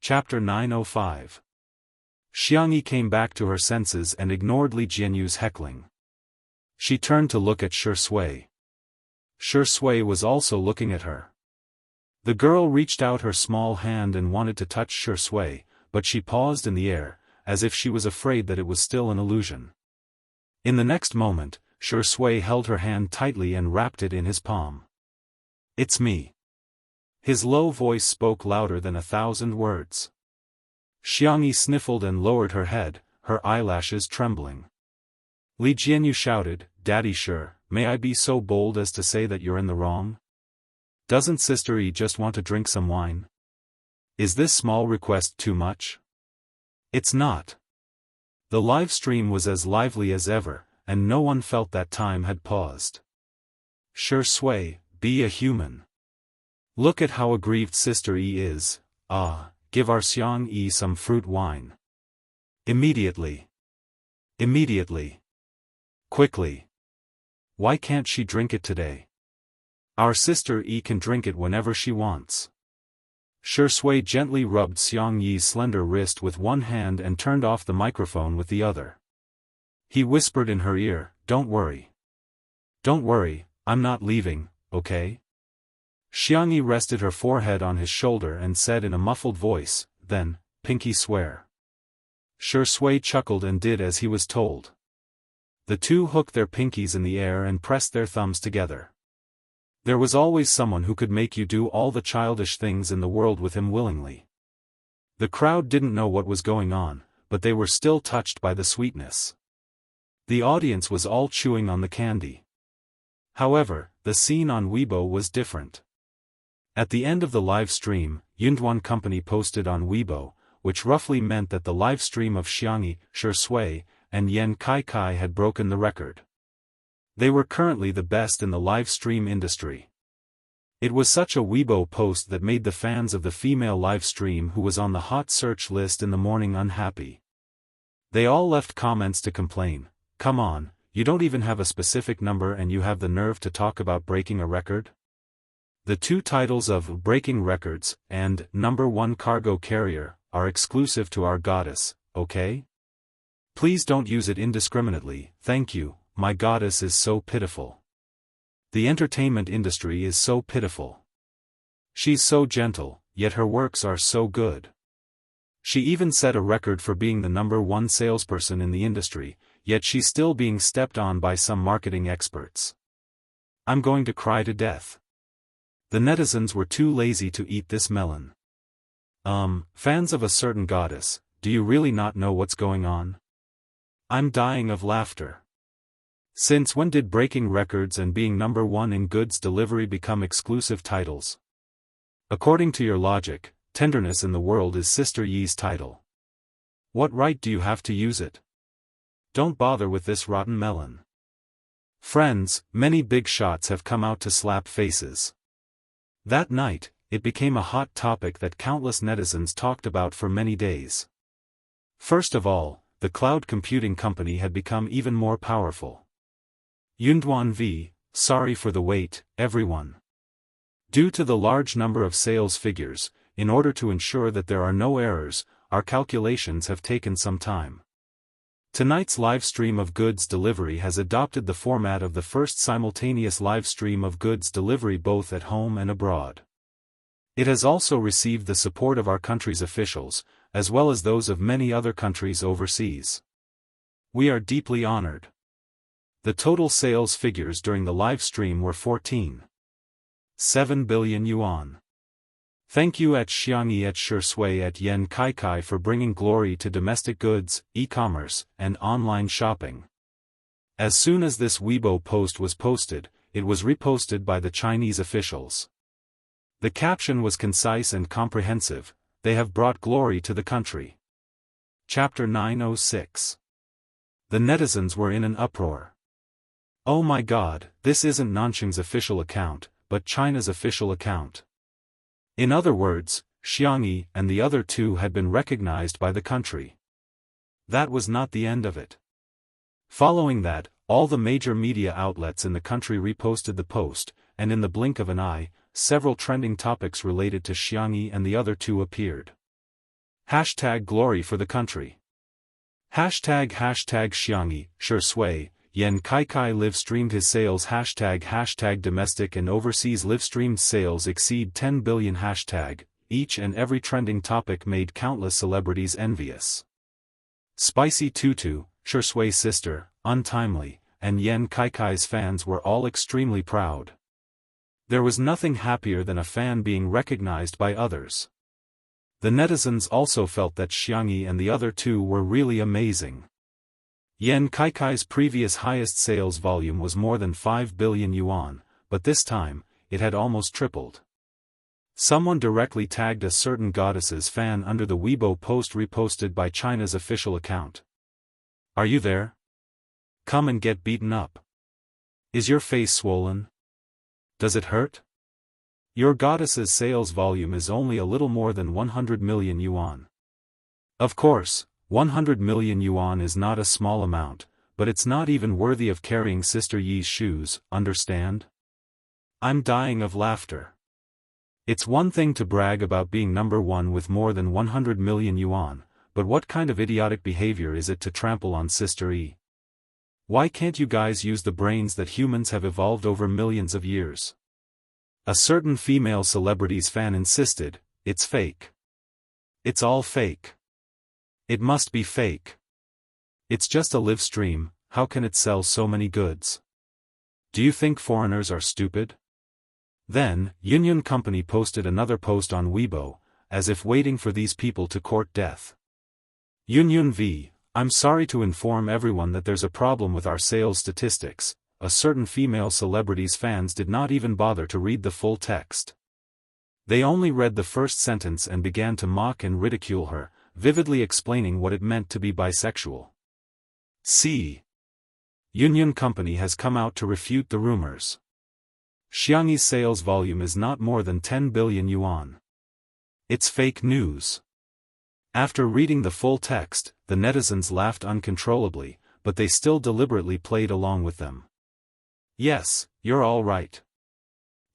Chapter 905. Xiangyi came back to her senses and ignored Li Jianyu's heckling. She turned to look at Shui. Shui was also looking at her. The girl reached out her small hand and wanted to touch Shui, but she paused in the air, as if she was afraid that it was still an illusion. In the next moment, Shui held her hand tightly and wrapped it in his palm. "It's me." His low voice spoke louder than 1,000 words. Xiangyi sniffled and lowered her head, her eyelashes trembling. Li Jianyu shouted, "Daddy sure, may I be so bold as to say that you're in the wrong? Doesn't Sister E just want to drink some wine? Is this small request too much?" "It's not." The live stream was as lively as ever, and no one felt that time had paused. "Shui, be a human. Look at how aggrieved Sister E is. Give our Xiangyi some fruit wine. Immediately. Immediately. Quickly. Why can't she drink it today? Our Sister E can drink it whenever she wants." Shui gently rubbed Xiangyi's slender wrist with one hand and turned off the microphone with the other. He whispered in her ear, "Don't worry. Don't worry, I'm not leaving, okay?" Xiangyi rested her forehead on his shoulder and said in a muffled voice, "Then, pinky swear." Shui chuckled and did as he was told. The two hooked their pinkies in the air and pressed their thumbs together. There was always someone who could make you do all the childish things in the world with him willingly. The crowd didn't know what was going on, but they were still touched by the sweetness. The audience was all chewing on the candy. However, the scene on Weibo was different. At the end of the live stream, Yunduan Company posted on Weibo, which roughly meant that the live stream of Xiangyi, Shui, and Yan Kai had broken the record. They were currently the best in the live stream industry. It was such a Weibo post that made the fans of the female live stream who was on the hot search list in the morning unhappy. They all left comments to complain, "Come on, you don't even have a specific number and you have the nerve to talk about breaking a record?" The two titles of Breaking Records and #1 Cargo Carrier are exclusive to our goddess, okay? Please don't use it indiscriminately, thank you, my goddess is so pitiful. The entertainment industry is so pitiful. She's so gentle, yet her works are so good. She even set a record for being the #1 salesperson in the industry, yet she's still being stepped on by some marketing experts. I'm going to cry to death. The netizens were too lazy to eat this melon. Fans of a certain goddess, do you really not know what's going on? I'm dying of laughter. Since when did breaking records and being #1 in goods delivery become exclusive titles? According to your logic, tenderness in the world is Sister Yi's title. What right do you have to use it? Don't bother with this rotten melon. Friends, many big shots have come out to slap faces. That night, it became a hot topic that countless netizens talked about for many days. First of all, the cloud computing company had become even more powerful. Yunduan V, sorry for the wait, everyone. Due to the large number of sales figures, in order to ensure that there are no errors, our calculations have taken some time. Tonight's live stream of goods delivery has adopted the format of the first simultaneous live stream of goods delivery both at home and abroad. It has also received the support of our country's officials, as well as those of many other countries overseas. We are deeply honored. The total sales figures during the live stream were 14.7 billion yuan. Thank you at Xiangyi, at Shui, at Yan Kai for bringing glory to domestic goods, e-commerce, and online shopping. As soon as this Weibo post was posted, it was reposted by the Chinese officials. The caption was concise and comprehensive, "They have brought glory to the country." Chapter 906. The netizens were in an uproar. Oh my god, this isn't Nanxing's official account, but China's official account. In other words, Xiangyi and the other two had been recognized by the country. That was not the end of it. Following that, all the major media outlets in the country reposted the post, and in the blink of an eye, several trending topics related to Xiangyi and the other two appeared. Hashtag glory for the country. Hashtag Xiangyi, Shui, Yan Kaikai live streamed his sales. Hashtag domestic and overseas live streamed sales exceed 10 billion. Hashtag, each and every trending topic made countless celebrities envious. Spicy Tutu, Shui's sister, Untimely, and Yan Kaikai's fans were all extremely proud. There was nothing happier than a fan being recognized by others. The netizens also felt that Xiangyi and the other two were really amazing. Yan Kaikai's previous highest sales volume was more than 5 billion yuan, but this time, it had almost tripled. Someone directly tagged a certain goddess's fan under the Weibo post reposted by China's official account. Are you there? Come and get beaten up. Is your face swollen? Does it hurt? Your goddess's sales volume is only a little more than 100 million yuan. Of course, 100 million yuan is not a small amount, but it's not even worthy of carrying Sister Yi's shoes, understand? I'm dying of laughter. It's one thing to brag about being number one with more than 100 million yuan, but what kind of idiotic behavior is it to trample on Sister Yi? Why can't you guys use the brains that humans have evolved over millions of years? A certain female celebrity's fan insisted, it's fake. It's all fake. It must be fake. It's just a live stream, how can it sell so many goods? Do you think foreigners are stupid? Then, Yun Company posted another post on Weibo, as if waiting for these people to court death. Yun V, I'm sorry to inform everyone that there's a problem with our sales statistics. A certain female celebrity's fans did not even bother to read the full text. They only read the first sentence and began to mock and ridicule her, vividly explaining what it meant to be bisexual. See. Yun Company has come out to refute the rumors. Xiangyi's sales volume is not more than 10 billion yuan. It's fake news. After reading the full text, the netizens laughed uncontrollably, but they still deliberately played along with them. Yes, you're all right.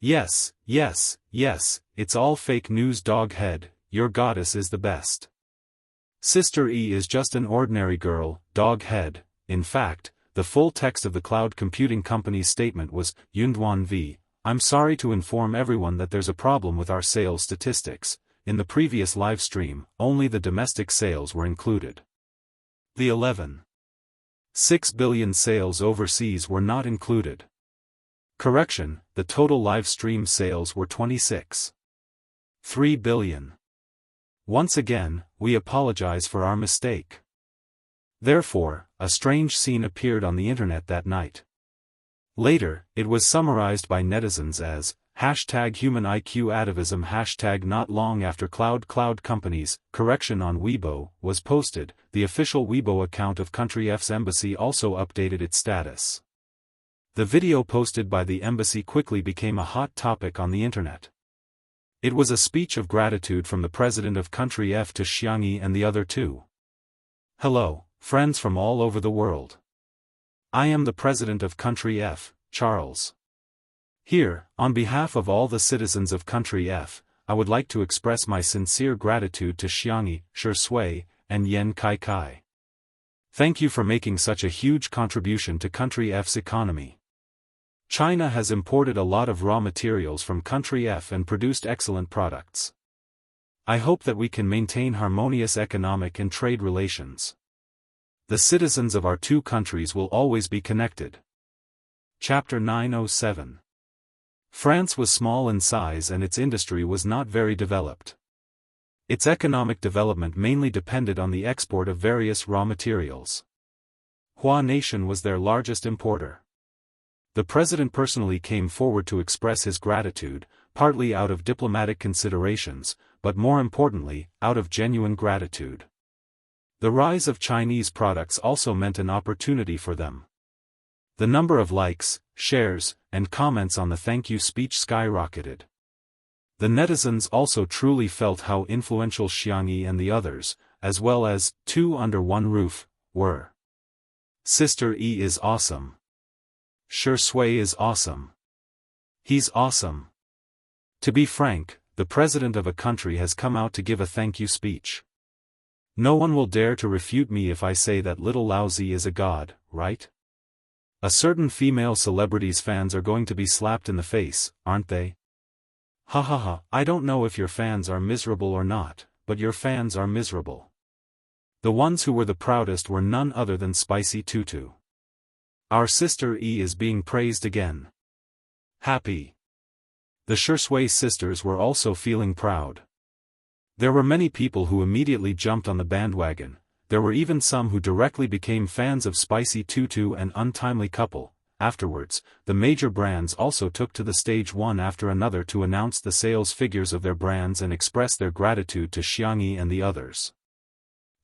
Yes, it's all fake news, doghead, your goddess is the best. Sister E is just an ordinary girl, doghead. In fact, the full text of the cloud computing company's statement was, Yunduan V, I'm sorry to inform everyone that there's a problem with our sales statistics. In the previous live stream, only the domestic sales were included. The 11.6 billion sales overseas were not included. Correction, the total live stream sales were 26.3 billion. Once again, we apologize for our mistake. Therefore, a strange scene appeared on the internet that night. Later, it was summarized by netizens as, #human IQ atavism #not long after Cloud Companies, correction on Weibo, was posted, the official Weibo account of Country F's embassy also updated its status. The video posted by the embassy quickly became a hot topic on the internet. It was a speech of gratitude from the president of Country F to Xiangyi and the other two. Hello, friends from all over the world. I am the president of Country F, Charles. Here, on behalf of all the citizens of Country F, I would like to express my sincere gratitude to Xiangyi, Shui, and Yan Kaikai. Thank you for making such a huge contribution to Country F's economy. China has imported a lot of raw materials from Country F and produced excellent products. I hope that we can maintain harmonious economic and trade relations. The citizens of our two countries will always be connected. Chapter 907. France was small in size and its industry was not very developed. Its economic development mainly depended on the export of various raw materials. Hua Nation was their largest importer. The president personally came forward to express his gratitude, partly out of diplomatic considerations, but more importantly, out of genuine gratitude. The rise of Chinese products also meant an opportunity for them. The number of likes, shares, and comments on the thank you speech skyrocketed. The netizens also truly felt how influential Xiangyi and the others, as well as two under one roof, were. Sister E is awesome. Shui is awesome. He's awesome. To be frank, the president of a country has come out to give a thank you speech. No one will dare to refute me if I say that little Laozi is a god, right? A certain female celebrity's fans are going to be slapped in the face, aren't they? Ha ha ha, I don't know if your fans are miserable or not, but your fans are miserable. The ones who were the proudest were none other than Spicy Tutu. Our sister E is being praised again. Happy. The Shui sisters were also feeling proud. There were many people who immediately jumped on the bandwagon. There were even some who directly became fans of Spicy Tutu and Untimely Couple. Afterwards, the major brands also took to the stage one after another to announce the sales figures of their brands and express their gratitude to Xianxia and the others.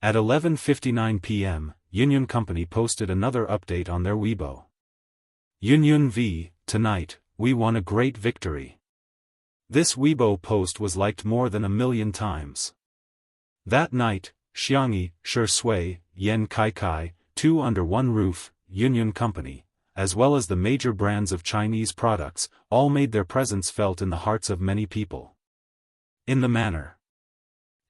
At 11:59 p.m., Yunyun Company posted another update on their Weibo. Yunyun V, tonight, we won a great victory. This Weibo post was liked more than 1 million times. That night, Xianxia, Shui, Yan Kai, two under one roof, Yunyun Company, as well as the major brands of Chinese products, all made their presence felt in the hearts of many people. In the manner.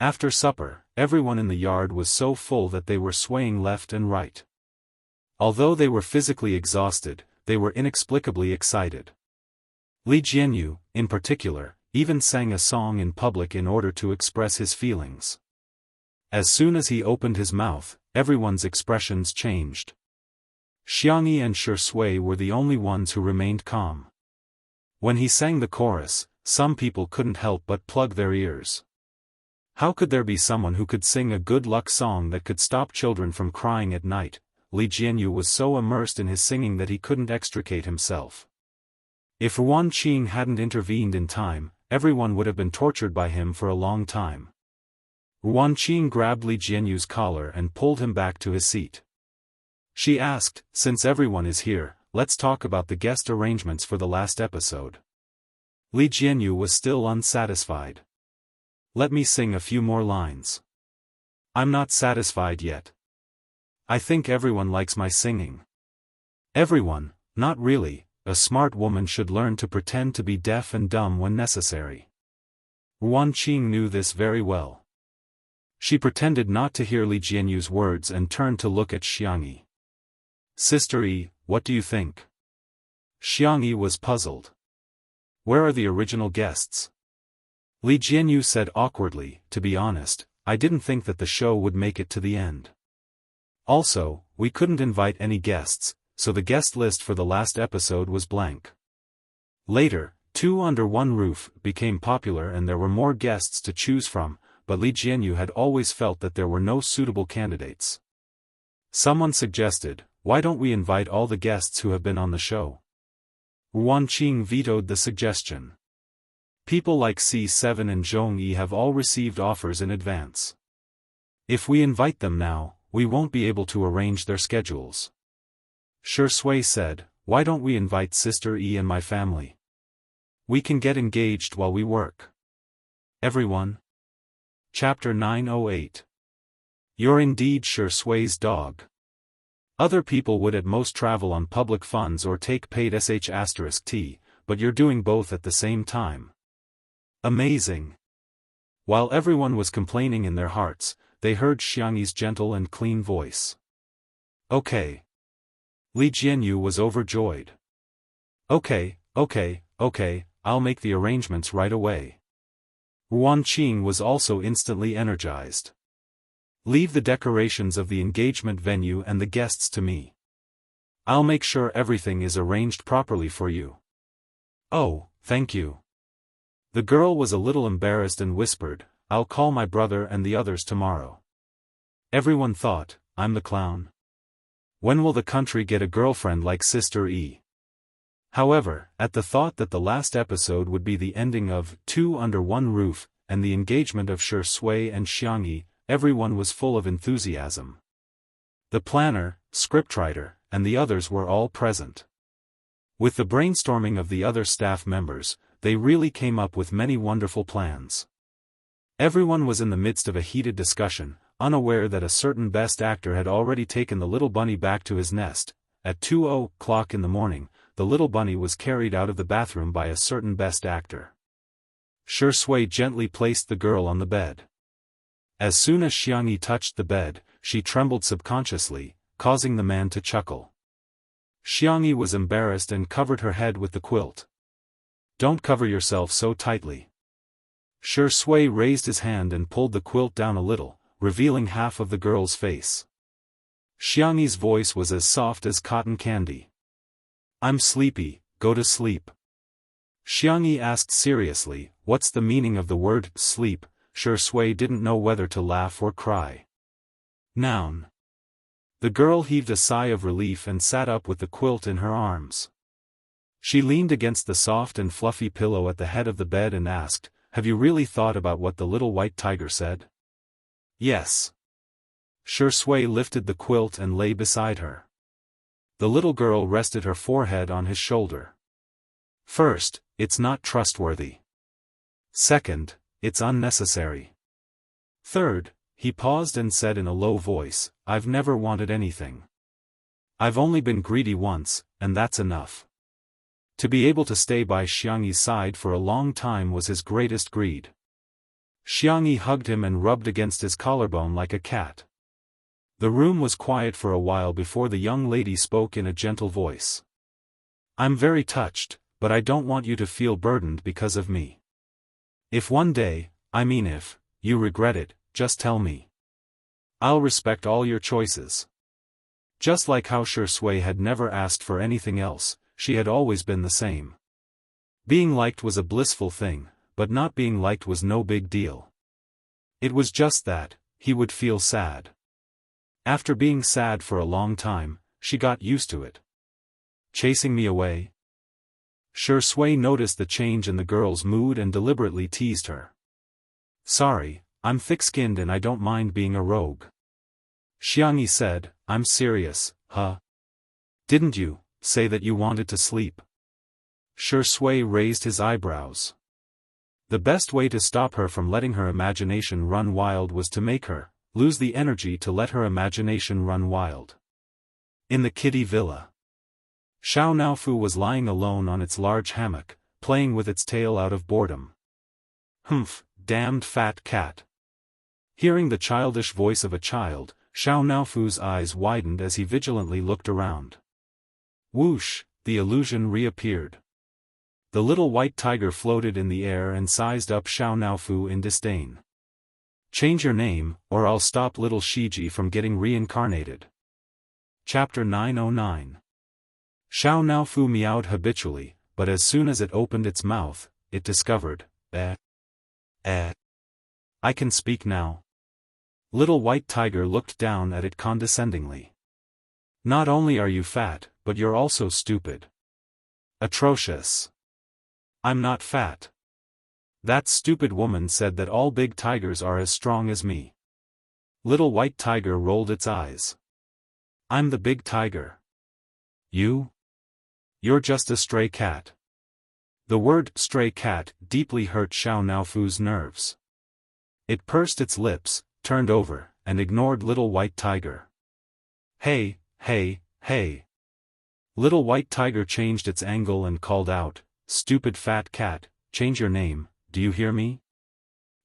After supper, everyone in the yard was so full that they were swaying left and right. Although they were physically exhausted, they were inexplicably excited. Li Jianyu, in particular, even sang a song in public in order to express his feelings. As soon as he opened his mouth, everyone's expressions changed. Xianxia and Shui were the only ones who remained calm. When he sang the chorus, some people couldn't help but plug their ears. How could there be someone who could sing a good luck song that could stop children from crying at night? Li Jianyu was so immersed in his singing that he couldn't extricate himself. If Ruan Qing hadn't intervened in time, everyone would have been tortured by him for a long time. Ruan Qing grabbed Li Jianyu's collar and pulled him back to his seat. She asked, since everyone is here, let's talk about the guest arrangements for the last episode. Li Jianyu was still unsatisfied. Let me sing a few more lines. I'm not satisfied yet. I think everyone likes my singing. Everyone, not really, a smart woman should learn to pretend to be deaf and dumb when necessary. Ruan Qing knew this very well. She pretended not to hear Li Jianyu's words and turned to look at Xianxia. Sister E, what do you think? Xianxia was puzzled. Where are the original guests? Li Jianyu said awkwardly, to be honest, I didn't think that the show would make it to the end. Also, we couldn't invite any guests, so the guest list for the last episode was blank. Later, Two Under One Roof became popular and there were more guests to choose from, but Li Jianyu had always felt that there were no suitable candidates. Someone suggested, why don't we invite all the guests who have been on the show? Ruan Qing vetoed the suggestion. People like C7 and Zhong Yi have all received offers in advance. If we invite them now, we won't be able to arrange their schedules. Shui said, why don't we invite Sister E and my family? We can get engaged while we work. Everyone. Chapter 908. You're indeed Shui's dog. Other people would at most travel on public funds or take paid sh*t, but you're doing both at the same time. Amazing. While everyone was complaining in their hearts, they heard Xianxi's gentle and clean voice. Okay. Li Jianyu was overjoyed. Okay, I'll make the arrangements right away. Ruan Qing was also instantly energized. Leave the decorations of the engagement venue and the guests to me. I'll make sure everything is arranged properly for you. Oh, thank you. The girl was a little embarrassed and whispered, I'll call my brother and the others tomorrow. Everyone thought, I'm the clown. When will the country get a girlfriend like Sister E? However, at the thought that the last episode would be the ending of Two Under One Roof, and the engagement of Shui and Xianxia, everyone was full of enthusiasm. The planner, scriptwriter, and the others were all present. With the brainstorming of the other staff members, they really came up with many wonderful plans. Everyone was in the midst of a heated discussion, unaware that a certain best actor had already taken the little bunny back to his nest. At 2:00 in the morning, the little bunny was carried out of the bathroom by a certain best actor. Shui gently placed the girl on the bed. As soon as Xiangyi touched the bed, she trembled subconsciously, causing the man to chuckle. Xiangyi was embarrassed and covered her head with the quilt. "Don't cover yourself so tightly." Shui raised his hand and pulled the quilt down a little, revealing half of the girl's face. Xiangyi's voice was as soft as cotton candy. "I'm sleepy, go to sleep." Xiangyi asked seriously, "What's the meaning of the word, sleep?" Shui didn't know whether to laugh or cry. Noun. The girl heaved a sigh of relief and sat up with the quilt in her arms. She leaned against the soft and fluffy pillow at the head of the bed and asked, "Have you really thought about what the little white tiger said?" "Yes." Shui lifted the quilt and lay beside her. The little girl rested her forehead on his shoulder. "First, it's not trustworthy. Second, it's unnecessary. Third," he paused and said in a low voice, "I've never wanted anything. I've only been greedy once, and that's enough." To be able to stay by Xiangyi's side for a long time was his greatest greed. Xiangyi hugged him and rubbed against his collarbone like a cat. The room was quiet for a while before the young lady spoke in a gentle voice. "I'm very touched, but I don't want you to feel burdened because of me. If one day, I mean if, you regret it, just tell me. I'll respect all your choices." Just like how Shui had never asked for anything else, she had always been the same. Being liked was a blissful thing, but not being liked was no big deal. It was just that, he would feel sad. After being sad for a long time, she got used to it. "Chasing me away?" Shui noticed the change in the girl's mood and deliberately teased her. "Sorry, I'm thick-skinned and I don't mind being a rogue." Xiangyi said, "I'm serious, huh? Didn't you say that you wanted to sleep?" Shui raised his eyebrows. The best way to stop her from letting her imagination run wild was to make her lose the energy to let her imagination run wild. In the kiddie villa, Xiao Naofu was lying alone on its large hammock, playing with its tail out of boredom. "Humph, damned fat cat." Hearing the childish voice of a child, Xiao Naofu's eyes widened as he vigilantly looked around. Whoosh, the illusion reappeared. The little white tiger floated in the air and sized up Xiao Naofu in disdain. "Change your name, or I'll stop little Shiji from getting reincarnated." Chapter 909. Xiao Naofu meowed habitually, but as soon as it opened its mouth, it discovered, I can speak now." Little white tiger looked down at it condescendingly. "Not only are you fat, but you're also stupid. Atrocious." "I'm not fat. That stupid woman said that all big tigers are as strong as me." Little white tiger rolled its eyes. "I'm the big tiger. You're just a stray cat." The word stray cat deeply hurt Xiao Naofu's nerves. It pursed its lips, turned over, and ignored little white tiger. Hey, hey, hey. Little white tiger changed its angle and called out, "Stupid fat cat, change your name, do you hear me?"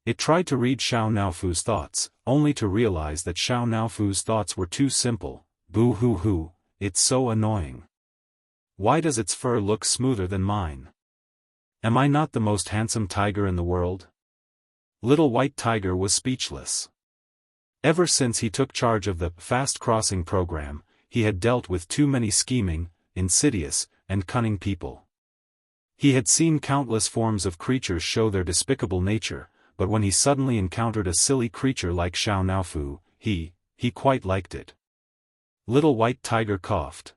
It tried to read Xiao Naofu's thoughts, only to realize that Xiao Naofu's thoughts were too simple. Boo hoo hoo, it's so annoying. Why does its fur look smoother than mine? Am I not the most handsome tiger in the world? Little white tiger was speechless. Ever since he took charge of the Fast Crossing program, he had dealt with too many scheming, insidious, and cunning people. He had seen countless forms of creatures show their despicable nature, but when he suddenly encountered a silly creature like Xiao Naofu, he quite liked it. Little white tiger coughed.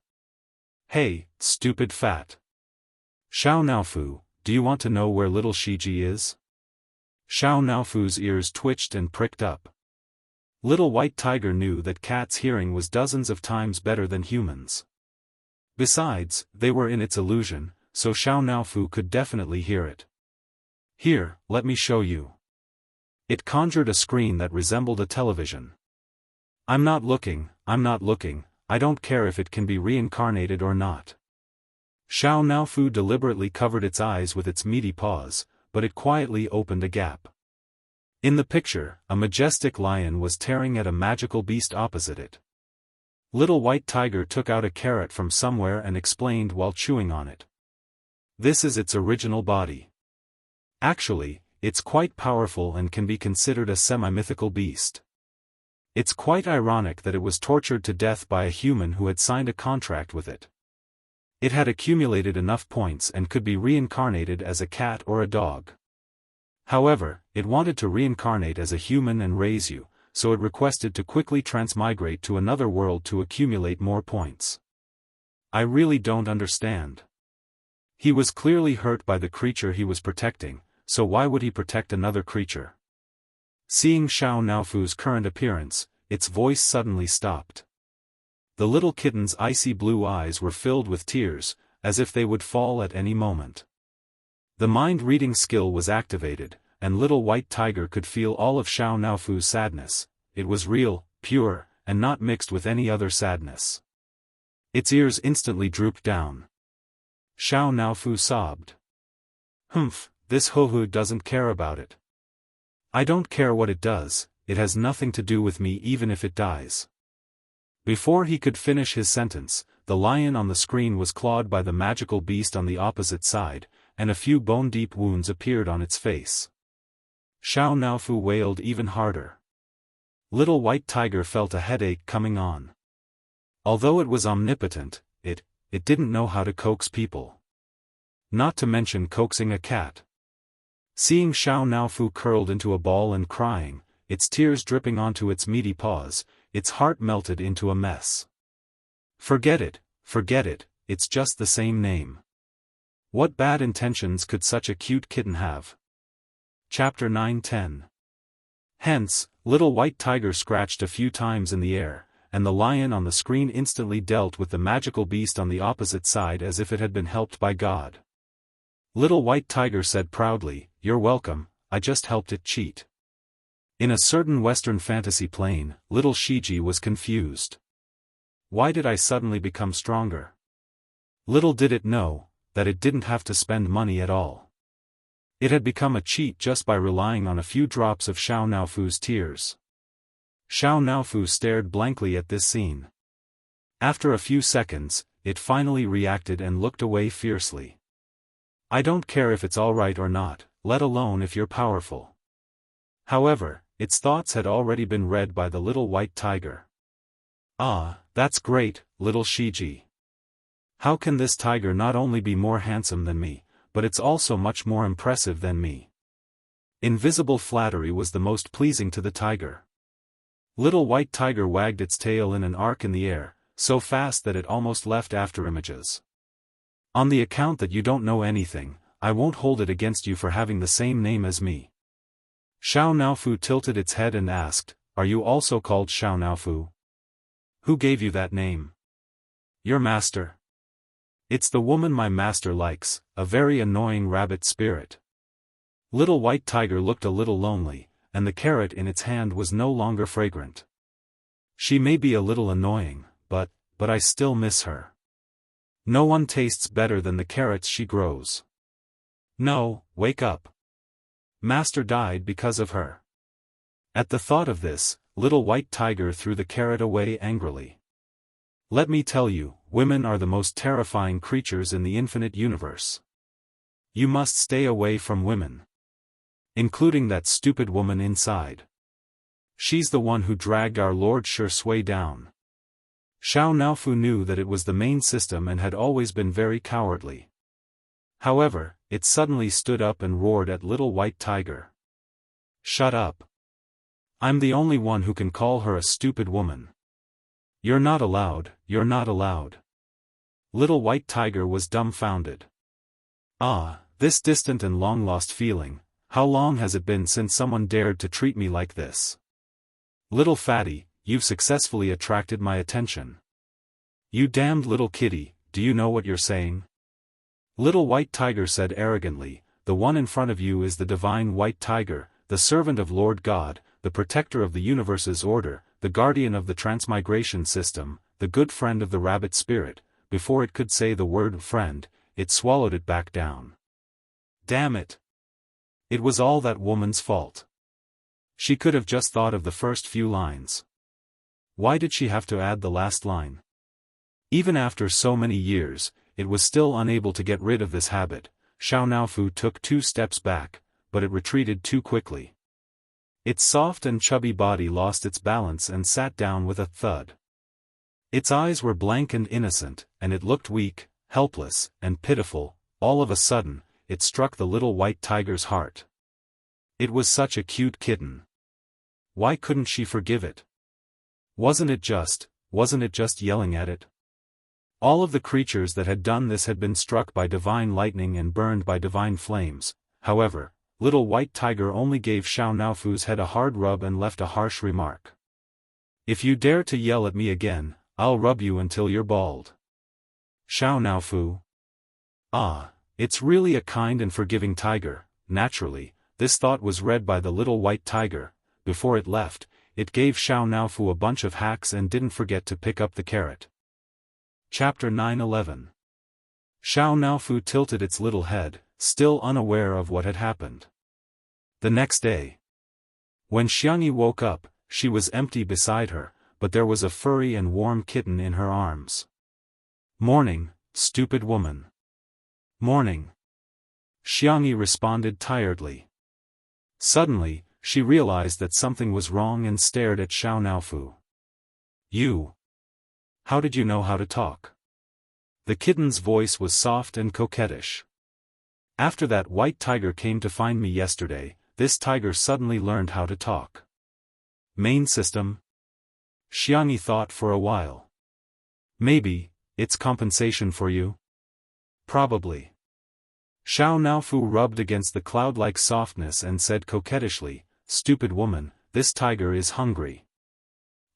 "Hey, stupid fat. Xiao Naofu, do you want to know where little Shiji is?" Xiao Naofu's ears twitched and pricked up. Little white tiger knew that cats' hearing was dozens of times better than humans. Besides, they were in its illusion, so Xiao Naofu could definitely hear it. "Here, let me show you." It conjured a screen that resembled a television. I'm not looking, I don't care if it can be reincarnated or not." Xiao Naofu deliberately covered its eyes with its meaty paws, but it quietly opened a gap. In the picture, a majestic lion was tearing at a magical beast opposite it. Little White Tiger took out a carrot from somewhere and explained while chewing on it. This is its original body. Actually, it's quite powerful and can be considered a semi-mythical beast. It's quite ironic that it was tortured to death by a human who had signed a contract with it. It had accumulated enough points and could be reincarnated as a cat or a dog. However, it wanted to reincarnate as a human and raise you, so it requested to quickly transmigrate to another world to accumulate more points. I really don't understand. He was clearly hurt by the creature he was protecting, so why would he protect another creature? Seeing Xiao Naofu's current appearance, its voice suddenly stopped. The little kitten's icy blue eyes were filled with tears, as if they would fall at any moment. The mind-reading skill was activated, and Little White Tiger could feel all of Xiao Naofu's sadness. It was real, pure, and not mixed with any other sadness. Its ears instantly drooped down. Xiao Naofu sobbed. Humph, this Hohu doesn't care about it. I don't care what it does, it has nothing to do with me even if it dies. Before he could finish his sentence, the lion on the screen was clawed by the magical beast on the opposite side, and a few bone-deep wounds appeared on its face. Xiao Naofu wailed even harder. Little White Tiger felt a headache coming on. Although it was omnipotent, it didn't know how to coax people. Not to mention coaxing a cat. Seeing Xiao Naofu curled into a ball and crying, its tears dripping onto its meaty paws, its heart melted into a mess. Forget it, it's just the same name. What bad intentions could such a cute kitten have? Chapter 9-10. Hence, Little White Tiger scratched a few times in the air, and the lion on the screen instantly dealt with the magical beast on the opposite side as if it had been helped by God. Little White Tiger said proudly, "You're welcome, I just helped it cheat." In a certain Western fantasy plane, little Shiji was confused. Why did I suddenly become stronger? Little did it know, that it didn't have to spend money at all. It had become a cheat just by relying on a few drops of Xiao Naofu's tears. Xiao Naofu stared blankly at this scene. After a few seconds, it finally reacted and looked away fiercely. I don't care if it's alright or not, let alone if you're powerful. However, its thoughts had already been read by the Little White Tiger. Ah, that's great, little Shiji. How can this tiger not only be more handsome than me, but it's also much more impressive than me? Invisible flattery was the most pleasing to the tiger. Little White Tiger wagged its tail in an arc in the air, so fast that it almost left afterimages. On the account that you don't know anything, I won't hold it against you for having the same name as me. Xiao Naofu tilted its head and asked, "Are you also called Xiao Naofu? Who gave you that name?" "Your master." "It's the woman my master likes, a very annoying rabbit spirit." Little White Tiger looked a little lonely, and the carrot in its hand was no longer fragrant. She may be a little annoying, but I still miss her. No one tastes better than the carrots she grows. No, wake up. Master died because of her. At the thought of this, Little White Tiger threw the carrot away angrily. Let me tell you, women are the most terrifying creatures in the infinite universe. You must stay away from women. Including that stupid woman inside. She's the one who dragged our Lord Shui down. Xiao Naofu knew that it was the main system and had always been very cowardly. However, it suddenly stood up and roared at Little White Tiger. Shut up. I'm the only one who can call her a stupid woman. You're not allowed, you're not allowed. Little White Tiger was dumbfounded. Ah, this distant and long-lost feeling, how long has it been since someone dared to treat me like this? Little fatty, you've successfully attracted my attention. You damned little kitty, do you know what you're saying? Little White Tiger said arrogantly, the one in front of you is the divine White Tiger, the servant of Lord God, the protector of the universe's order, the guardian of the transmigration system, the good friend of the rabbit spirit. Before it could say the word friend, it swallowed it back down. Damn it! It was all that woman's fault. She could have just thought of the first few lines. Why did she have to add the last line? Even after so many years, it was still unable to get rid of this habit. Xiao Naofu took 2 steps back, but it retreated too quickly. Its soft and chubby body lost its balance and sat down with a thud. Its eyes were blank and innocent, and it looked weak, helpless, and pitiful. All of a sudden, it struck the little white tiger's heart. It was such a cute kitten. Why couldn't she forgive it? Wasn't it just yelling at it? All of the creatures that had done this had been struck by divine lightning and burned by divine flames. However, little white tiger only gave Xiao Naofu's head a hard rub and left a harsh remark. If you dare to yell at me again, I'll rub you until you're bald. Xiao Naofu. Ah, it's really a kind and forgiving tiger. Naturally, this thought was read by the little white tiger. Before it left, it gave Xiao Naofu a bunch of hacks and didn't forget to pick up the carrot. Chapter 9:11. Xiao Naofu tilted its little head, still unaware of what had happened. The next day, when Xiangyi woke up, she was empty beside her, but there was a furry and warm kitten in her arms. Morning, stupid woman. Morning. Xiangyi responded tiredly. Suddenly, she realized that something was wrong and stared at Xiao Naofu. You. How did you know how to talk? The kitten's voice was soft and coquettish. After that white tiger came to find me yesterday, this tiger suddenly learned how to talk. Main system? Xiangyi thought for a while. Maybe, it's compensation for you? Probably. Xiao Naofu rubbed against the cloud-like softness and said coquettishly, Stupid woman, this tiger is hungry.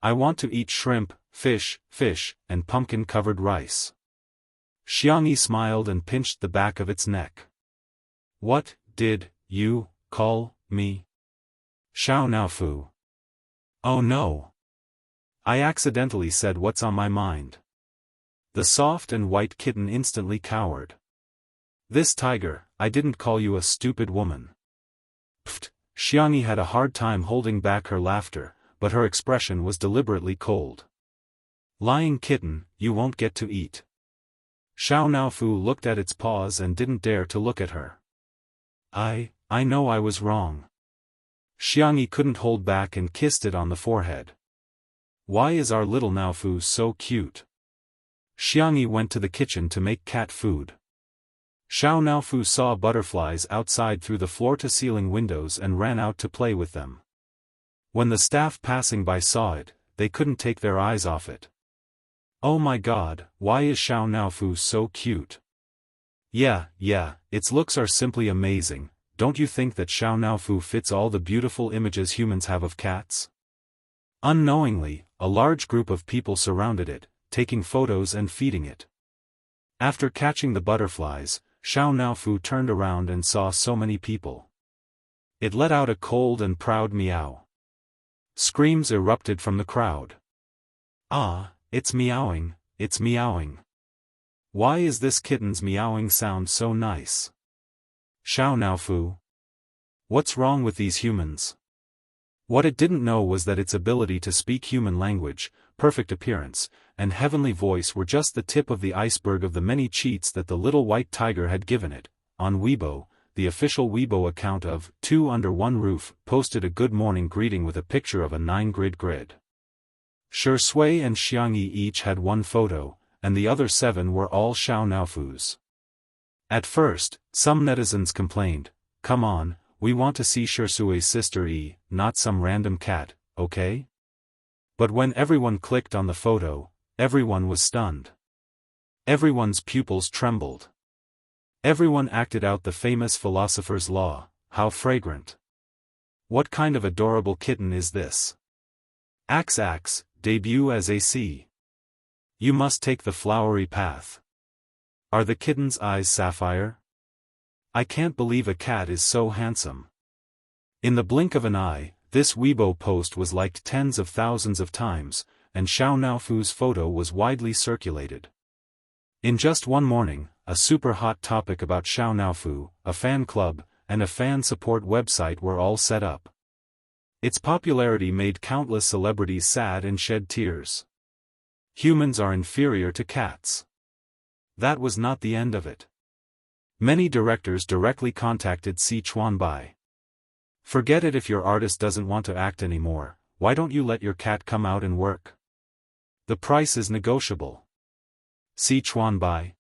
I want to eat shrimp, fish, and pumpkin-covered rice. Xiangyi smiled and pinched the back of its neck. What, did you call me? Xiao Naofu. Oh no. I accidentally said what's on my mind. The soft and white kitten instantly cowered. This tiger, I didn't call you a stupid woman. Pfft. Xiangyi had a hard time holding back her laughter, but her expression was deliberately cold. Lying kitten, you won't get to eat. Xiao Naofu looked at its paws and didn't dare to look at her. I know I was wrong. Xiangyi couldn't hold back and kissed it on the forehead. Why is our little Naofu so cute? Xiangyi went to the kitchen to make cat food. Xiao Naofu saw butterflies outside through the floor-to-ceiling windows and ran out to play with them. When the staff passing by saw it, they couldn't take their eyes off it. Oh my god, why is Xiao Naofu so cute? Yeah, its looks are simply amazing. Don't you think that Xiao Naofu fits all the beautiful images humans have of cats? Unknowingly, a large group of people surrounded it, taking photos and feeding it. After catching the butterflies, Xiao Naofu turned around and saw so many people. It let out a cold and proud meow. Screams erupted from the crowd. Ah, it's meowing, it's meowing. Why is this kitten's meowing sound so nice? Xiao Naofu. What's wrong with these humans? What it didn't know was that its ability to speak human language, perfect appearance, and heavenly voice were just the tip of the iceberg of the many cheats that the little white tiger had given it. On Weibo, the official Weibo account of Two Under One Roof posted a good morning greeting with a picture of a 9-grid grid. Shui and Xiangyi each had one photo, and the other 7 were all Xiao Naofu's. At first, some netizens complained, come on, we want to see Shui's sister E, not some random cat, okay? But when everyone clicked on the photo, everyone was stunned. Everyone's pupils trembled. Everyone acted out the famous philosopher's law, how fragrant. What kind of adorable kitten is this? Axe, debut as AC. You must take the flowery path. Are the kitten's eyes sapphire? I can't believe a cat is so handsome. In the blink of an eye, this Weibo post was liked tens of thousands of times, and Xiao Naofu's photo was widely circulated. In just one morning, a super hot topic about Xiao Naofu, a fan club, and a fan support website were all set up. Its popularity made countless celebrities sad and shed tears. Humans are inferior to cats. That was not the end of it. Many directors directly contacted Si Chuanbai. Forget it, if your artist doesn't want to act anymore, why don't you let your cat come out and work? The price is negotiable. Si Chuanbai.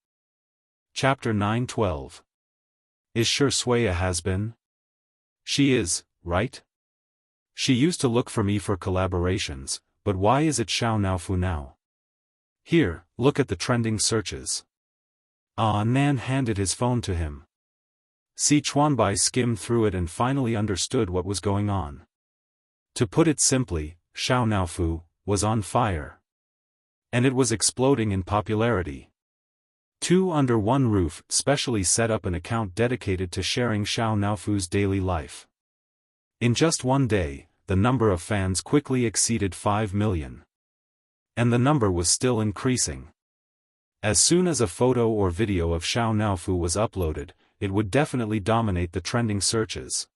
Chapter 9:12. Is Shui a has-been? She is, right? She used to look for me for collaborations, but why is it Xiao Naofu now? Here, look at the trending searches. Nan handed his phone to him. Si Chuanbai skimmed through it and finally understood what was going on. To put it simply, Xiao Naofu was on fire. And it was exploding in popularity. Two Under One Roof specially set up an account dedicated to sharing Xiao Naofu's daily life. In just one day, the number of fans quickly exceeded 5 million. And the number was still increasing. As soon as a photo or video of Xiao Naofu was uploaded, it would definitely dominate the trending searches.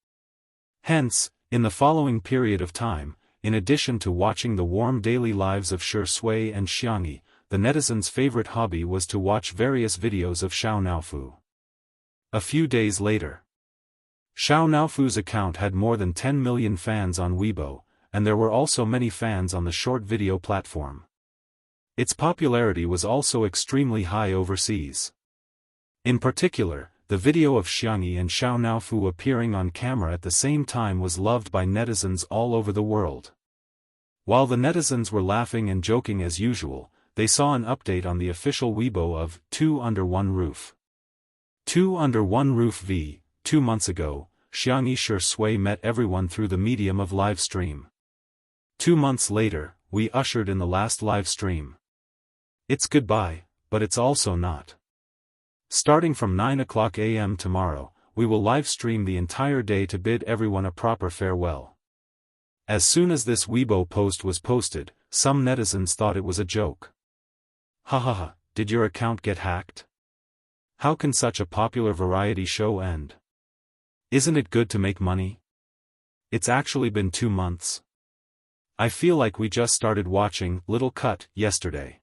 Hence, in the following period of time, in addition to watching the warm daily lives of Shui and Xiangyi, the netizens' favorite hobby was to watch various videos of Xiao Naofu. A few days later, Xiao Naofu's account had more than 10 million fans on Weibo, and there were also many fans on the short video platform. Its popularity was also extremely high overseas. In particular, the video of Xiangyi and Xiao Naofu appearing on camera at the same time was loved by netizens all over the world. While the netizens were laughing and joking as usual, they saw an update on the official Weibo of Two Under One Roof. Two Under One Roof v. 2 months ago, Xiangyi Shui met everyone through the medium of live stream. 2 months later, we ushered in the last live stream. It's goodbye, but it's also not. Starting from 9 a.m. tomorrow, we will live stream the entire day to bid everyone a proper farewell. As soon as this Weibo post was posted, some netizens thought it was a joke. Hahaha, did your account get hacked? How can such a popular variety show end? Isn't it good to make money? It's actually been 2 months. I feel like we just started watching Little Cut yesterday.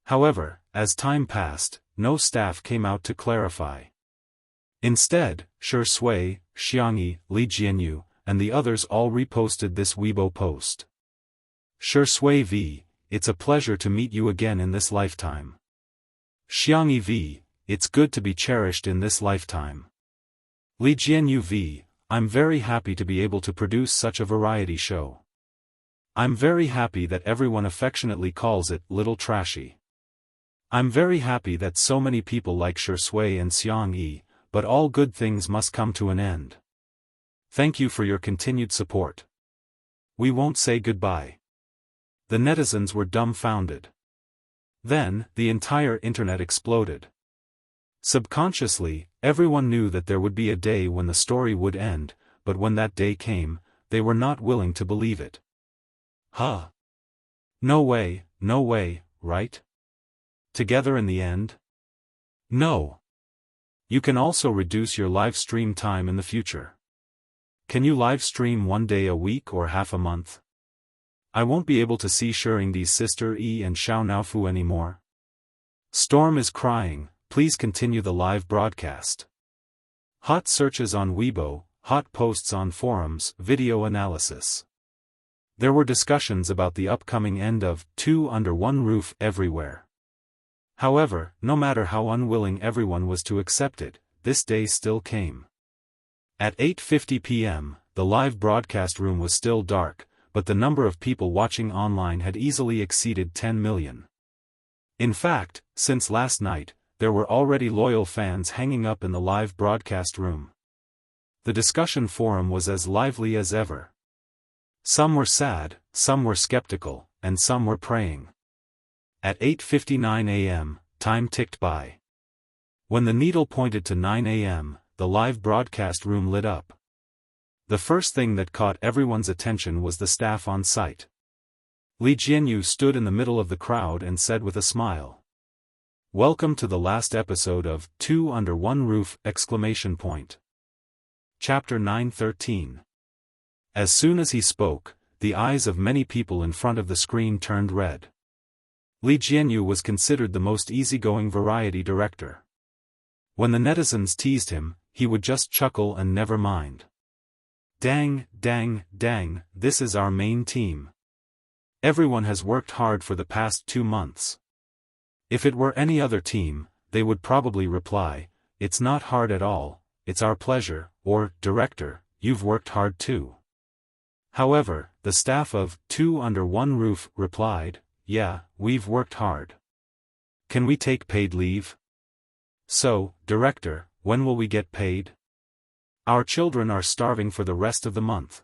However, as time passed, no staff came out to clarify. Instead, Shui, Xiangyi, Li Jianyu, and the others all reposted this Weibo post. Shui v. It's a pleasure to meet you again in this lifetime. Xiangyi v. It's good to be cherished in this lifetime. Li Jianyu v. I'm very happy to be able to produce such a variety show. I'm very happy that everyone affectionately calls it Little Trashy. I'm very happy that so many people like Shui and Xiangyi, but all good things must come to an end. Thank you for your continued support. We won't say goodbye. The netizens were dumbfounded. Then, the entire internet exploded. Subconsciously, everyone knew that there would be a day when the story would end, but when that day came, they were not willing to believe it. Huh? No way, right? Together in the end? No. You can also reduce your live stream time in the future. Can you live stream 1 day a week or half a month? I won't be able to see Shuringdi's sister E and Xiao Naofu anymore. Storm is crying, please continue the live broadcast. Hot searches on Weibo, hot posts on forums, video analysis. There were discussions about the upcoming end of Two Under One Roof everywhere. However, no matter how unwilling everyone was to accept it, this day still came. At 8:50 p.m., the live broadcast room was still dark, but the number of people watching online had easily exceeded 10 million. In fact, since last night, there were already loyal fans hanging up in the live broadcast room. The discussion forum was as lively as ever. Some were sad, some were skeptical, and some were praying. At 8:59 a.m., time ticked by. When the needle pointed to 9 a.m., the live broadcast room lit up. The first thing that caught everyone's attention was the staff on site. Li Jianyu stood in the middle of the crowd and said with a smile, "Welcome to the last episode of Two Under One Roof!" Chapter 9:13. As soon as he spoke, the eyes of many people in front of the screen turned red. Li Jianyu was considered the most easygoing variety director. When the netizens teased him, he would just chuckle and never mind. Dang, dang, dang, this is our main team. Everyone has worked hard for the past 2 months. If it were any other team, they would probably reply, it's not hard at all, it's our pleasure, or, director, you've worked hard too. However, the staff of Two Under One Roof replied, yeah, we've worked hard. Can we take paid leave? So, director, when will we get paid? Our children are starving for the rest of the month.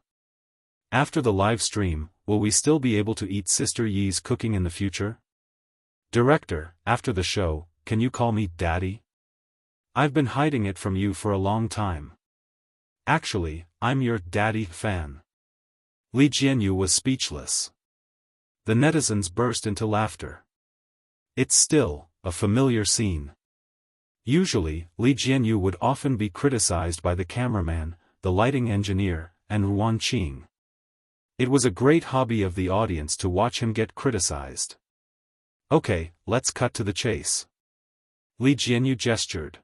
After the live stream, will we still be able to eat Sister Yi's cooking in the future? Director, after the show, can you call me Daddy? I've been hiding it from you for a long time. Actually, I'm your Daddy fan. Li Jianyu was speechless. The netizens burst into laughter. It's still a familiar scene. Usually, Li Jianyu would often be criticized by the cameraman, the lighting engineer, and Ruan Qing. It was a great hobby of the audience to watch him get criticized. Okay, let's cut to the chase. Li Jianyu gestured.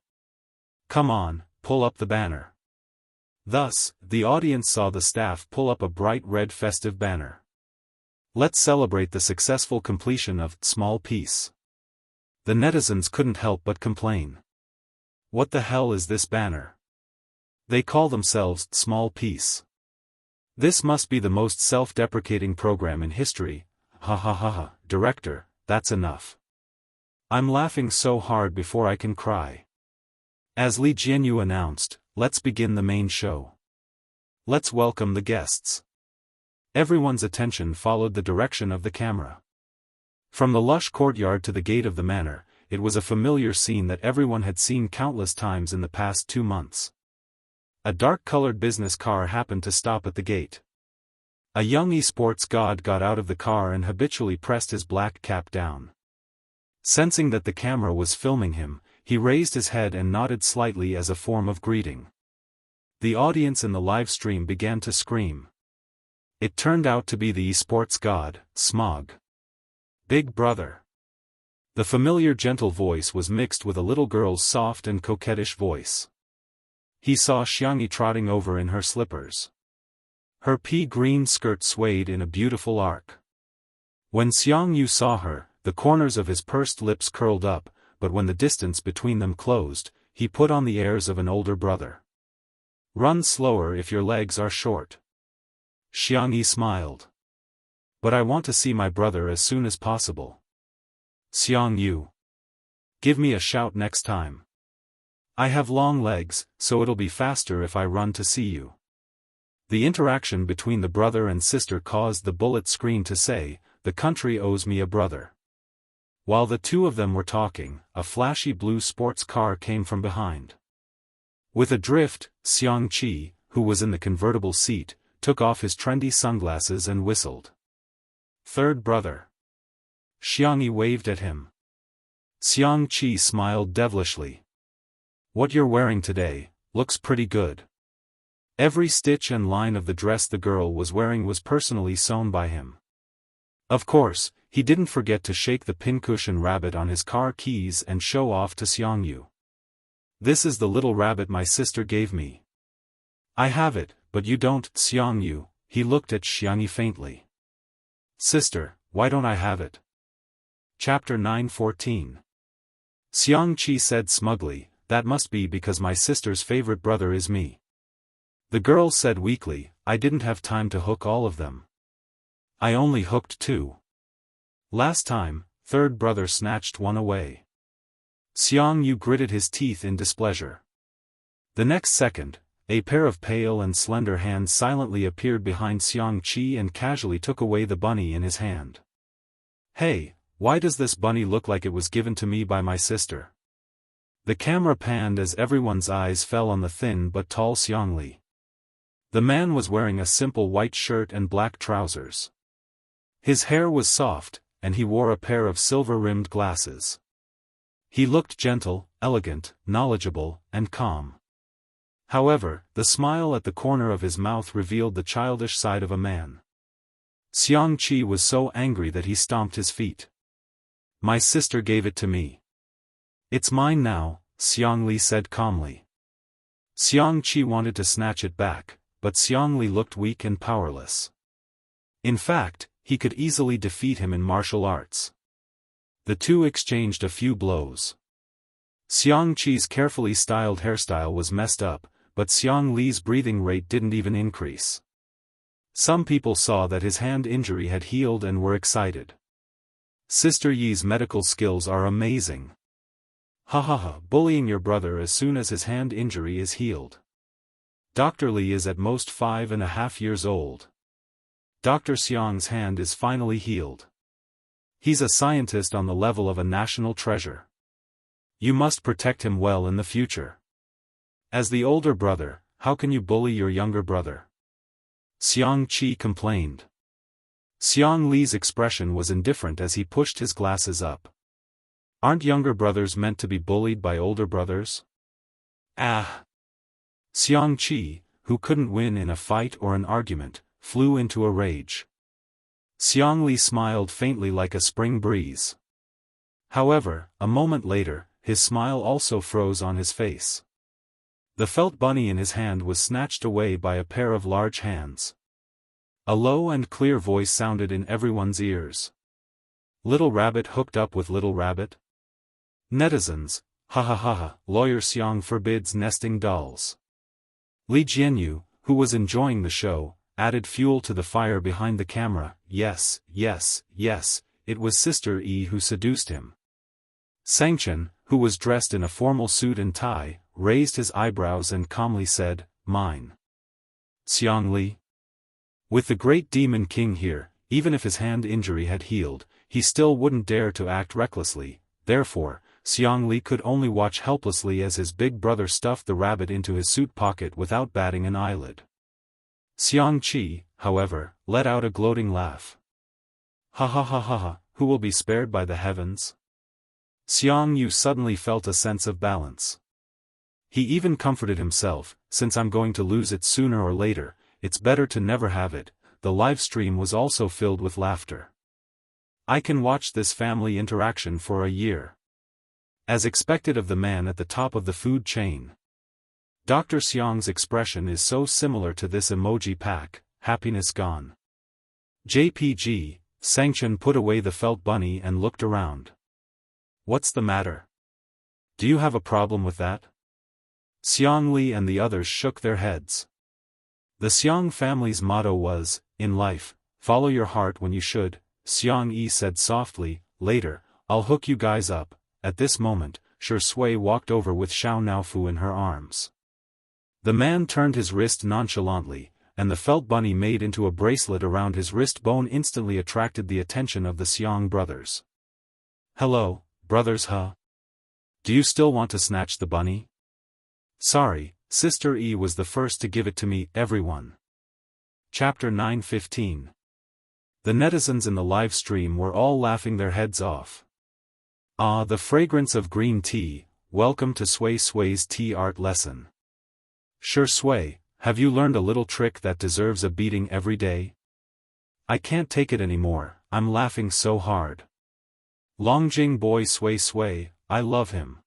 Come on, pull up the banner. Thus, the audience saw the staff pull up a bright red festive banner. Let's celebrate the successful completion of Small Piece. The netizens couldn't help but complain. What the hell is this banner? They call themselves Small Piece. This must be the most self-deprecating program in history. Ha ha ha ha, director, that's enough. I'm laughing so hard before I can cry. As Li Jianyu announced, let's begin the main show. Let's welcome the guests. Everyone's attention followed the direction of the camera. From the lush courtyard to the gate of the manor, it was a familiar scene that everyone had seen countless times in the past 2 months. A dark-colored business car happened to stop at the gate. A young esports god got out of the car and habitually pressed his black cap down. Sensing that the camera was filming him, he raised his head and nodded slightly as a form of greeting. The audience in the live stream began to scream. It turned out to be the esports god, Smog. Big brother. The familiar gentle voice was mixed with a little girl's soft and coquettish voice. He saw Xianxia trotting over in her slippers. Her pea-green skirt swayed in a beautiful arc. When Xiangyu saw her, the corners of his pursed lips curled up, but when the distance between them closed, he put on the airs of an older brother. Run slower if your legs are short. Xiangyu smiled. But I want to see my brother as soon as possible. Xiangyu. Give me a shout next time. I have long legs, so it'll be faster if I run to see you. The interaction between the brother and sister caused the bullet screen to say, the country owes me a brother. While the two of them were talking, a flashy blue sports car came from behind. With a drift, Xiangqi, who was in the convertible seat, took off his trendy sunglasses and whistled. Third brother. Xiangyi waved at him. Xiangqi smiled devilishly. What you're wearing today, looks pretty good. Every stitch and line of the dress the girl was wearing was personally sewn by him. Of course, he didn't forget to shake the pincushion rabbit on his car keys and show off to Xiangyu. This is the little rabbit my sister gave me. I have it, but you don't, Xiangyu. He looked at Xiangyi faintly. Sister, why don't I have it? Chapter 9:14. Xiangqi said smugly, that must be because my sister's favorite brother is me. The girl said weakly, I didn't have time to hook all of them. I only hooked 2. Last time, third brother snatched one away. Xiangyu gritted his teeth in displeasure. The next second, a pair of pale and slender hands silently appeared behind Xiangqi and casually took away the bunny in his hand. Hey, why does this bunny look like it was given to me by my sister? The camera panned as everyone's eyes fell on the thin but tall Xiangli. The man was wearing a simple white shirt and black trousers. His hair was soft, and he wore a pair of silver-rimmed glasses. He looked gentle, elegant, knowledgeable, and calm. However, the smile at the corner of his mouth revealed the childish side of a man. Xianxia was so angry that he stomped his feet. My sister gave it to me. It's mine now, Xiangli said calmly. Xianxia wanted to snatch it back, but Xiangli looked weak and powerless. In fact, he could easily defeat him in martial arts. The two exchanged a few blows. Xiangqi's carefully styled hairstyle was messed up, but Xiangli's breathing rate didn't even increase. Some people saw that his hand injury had healed and were excited. Sister Yi's medical skills are amazing. Ha ha ha, bullying your brother as soon as his hand injury is healed. Dr. Li is at most 5.5 years old. Dr. Xiang's hand is finally healed. He's a scientist on the level of a national treasure. You must protect him well in the future. As the older brother, how can you bully your younger brother? Xiangqia complained. Xiang Li's expression was indifferent as he pushed his glasses up. Aren't younger brothers meant to be bullied by older brothers? Ah! Xiangqia, who couldn't win in a fight or an argument, flew into a rage. Xiang Li smiled faintly like a spring breeze. However, a moment later, his smile also froze on his face. The felt bunny in his hand was snatched away by a pair of large hands. A low and clear voice sounded in everyone's ears. Little Rabbit hooked up with Little Rabbit? Netizens, ha ha ha ha, Lawyer Xiang forbids nesting dolls. Li Jianyu, who was enjoying the show, added fuel to the fire behind the camera. Yes, yes, yes, it was Sister Yi who seduced him. Sangchen, who was dressed in a formal suit and tie, raised his eyebrows and calmly said, mine. Xiangli. With the great demon king here, even if his hand injury had healed, he still wouldn't dare to act recklessly, therefore, Xiangli could only watch helplessly as his big brother stuffed the rabbit into his suit pocket without batting an eyelid. Xiangqia, however, let out a gloating laugh. Ha ha ha ha ha, who will be spared by the heavens? Xiangyu suddenly felt a sense of balance. He even comforted himself, since I'm going to lose it sooner or later, it's better to never have it. The live stream was also filled with laughter. I can watch this family interaction for a year. As expected of the man at the top of the food chain. Dr. Xiang's expression is so similar to this emoji pack, happiness gone. JPG, Sangchen put away the felt bunny and looked around. What's the matter? Do you have a problem with that? Xiangli and the others shook their heads. The Xiang family's motto was, in life, follow your heart when you should, Xiang Yi said softly. Later, I'll hook you guys up. At this moment, Shi Sui walked over with Xiao Naofu in her arms. The man turned his wrist nonchalantly, and the felt bunny made into a bracelet around his wrist bone instantly attracted the attention of the Xiang brothers. Hello, brothers huh? Do you still want to snatch the bunny? Sorry, Sister Yi was the first to give it to me, everyone. Chapter 9:15. The netizens in the live stream were all laughing their heads off. Ah, the fragrance of green tea, welcome to Sui Sui's tea art lesson. Shi Sui, have you learned a little trick that deserves a beating every day? I can't take it anymore, I'm laughing so hard. Longjing boy Sui Sui, I love him.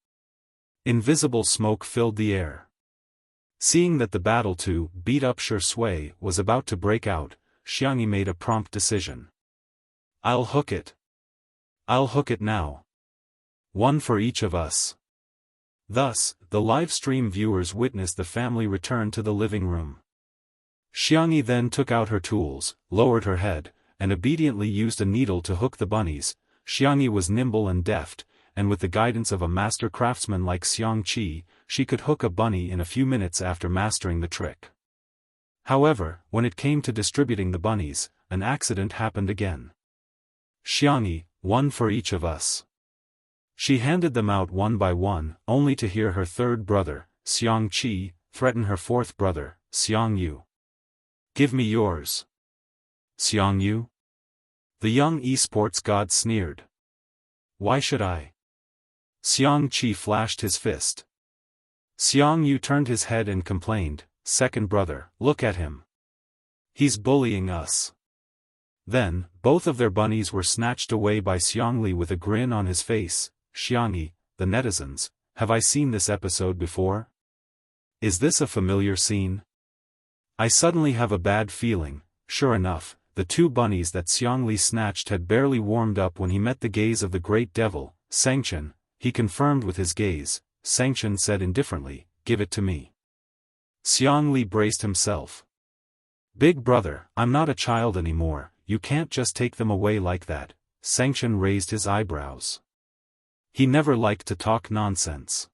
Invisible smoke filled the air. Seeing that the battle to beat up Shi Sui was about to break out, Xiangyi made a prompt decision. I'll hook it. I'll hook it now. One for each of us. Thus, the live stream viewers witnessed the family return to the living room. Xiangyi then took out her tools, lowered her head, and obediently used a needle to hook the bunnies. Xiangyi was nimble and deft, and with the guidance of a master craftsman like Xiangqia, she could hook a bunny in a few minutes after mastering the trick. However, when it came to distributing the bunnies, an accident happened again. Xiangyi, one for each of us. She handed them out one by one, only to hear her third brother, Xiangqia, threaten her fourth brother, Xiangyu. Give me yours. Xiangyu? The young esports god sneered. Why should I? Xiangqia flashed his fist. Xiangyu turned his head and complained, "Second brother, look at him. He's bullying us." Then, both of their bunnies were snatched away by Xiangli with a grin on his face. "Xiangyi, the netizens, have I seen this episode before? Is this a familiar scene? I suddenly have a bad feeling." Sure enough, the two bunnies that Xiangli snatched had barely warmed up when he met the gaze of the great devil, Sanction. He confirmed with his gaze. Sanction said indifferently, "Give it to me." Xiangli braced himself. "Big brother, I'm not a child anymore, you can't just take them away like that." Sanction raised his eyebrows. He never liked to talk nonsense.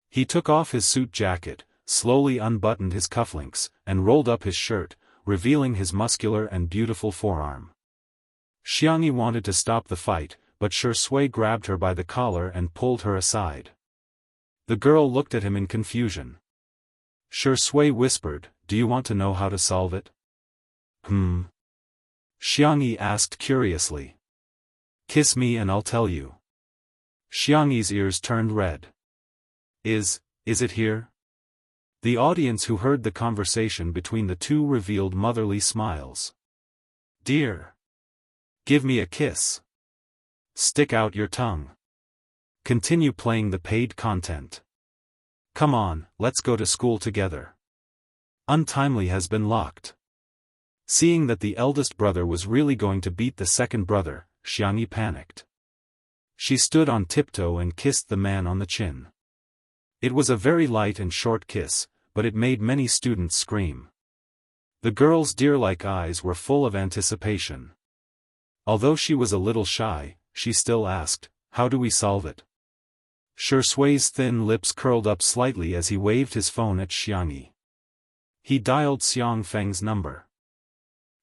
He took off his suit jacket, slowly unbuttoned his cufflinks, and rolled up his shirt, revealing his muscular and beautiful forearm. Xiangyi wanted to stop the fight, but Shui grabbed her by the collar and pulled her aside. The girl looked at him in confusion. Shui whispered, "Do you want to know how to solve it?" Xiangyi asked curiously. "Kiss me and I'll tell you." Xiangyi's ears turned red. Is it here?" The audience who heard the conversation between the two revealed motherly smiles. "Dear. Give me a kiss. Stick out your tongue. Continue playing the paid content. Come on, let's go to school together. Untimely has been locked." Seeing that the eldest brother was really going to beat the second brother, Xiangyi panicked. She stood on tiptoe and kissed the man on the chin. It was a very light and short kiss, but it made many students scream. The girl's deer-like eyes were full of anticipation. Although she was a little shy, she still asked, "How do we solve it?" Shui's thin lips curled up slightly as he waved his phone at Xiangyi. He dialed Xiang Feng's number.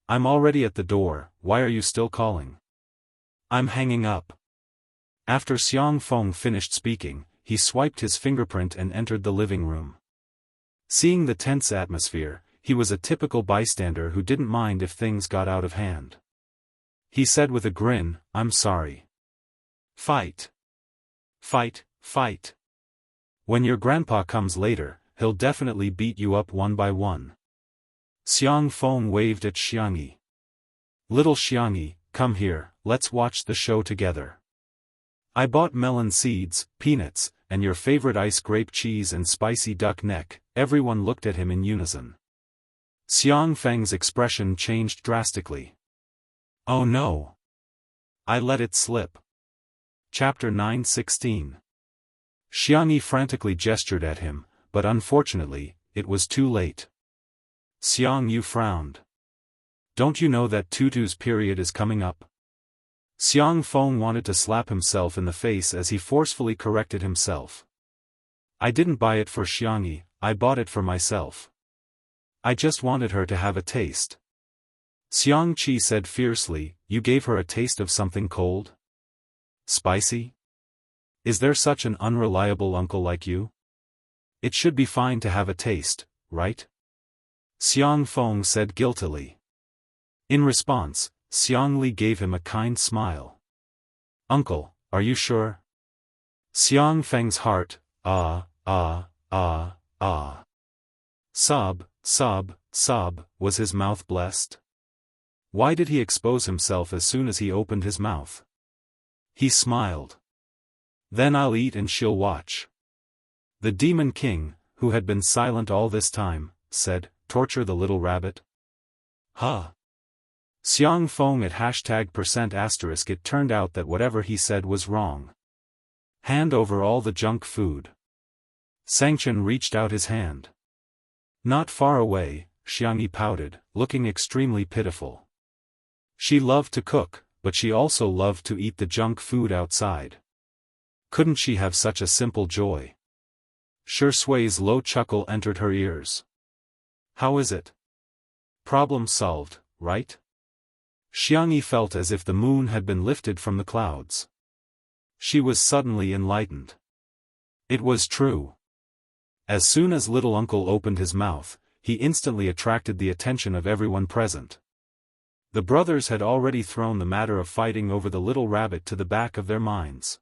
"I'm already at the door, why are you still calling?" "I'm hanging up." After Xiang Feng finished speaking, he swiped his fingerprint and entered the living room. Seeing the tense atmosphere, he was a typical bystander who didn't mind if things got out of hand. He said with a grin, "I'm sorry. Fight. Fight, fight. When your grandpa comes later, he'll definitely beat you up one by one." Xiang Feng waved at Xiangyi. "Little Xiangyi, come here, let's watch the show together. I bought melon seeds, peanuts, and your favorite ice grape cheese and spicy duck neck." Everyone looked at him in unison. Xiang Feng's expression changed drastically. "Oh no. I let it slip." Chapter 9:16. Xiangyi frantically gestured at him, but unfortunately, it was too late. Xiangyu frowned. "Don't you know that Tutu's period is coming up?" Xiang Feng wanted to slap himself in the face as he forcefully corrected himself. "I didn't buy it for Xiangyi, I bought it for myself. I just wanted her to have a taste." Xiang Qi said fiercely, "You gave her a taste of something cold? Spicy? Is there such an unreliable uncle like you? It should be fine to have a taste, right?" Xiang Feng said guiltily. In response, Xiang Li gave him a kind smile. "Uncle, are you sure?" Xiang Feng's heart, Sob, sob, sob, was his mouth blessed? Why did he expose himself as soon as he opened his mouth? He smiled. "Then I'll eat and she'll watch." The Demon King, who had been silent all this time, said, "Torture the little rabbit?" Huh. Xiang Feng at #%*. It turned out that whatever he said was wrong. "Hand over all the junk food." Sanction reached out his hand. "Not far away," Xiangyi pouted, looking extremely pitiful. She loved to cook, but she also loved to eat the junk food outside. Couldn't she have such a simple joy? Shui's low chuckle entered her ears. "How is it? Problem solved, right?" Xiangyi felt as if the moon had been lifted from the clouds. She was suddenly enlightened. It was true. As soon as little uncle opened his mouth, he instantly attracted the attention of everyone present. The brothers had already thrown the matter of fighting over the little rabbit to the back of their minds.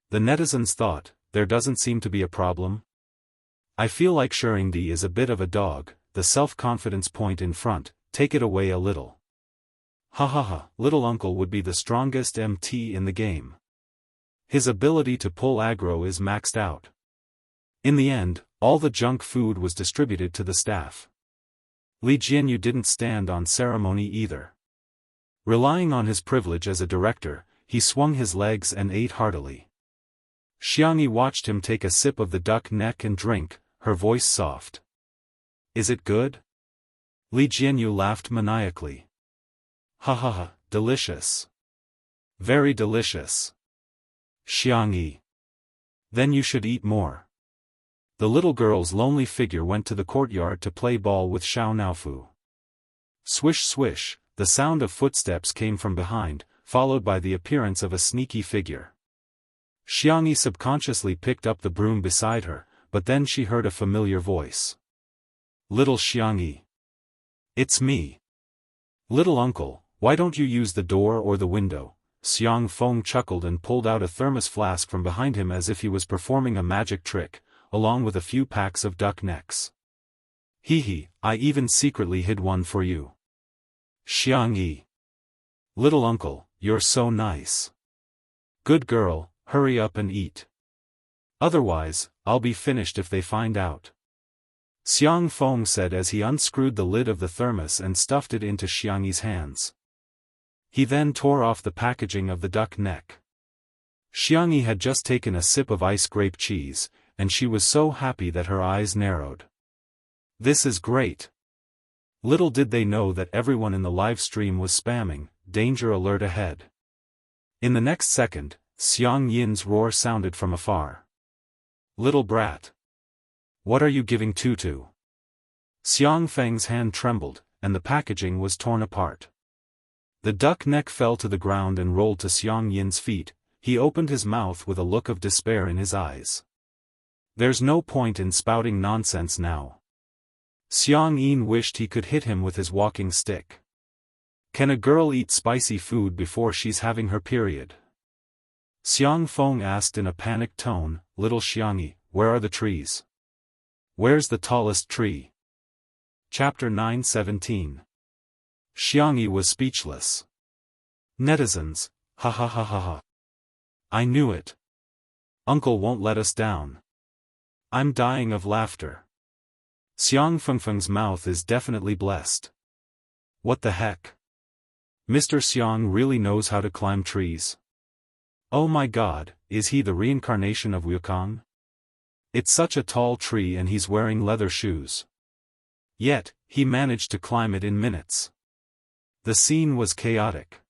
The netizens thought, there doesn't seem to be a problem. I feel like Shurindi is a bit of a dog, the self-confidence point in front, take it away a little. Ha ha ha, little uncle would be the strongest MT in the game. His ability to pull aggro is maxed out. In the end, all the junk food was distributed to the staff. Li Jianyu didn't stand on ceremony either. Relying on his privilege as a director, he swung his legs and ate heartily. Xianxia watched him take a sip of the duck neck and drink, her voice soft. Is it good? Li Jianyu laughed maniacally. Ha ha ha, delicious. Very delicious. Xianxia. Then you should eat more. The little girl's lonely figure went to the courtyard to play ball with Xiao Naofu. Swish swish, the sound of footsteps came from behind, followed by the appearance of a sneaky figure. Xianxia subconsciously picked up the broom beside her, but then she heard a familiar voice. Little Xianxia. It's me. Little uncle, why don't you use the door or the window? Xiang Feng chuckled and pulled out a thermos flask from behind him as if he was performing a magic trick, along with a few packs of duck necks. Hee hee, I even secretly hid one for you. Xianxia. Little uncle, you're so nice. Good girl, hurry up and eat. Otherwise, I'll be finished if they find out. Xiang Feng said as he unscrewed the lid of the thermos and stuffed it into Xiangxia's hands. He then tore off the packaging of the duck neck. Xianxia had just taken a sip of ice grape cheese, and she was so happy that her eyes narrowed. This is great. Little did they know that everyone in the live stream was spamming, danger alert ahead. In the next second, Xiang Yin's roar sounded from afar. Little brat. What are you giving Tutu? Xiang Feng's hand trembled, and the packaging was torn apart. The duck neck fell to the ground and rolled to Xiang Yin's feet. He opened his mouth with a look of despair in his eyes. There's no point in spouting nonsense now. Xiang Yin wished he could hit him with his walking stick. Can a girl eat spicy food before she's having her period? Xiang Feng asked in a panicked tone, Little Xiangxia, where are the trees? Where's the tallest tree? Chapter 9:17. Xiangxia was speechless. Netizens, ha ha ha ha ha. I knew it. Uncle won't let us down. I'm dying of laughter. Xiang Fengfeng's mouth is definitely blessed. What the heck? Mr. Xiang really knows how to climb trees. Oh my god, is he the reincarnation of Wukong? It's such a tall tree and he's wearing leather shoes. Yet, he managed to climb it in minutes. The scene was chaotic.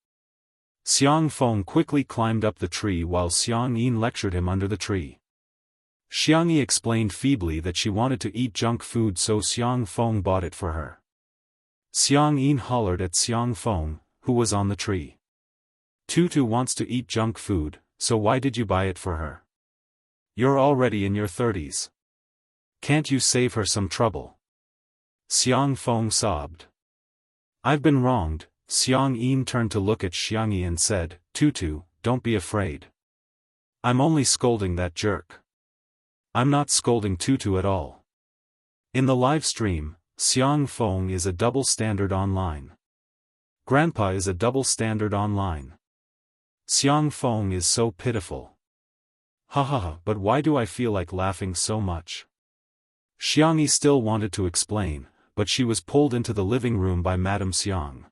Xiang Feng quickly climbed up the tree while Xiang Yin lectured him under the tree. Xiangxia explained feebly that she wanted to eat junk food, so Xiang Feng bought it for her. Xiang Yin hollered at Xiang Feng, who was on the tree. Tutu wants to eat junk food, so why did you buy it for her? You're already in your 30s. Can't you save her some trouble? Xiang Feng sobbed. I've been wronged. Xiang Yin turned to look at Xiangxia and said, Tutu, don't be afraid. I'm only scolding that jerk. I'm not scolding Tutu at all. In the live stream, Xiang Feng is a double standard online. Grandpa is a double standard online. Xiang Feng is so pitiful. Ha ha ha, but why do I feel like laughing so much? Xiangxia still wanted to explain, but she was pulled into the living room by Madame Xiang.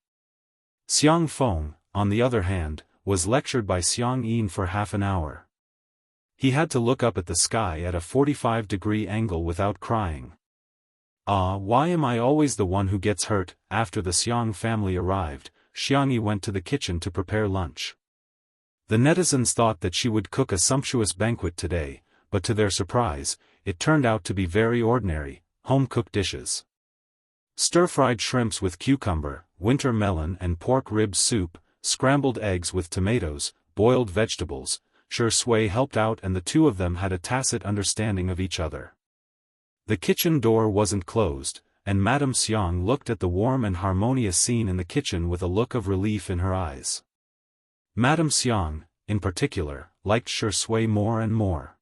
Xiang Feng, on the other hand, was lectured by Xiang Yin for half an hour. He had to look up at the sky at a 45-degree angle without crying. Why am I always the one who gets hurt? After the Xiang family arrived, Xiangxia went to the kitchen to prepare lunch. The netizens thought that she would cook a sumptuous banquet today, but to their surprise, it turned out to be very ordinary, home-cooked dishes. Stir-fried shrimps with cucumber, winter melon and pork rib soup, scrambled eggs with tomatoes, boiled vegetables. Shui helped out and the two of them had a tacit understanding of each other. The kitchen door wasn't closed, and Madame Xiang looked at the warm and harmonious scene in the kitchen with a look of relief in her eyes. Madame Xiang, in particular, liked Shui more and more.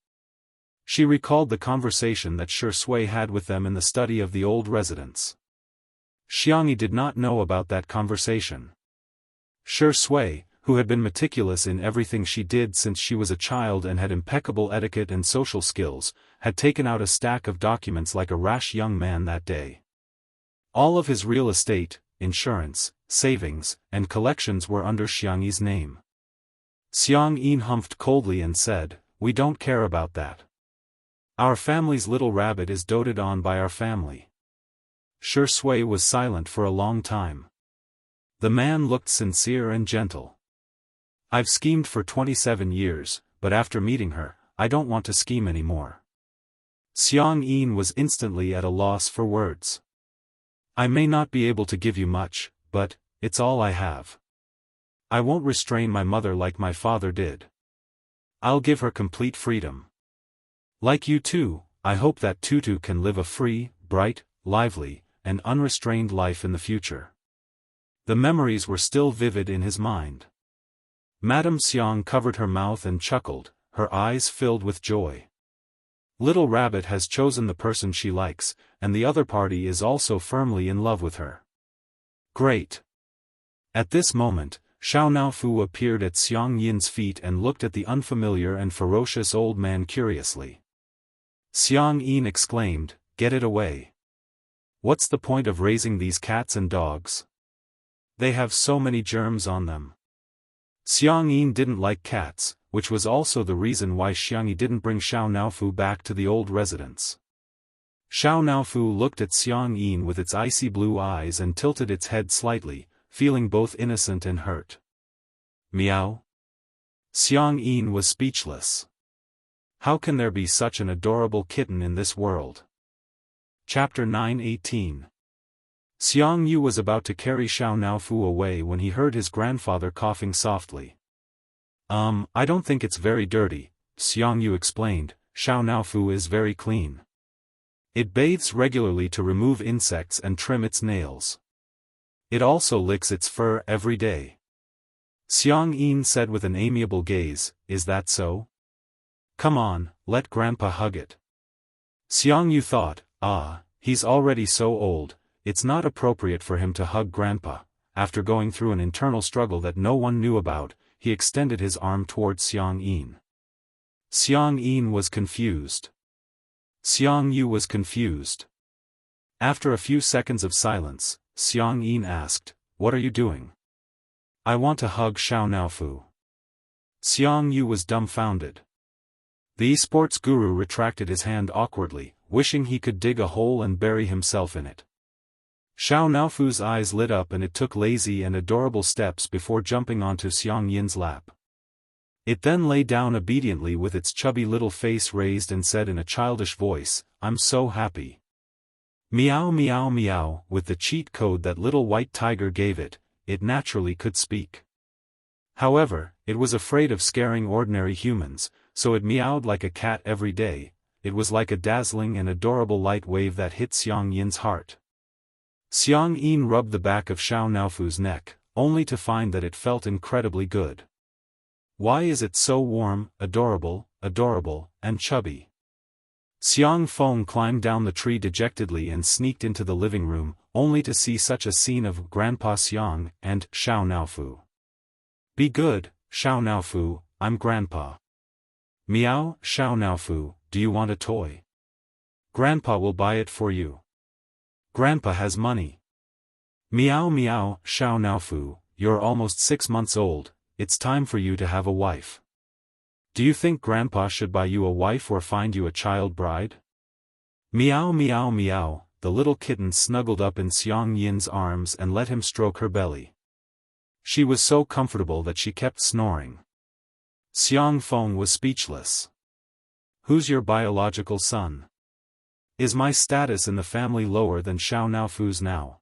She recalled the conversation that Shui had with them in the study of the old residence. Xiangyi did not know about that conversation. Shui, who had been meticulous in everything she did since she was a child and had impeccable etiquette and social skills, had taken out a stack of documents like a rash young man that day. All of his real estate, insurance, savings, and collections were under Xiangyi's name. Xiang Yin humphed coldly and said, "We don't care about that. Our family's little rabbit is doted on by our family." Shui was silent for a long time. The man looked sincere and gentle. "I've schemed for 27 years, but after meeting her, I don't want to scheme anymore." Xiang Yin was instantly at a loss for words. "I may not be able to give you much, but it's all I have. I won't restrain my mother like my father did. I'll give her complete freedom. Like you too, I hope that Tutu can live a free, bright, lively, and unrestrained life in the future." The memories were still vivid in his mind. Madame Xiang covered her mouth and chuckled, her eyes filled with joy. Little Rabbit has chosen the person she likes, and the other party is also firmly in love with her. Great! At this moment, Xiao Naofu appeared at Xiang Yin's feet and looked at the unfamiliar and ferocious old man curiously. Xiang Yin exclaimed, "Get it away. What's the point of raising these cats and dogs? They have so many germs on them." Xiang Yin didn't like cats, which was also the reason why Xiangyi didn't bring Xiao Naofu back to the old residence. Xiao Naofu looked at Xiang Yin with its icy blue eyes and tilted its head slightly, feeling both innocent and hurt. "Meow?" Xiang Yin was speechless. How can there be such an adorable kitten in this world? Chapter 9:18. Xiang Yu was about to carry Xiao Naofu away when he heard his grandfather coughing softly. I don't think it's very dirty," Xiang Yu explained. "Xiao Naofu is very clean. It bathes regularly to remove insects and trim its nails. It also licks its fur every day." Xiang Yin said with an amiable gaze, "Is that so? Come on, let Grandpa hug it." Xiang Yu thought, he's already so old, it's not appropriate for him to hug Grandpa. After going through an internal struggle that no one knew about, he extended his arm towards Xiang Yin. Xiang Yin was confused. Xiang Yu was confused. After a few seconds of silence, Xiang Yin asked, "What are you doing?" "I want to hug Xiao Naofu." Xiang Yu was dumbfounded. The esports guru retracted his hand awkwardly, wishing he could dig a hole and bury himself in it. Xiao Naofu's eyes lit up and it took lazy and adorable steps before jumping onto Xiang Yin's lap. It then lay down obediently with its chubby little face raised and said in a childish voice, "I'm so happy." Meow meow meow. With the cheat code that little white tiger gave it, it naturally could speak. However, it was afraid of scaring ordinary humans, so it meowed like a cat every day. It was like a dazzling and adorable light wave that hit Xiang Yin's heart. Xiang Yin rubbed the back of Xiao Naofu's neck, only to find that it felt incredibly good. Why is it so warm, adorable, and chubby? Xiang Feng climbed down the tree dejectedly and sneaked into the living room, only to see such a scene of Grandpa Xiang and Xiao Naofu. "Be good, Xiao Naofu, I'm Grandpa." "Meow, Xiao Naofu, do you want a toy? Grandpa will buy it for you. Grandpa has money." "Meow meow, Xiao Naofu, you're almost 6 months old, it's time for you to have a wife. Do you think Grandpa should buy you a wife or find you a child bride?" Meow meow meow. The little kitten snuggled up in Xiang Yin's arms and let him stroke her belly. She was so comfortable that she kept snoring. Xiang Feng was speechless. "Who's your biological son? Is my status in the family lower than Xiao Naofu's now?"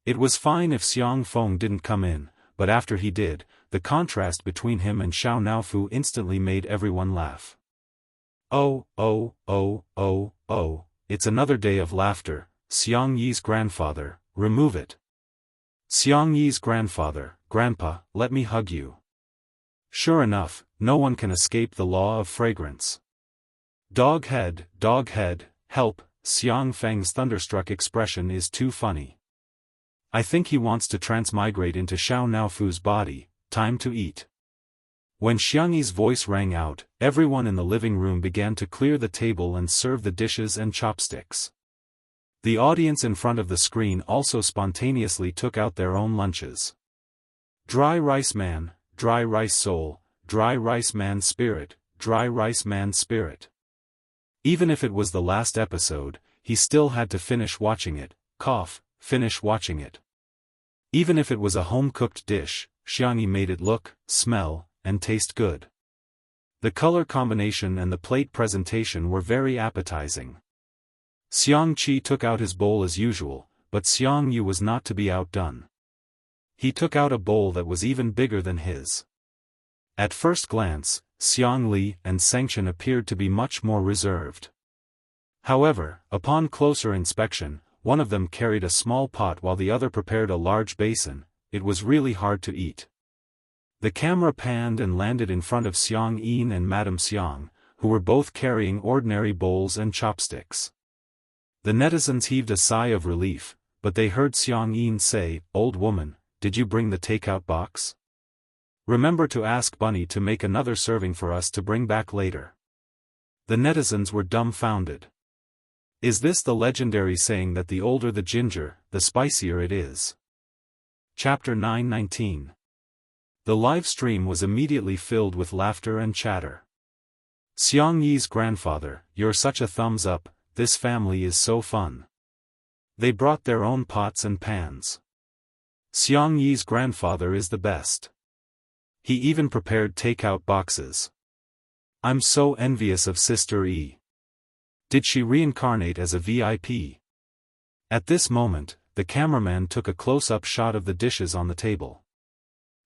It was fine if Xiang Feng didn't come in, but after he did, the contrast between him and Xiao Naofu instantly made everyone laugh. Oh, it's another day of laughter. Xiang Yi's grandfather, remove it. Xiang Yi's grandfather, Grandpa, let me hug you. Sure enough, no one can escape the law of fragrance. Dog head, help, Xiang Feng's thunderstruck expression is too funny. I think he wants to transmigrate into Xiao Naofu's body, time to eat. When Xiangyi's voice rang out, everyone in the living room began to clear the table and serve the dishes and chopsticks. The audience in front of the screen also spontaneously took out their own lunches. Dry rice man, dry rice soul, dry rice man spirit, dry rice man spirit. Even if it was the last episode, he still had to finish watching it, finish watching it. Even if it was a home-cooked dish, Xiangyi made it look, smell, and taste good. The color combination and the plate presentation were very appetizing. Xiang Qi took out his bowl as usual, but Xiang Yu was not to be outdone. He took out a bowl that was even bigger than his. At first glance, Xiang Li and Sengchen appeared to be much more reserved. However, upon closer inspection, one of them carried a small pot while the other prepared a large basin. It was really hard to eat. The camera panned and landed in front of Xiang Yin and Madame Xiang, who were both carrying ordinary bowls and chopsticks. The netizens heaved a sigh of relief, but they heard Xiang Yin say, "Old woman, did you bring the takeout box? Remember to ask Bunny to make another serving for us to bring back later." The netizens were dumbfounded. Is this the legendary saying that the older the ginger, the spicier it is? Chapter 919. The live stream was immediately filled with laughter and chatter. Xiang Yi's grandfather, you're such a thumbs up, this family is so fun. They brought their own pots and pans. Xiang Yi's grandfather is the best. He even prepared takeout boxes. I'm so envious of Sister E. Did she reincarnate as a VIP? At this moment, the cameraman took a close-up shot of the dishes on the table.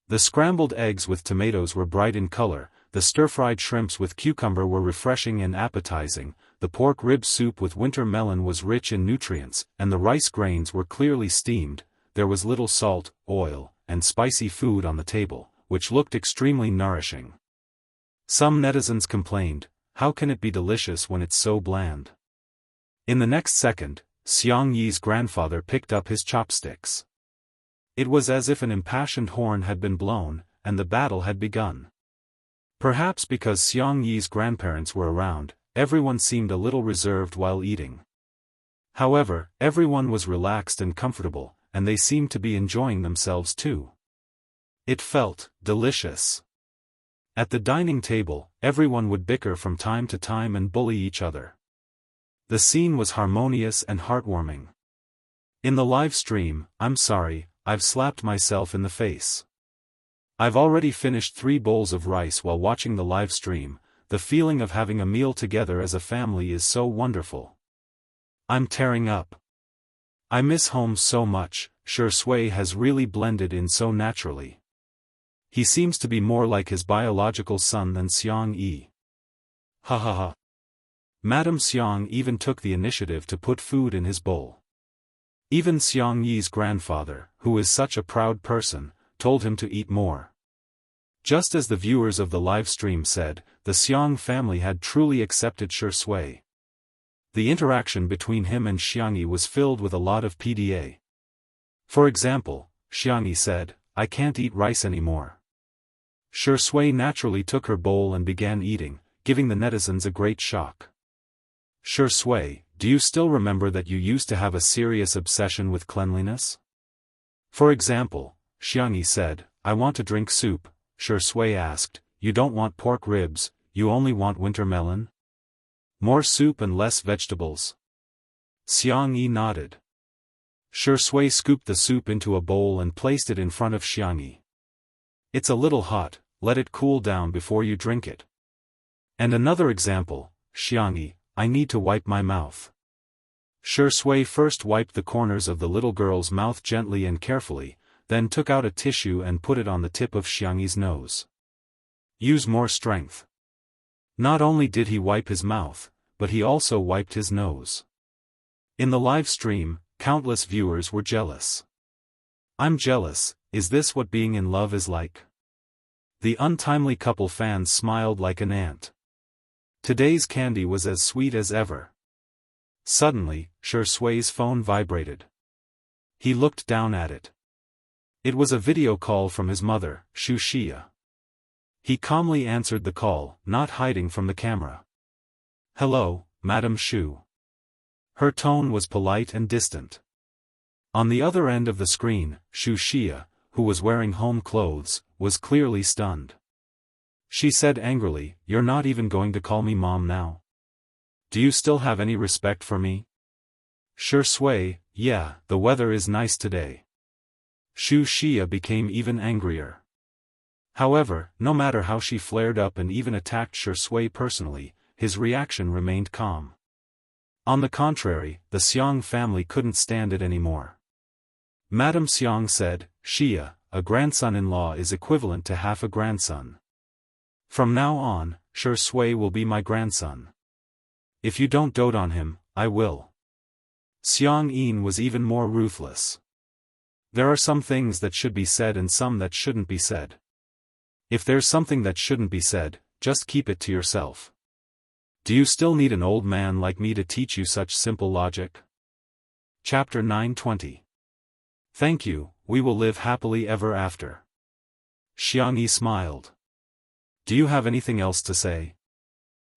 The scrambled eggs with tomatoes were bright in color, the stir-fried shrimps with cucumber were refreshing and appetizing, the pork rib soup with winter melon was rich in nutrients, and the rice grains were clearly steamed. There was little salt, oil, and spicy food on the table, which looked extremely nourishing. Some netizens complained, how can it be delicious when it's so bland? In the next second, Xiang Yi's grandfather picked up his chopsticks. It was as if an impassioned horn had been blown, and the battle had begun. Perhaps because Xiang Yi's grandparents were around, everyone seemed a little reserved while eating. However, everyone was relaxed and comfortable, and they seemed to be enjoying themselves too. It felt delicious. At the dining table, everyone would bicker from time to time and bully each other. The scene was harmonious and heartwarming. In the live stream, I'm sorry, I've slapped myself in the face. I've already finished 3 bowls of rice while watching the live stream. The feeling of having a meal together as a family is so wonderful. I'm tearing up. I miss home so much. Shui has really blended in so naturally. He seems to be more like his biological son than Xiang Yi. Ha ha ha. Madame Xiang even took the initiative to put food in his bowl. Even Xiang Yi's grandfather, who is such a proud person, told him to eat more. Just as the viewers of the live stream said, the Xiang family had truly accepted Shui. The interaction between him and Xiangyi was filled with a lot of PDA. For example, Xiangyi said, I can't eat rice anymore. Shui naturally took her bowl and began eating, giving the netizens a great shock. Shui, do you still remember that you used to have a serious obsession with cleanliness? For example, Xiangyi said, I want to drink soup. Shui asked, you don't want pork ribs, you only want winter melon? More soup and less vegetables? Xiangyi nodded. Shui scooped the soup into a bowl and placed it in front of Xiangyi. It's a little hot, let it cool down before you drink it. And another example, Xiangyi, I need to wipe my mouth. Shui first wiped the corners of the little girl's mouth gently and carefully, then took out a tissue and put it on the tip of Xiangyi's nose. Use more strength. Not only did he wipe his mouth, but he also wiped his nose. In the live stream, countless viewers were jealous. I'm jealous, is this what being in love is like? The untimely couple fans smiled like an ant. Today's candy was as sweet as ever. Suddenly, Shui's phone vibrated. He looked down at it. It was a video call from his mother, Wuxia. He calmly answered the call, not hiding from the camera. "Hello, Madam Shu." Her tone was polite and distant. On the other end of the screen, Wuxia, who was wearing home clothes, was clearly stunned. She said angrily, "You're not even going to call me mom now? Do you still have any respect for me?" Shui, "Yeah, the weather is nice today." Wuxia became even angrier. However, no matter how she flared up and even attacked Shui personally, his reaction remained calm. On the contrary, the Xiang family couldn't stand it anymore. Madame Xiang said, "Xia, a grandson-in-law is equivalent to half a grandson. From now on, Shui will be my grandson. If you don't dote on him, I will." Xiang Yin was even more ruthless. There are some things that should be said and some that shouldn't be said. If there's something that shouldn't be said, just keep it to yourself. Do you still need an old man like me to teach you such simple logic? Chapter 920. Thank you, we will live happily ever after. Xiangyi smiled. Do you have anything else to say?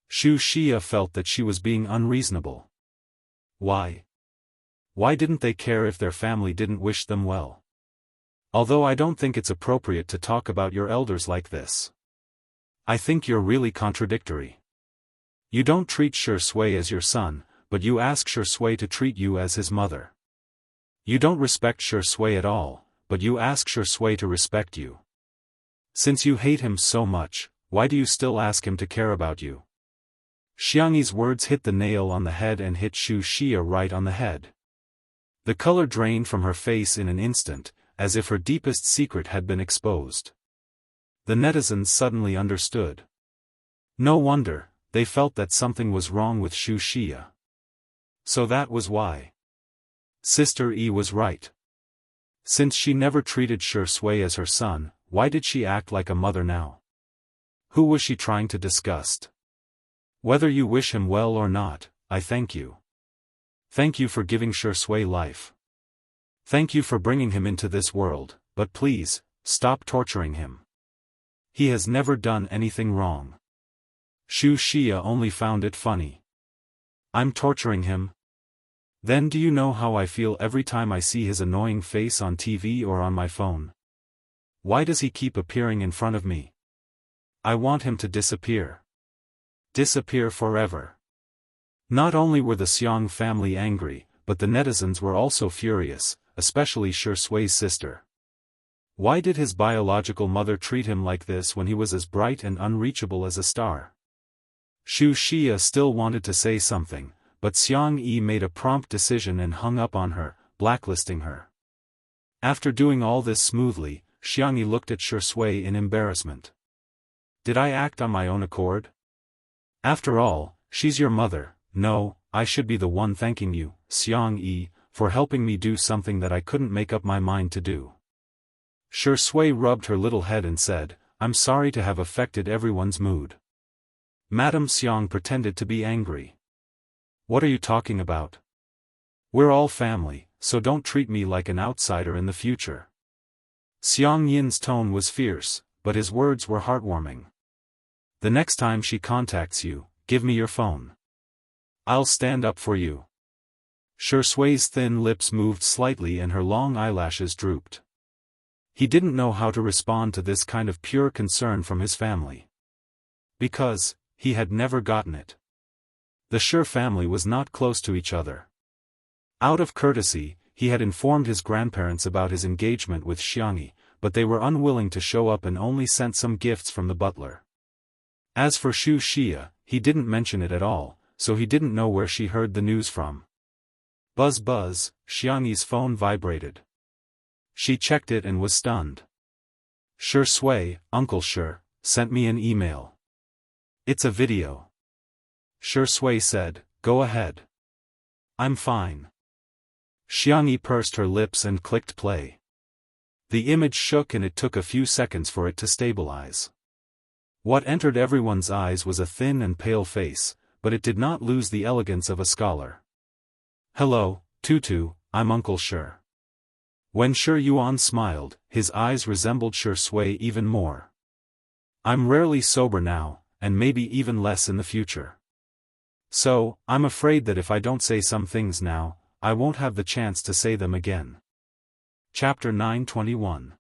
Wuxia felt that she was being unreasonable. Why? Why didn't they care if their family didn't wish them well? Although I don't think it's appropriate to talk about your elders like this. I think you're really contradictory. You don't treat Shui as your son, but you ask Shui to treat you as his mother. You don't respect Shui at all, but you ask Shui to respect you. Since you hate him so much, why do you still ask him to care about you? Xiangyi's words hit the nail on the head and hit Wuxia right on the head. The color drained from her face in an instant, as if her deepest secret had been exposed. The netizens suddenly understood. No wonder, they felt that something was wrong with Wuxia. So that was why. Sister E was right. Since she never treated Shui as her son, why did she act like a mother now? Who was she trying to disgust? Whether you wish him well or not, I thank you. Thank you for giving Shui life. Thank you for bringing him into this world, but please, stop torturing him. He has never done anything wrong. Wuxia only found it funny. I'm torturing him? Then do you know how I feel every time I see his annoying face on TV or on my phone? Why does he keep appearing in front of me? I want him to disappear. Disappear forever. Not only were the Xiang family angry, but the netizens were also furious, especially Shui's sister. Why did his biological mother treat him like this when he was as bright and unreachable as a star? Wuxia still wanted to say something, but Xiang Yi made a prompt decision and hung up on her, blacklisting her. After doing all this smoothly, Xiang Yi looked at Shui in embarrassment. Did I act on my own accord? After all, she's your mother. No, I should be the one thanking you, Xiang Yi, for helping me do something that I couldn't make up my mind to do. Shui rubbed her little head and said, I'm sorry to have affected everyone's mood. Madame Xiang pretended to be angry. What are you talking about? We're all family, so don't treat me like an outsider in the future. Xiang Yin's tone was fierce, but his words were heartwarming. The next time she contacts you, give me your phone. I'll stand up for you. Shui's thin lips moved slightly and her long eyelashes drooped. He didn't know how to respond to this kind of pure concern from his family. Because, he had never gotten it. The Shu family was not close to each other. Out of courtesy, he had informed his grandparents about his engagement with Xiangyi, but they were unwilling to show up and only sent some gifts from the butler. As for Wuxia, he didn't mention it at all, so he didn't know where she heard the news from. Buzz buzz, Xiangyi's phone vibrated. She checked it and was stunned. Shui, Uncle Shu, sent me an email. It's a video. Shui said, go ahead. I'm fine. Xiangyi pursed her lips and clicked play. The image shook and it took a few seconds for it to stabilize. What entered everyone's eyes was a thin and pale face, but it did not lose the elegance of a scholar. "Hello, Tutu, I'm Uncle Shi." When Shi Yuan smiled, his eyes resembled Shi Sui even more. "I'm rarely sober now, and maybe even less in the future. So, I'm afraid that if I don't say some things now, I won't have the chance to say them again." Chapter 921.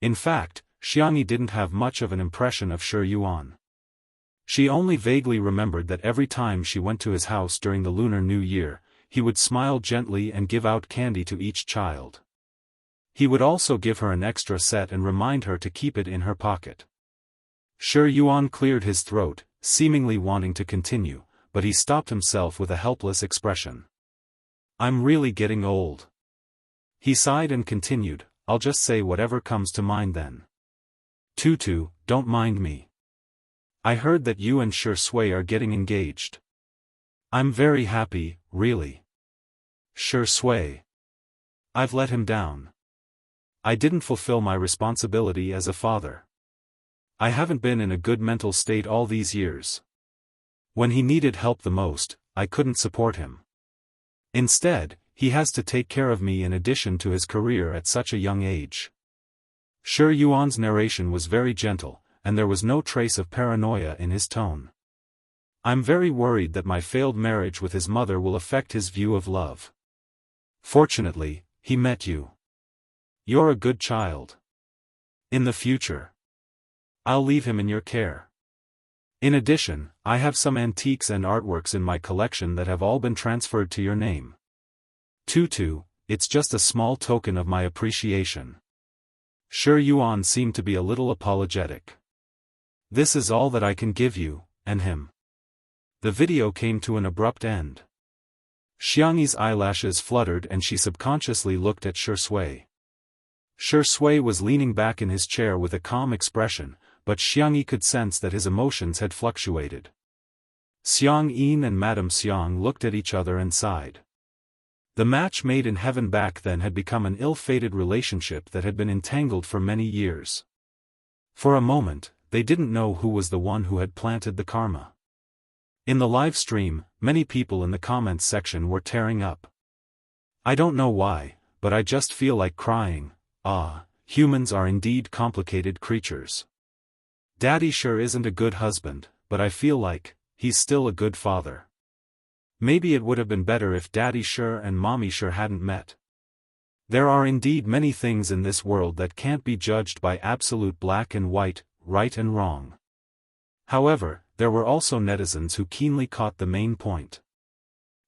In fact, Xiangyi didn't have much of an impression of Shi Yuan. She only vaguely remembered that every time she went to his house during the Lunar New Year, he would smile gently and give out candy to each child. He would also give her an extra set and remind her to keep it in her pocket. Shi Yuan cleared his throat, seemingly wanting to continue, but he stopped himself with a helpless expression. "I'm really getting old." He sighed and continued, "I'll just say whatever comes to mind then. Tutu, don't mind me. I heard that you and Shi Sui are getting engaged. I'm very happy, really. Shi Sui. I've let him down. I didn't fulfill my responsibility as a father. I haven't been in a good mental state all these years. When he needed help the most, I couldn't support him. Instead, he has to take care of me in addition to his career at such a young age." Shi Yuan's narration was very gentle, and there was no trace of paranoia in his tone. "I'm very worried that my failed marriage with his mother will affect his view of love. Fortunately, he met you. You're a good child. In the future, I'll leave him in your care. In addition, I have some antiques and artworks in my collection that have all been transferred to your name. Tutu, it's just a small token of my appreciation." Shi Yuan seemed to be a little apologetic. "This is all that I can give you, and him." The video came to an abrupt end. Xiangyi's eyelashes fluttered and she subconsciously looked at Shi Sui. Shi Sui was leaning back in his chair with a calm expression, but Xiangyi could sense that his emotions had fluctuated. Xiang Yin and Madame Xiang looked at each other and sighed. The match made in heaven back then had become an ill-fated relationship that had been entangled for many years. For a moment, they didn't know who was the one who had planted the karma. In the live stream, many people in the comments section were tearing up. "I don't know why, but I just feel like crying. Humans are indeed complicated creatures. Daddy sure isn't a good husband, but I feel like he's still a good father. Maybe it would have been better if Daddy Sure and Mommy Sure hadn't met. There are indeed many things in this world that can't be judged by absolute black and white, right and wrong." However, there were also netizens who keenly caught the main point.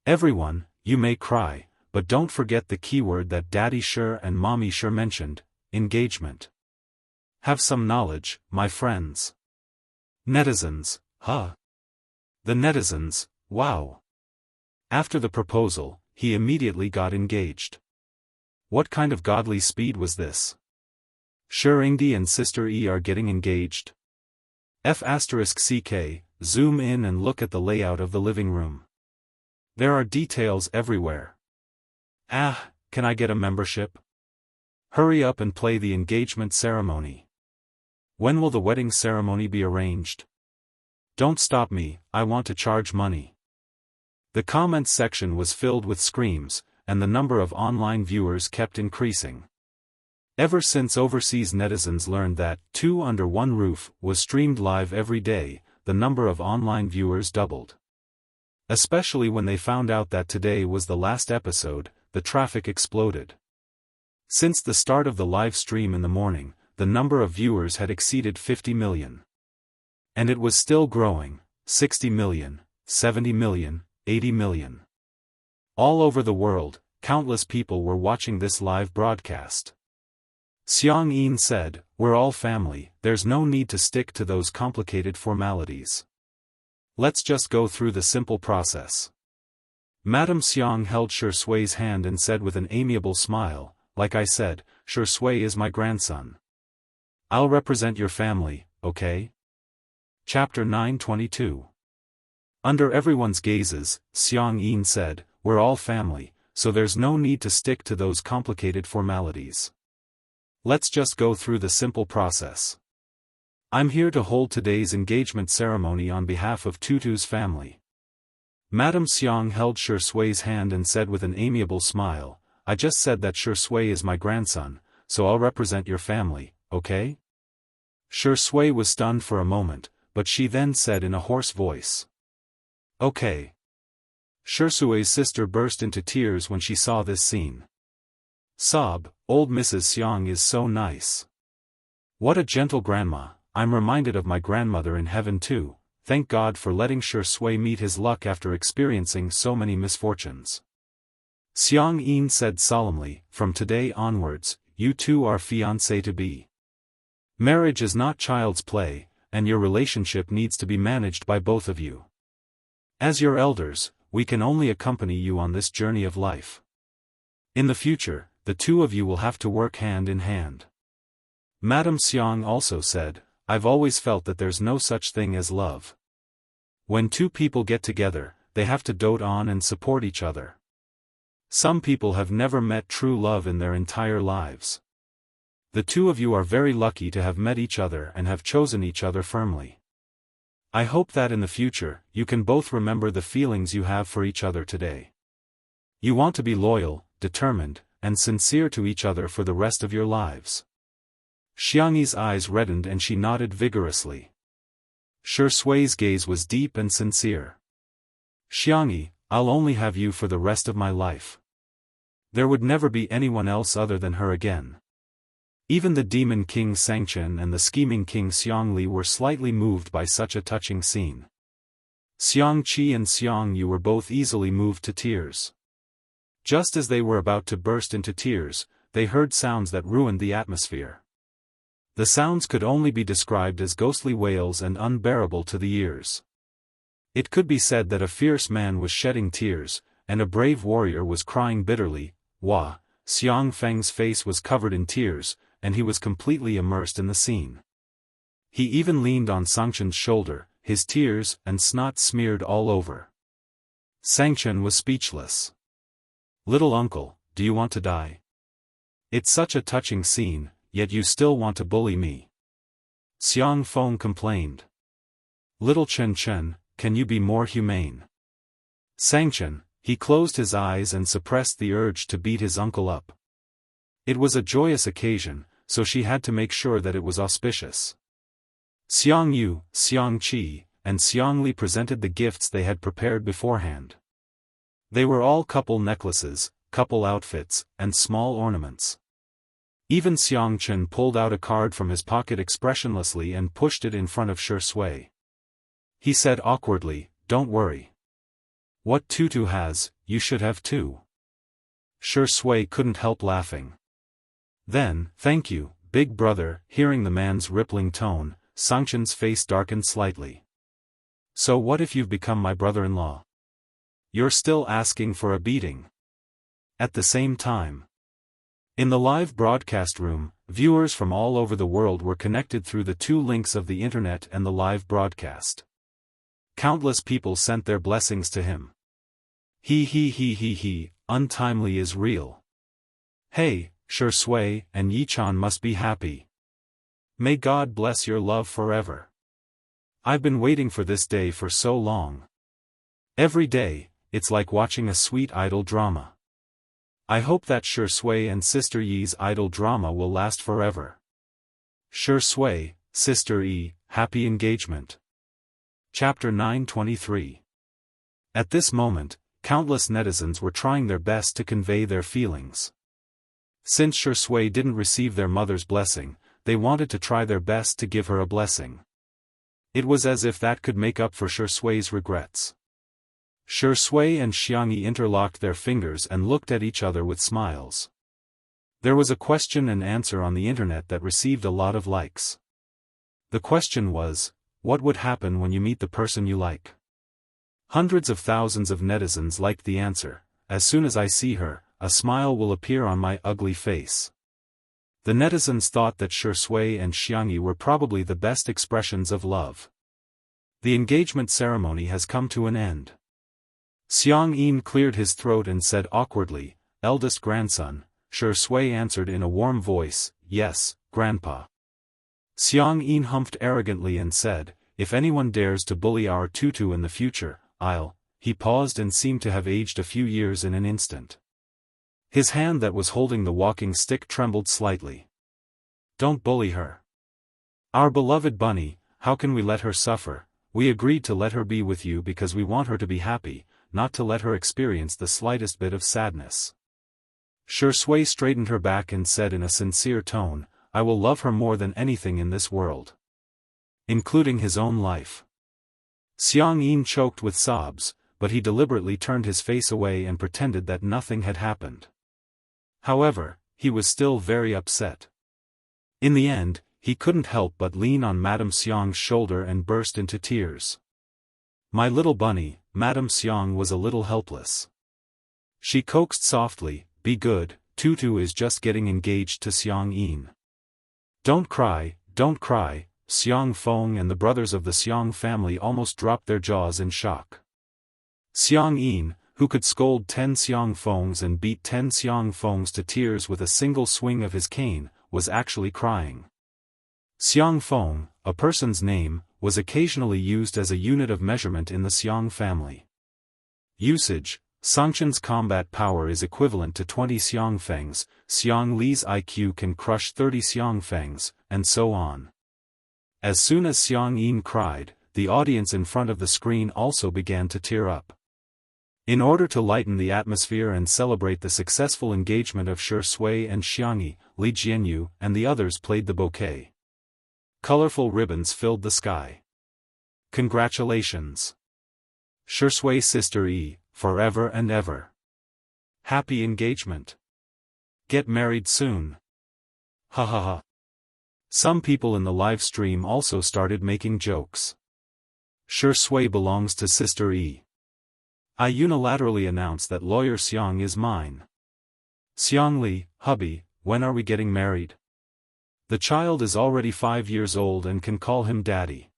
"Everyone, you may cry, but don't forget the keyword that Daddy Sure and Mommy Sure mentioned, engagement. Have some knowledge, my friends." Netizens, huh? The netizens, wow. After the proposal, he immediately got engaged. What kind of godly speed was this? Sure, Ingdi and Sister E are getting engaged. F***ck, zoom in and look at the layout of the living room. There are details everywhere. Can I get a membership? Hurry up and play the engagement ceremony. When will the wedding ceremony be arranged? Don't stop me, I want to charge money. The comments section was filled with screams, and the number of online viewers kept increasing. Ever since overseas netizens learned that Two Under One Roof was streamed live every day, the number of online viewers doubled. Especially when they found out that today was the last episode, the traffic exploded. Since the start of the live stream in the morning, the number of viewers had exceeded 50 million. And it was still growing, 60 million, 70 million, 80 million. All over the world, countless people were watching this live broadcast. Xiang Yin said, "We're all family, there's no need to stick to those complicated formalities. Let's just go through the simple process." Madame Xiang held Shi Sui's hand and said with an amiable smile, "Like I said, Shi Sui is my grandson. I'll represent your family, okay?" Chapter 922. Under everyone's gazes, Xiang Yin said, "We're all family, so there's no need to stick to those complicated formalities. Let's just go through the simple process. I'm here to hold today's engagement ceremony on behalf of Tutu's family. Madame Xiang held Shi Sui's hand and said with an amiable smile, I just said that Shi Sui is my grandson, so I'll represent your family, okay? Shi Sui was stunned for a moment, but she then said in a hoarse voice. Okay. Shi Sui's sister burst into tears when she saw this scene. Sob, old Mrs. Xiang is so nice. What a gentle grandma. I'm reminded of my grandmother in heaven too. Thank God for letting Shi Sui meet his luck after experiencing so many misfortunes. Xiang Yin said solemnly, from today onwards, you two are fiancé-to-be. Marriage is not child's play, and your relationship needs to be managed by both of you. As your elders, we can only accompany you on this journey of life. In the future, the two of you will have to work hand in hand. Madame Xiang also said, I've always felt that there's no such thing as love. When two people get together, they have to dote on and support each other. Some people have never met true love in their entire lives. The two of you are very lucky to have met each other and have chosen each other firmly. I hope that in the future, you can both remember the feelings you have for each other today. You want to be loyal, determined, and sincere to each other for the rest of your lives. Xiangyi's eyes reddened and she nodded vigorously. Shi Sui's gaze was deep and sincere. Xiangyi, I'll only have you for the rest of my life. There would never be anyone else other than her again. Even the demon king Sangchen and the scheming king Xiangli were slightly moved by such a touching scene. Xiang Qi and Xiang Yu were both easily moved to tears. Just as they were about to burst into tears, they heard sounds that ruined the atmosphere. The sounds could only be described as ghostly wails and unbearable to the ears. It could be said that a fierce man was shedding tears, and a brave warrior was crying bitterly. Wah, Xiang Feng's face was covered in tears, and he was completely immersed in the scene. He even leaned on Sangchen's shoulder, his tears and snot smeared all over. Sangchen was speechless. Little uncle, do you want to die? It's such a touching scene, yet you still want to bully me. Xiang Feng complained. Little Chen Chen, can you be more humane? Sangchen, he closed his eyes and suppressed the urge to beat his uncle up. It was a joyous occasion, so she had to make sure that it was auspicious. Xiang Yu, Xiang Qi, and Xiang Li presented the gifts they had prepared beforehand. They were all couple necklaces, couple outfits, and small ornaments. Even Xiang Chen pulled out a card from his pocket expressionlessly and pushed it in front of Shi Sui. He said awkwardly, don't worry. What Tutu has, you should have too. Shi Sui couldn't help laughing. Then, thank you, big brother. Hearing the man's rippling tone, Sangchen's face darkened slightly. So what if you've become my brother-in-law? You're still asking for a beating. At the same time, in the live broadcast room, viewers from all over the world were connected through the two links of the internet and the live broadcast. Countless people sent their blessings to him. He, untimely is real. Hey, Shi Sui and Yichan must be happy. May God bless your love forever. I've been waiting for this day for so long. Every day, it's like watching a sweet idol drama. I hope that Shi Sui and Sister Yi's idol drama will last forever. Shi Sui, Sister Yi, happy engagement. Chapter 923. At this moment, countless netizens were trying their best to convey their feelings. Since Shi Sui didn't receive their mother's blessing, they wanted to try their best to give her a blessing. It was as if that could make up for Shi Sui's regrets. Shi Sui and Xiangyi interlocked their fingers and looked at each other with smiles. There was a question and answer on the internet that received a lot of likes. The question was, what would happen when you meet the person you like? Hundreds of thousands of netizens liked the answer, as soon as I see her, a smile will appear on my ugly face. The netizens thought that Shi Sui and Xiangyi were probably the best expressions of love. The engagement ceremony has come to an end. Xiang Yin cleared his throat and said awkwardly, eldest grandson. Shi Sui answered in a warm voice, yes, grandpa. Xiang Yin humphed arrogantly and said, if anyone dares to bully our tutu in the future, I'll. He paused and seemed to have aged a few years in an instant. His hand that was holding the walking stick trembled slightly. Don't bully her. Our beloved bunny, how can we let her suffer? We agreed to let her be with you because we want her to be happy, not to let her experience the slightest bit of sadness. Shui straightened her back and said in a sincere tone, I will love her more than anything in this world. Including his own life. Xiang Yin choked with sobs, but he deliberately turned his face away and pretended that nothing had happened. However, he was still very upset. In the end, he couldn't help but lean on Madame Xiang's shoulder and burst into tears. My little bunny, Madame Xiang was a little helpless. She coaxed softly, be good, Tutu is just getting engaged to Xiang Yin. Don't cry, Xiang Feng and the brothers of the Xiang family almost dropped their jaws in shock. Xiang Yin, who could scold 10 Xiang Fengs and beat 10 Xiang Fengs to tears with a single swing of his cane, was actually crying. Xiang Feng, a person's name, was occasionally used as a unit of measurement in the Xiang family. Usage: Sangchen's combat power is equivalent to 20 Xiang Fengs, Xiang Li's IQ can crush 30 Xiang Fengs, and so on. As soon as Xiang Yin cried, the audience in front of the screen also began to tear up. In order to lighten the atmosphere and celebrate the successful engagement of Shui and Xiangyi, Li Jianyu and the others played the bouquet. Colorful ribbons filled the sky. Congratulations! Shui Sister E, forever and ever. Happy engagement. Get married soon. Ha ha ha. Some people in the live stream also started making jokes. Shui belongs to Sister E. I unilaterally announce that lawyer Xiang is mine. Xiang Li, hubby, when are we getting married? The child is already 5 years old and can call him daddy.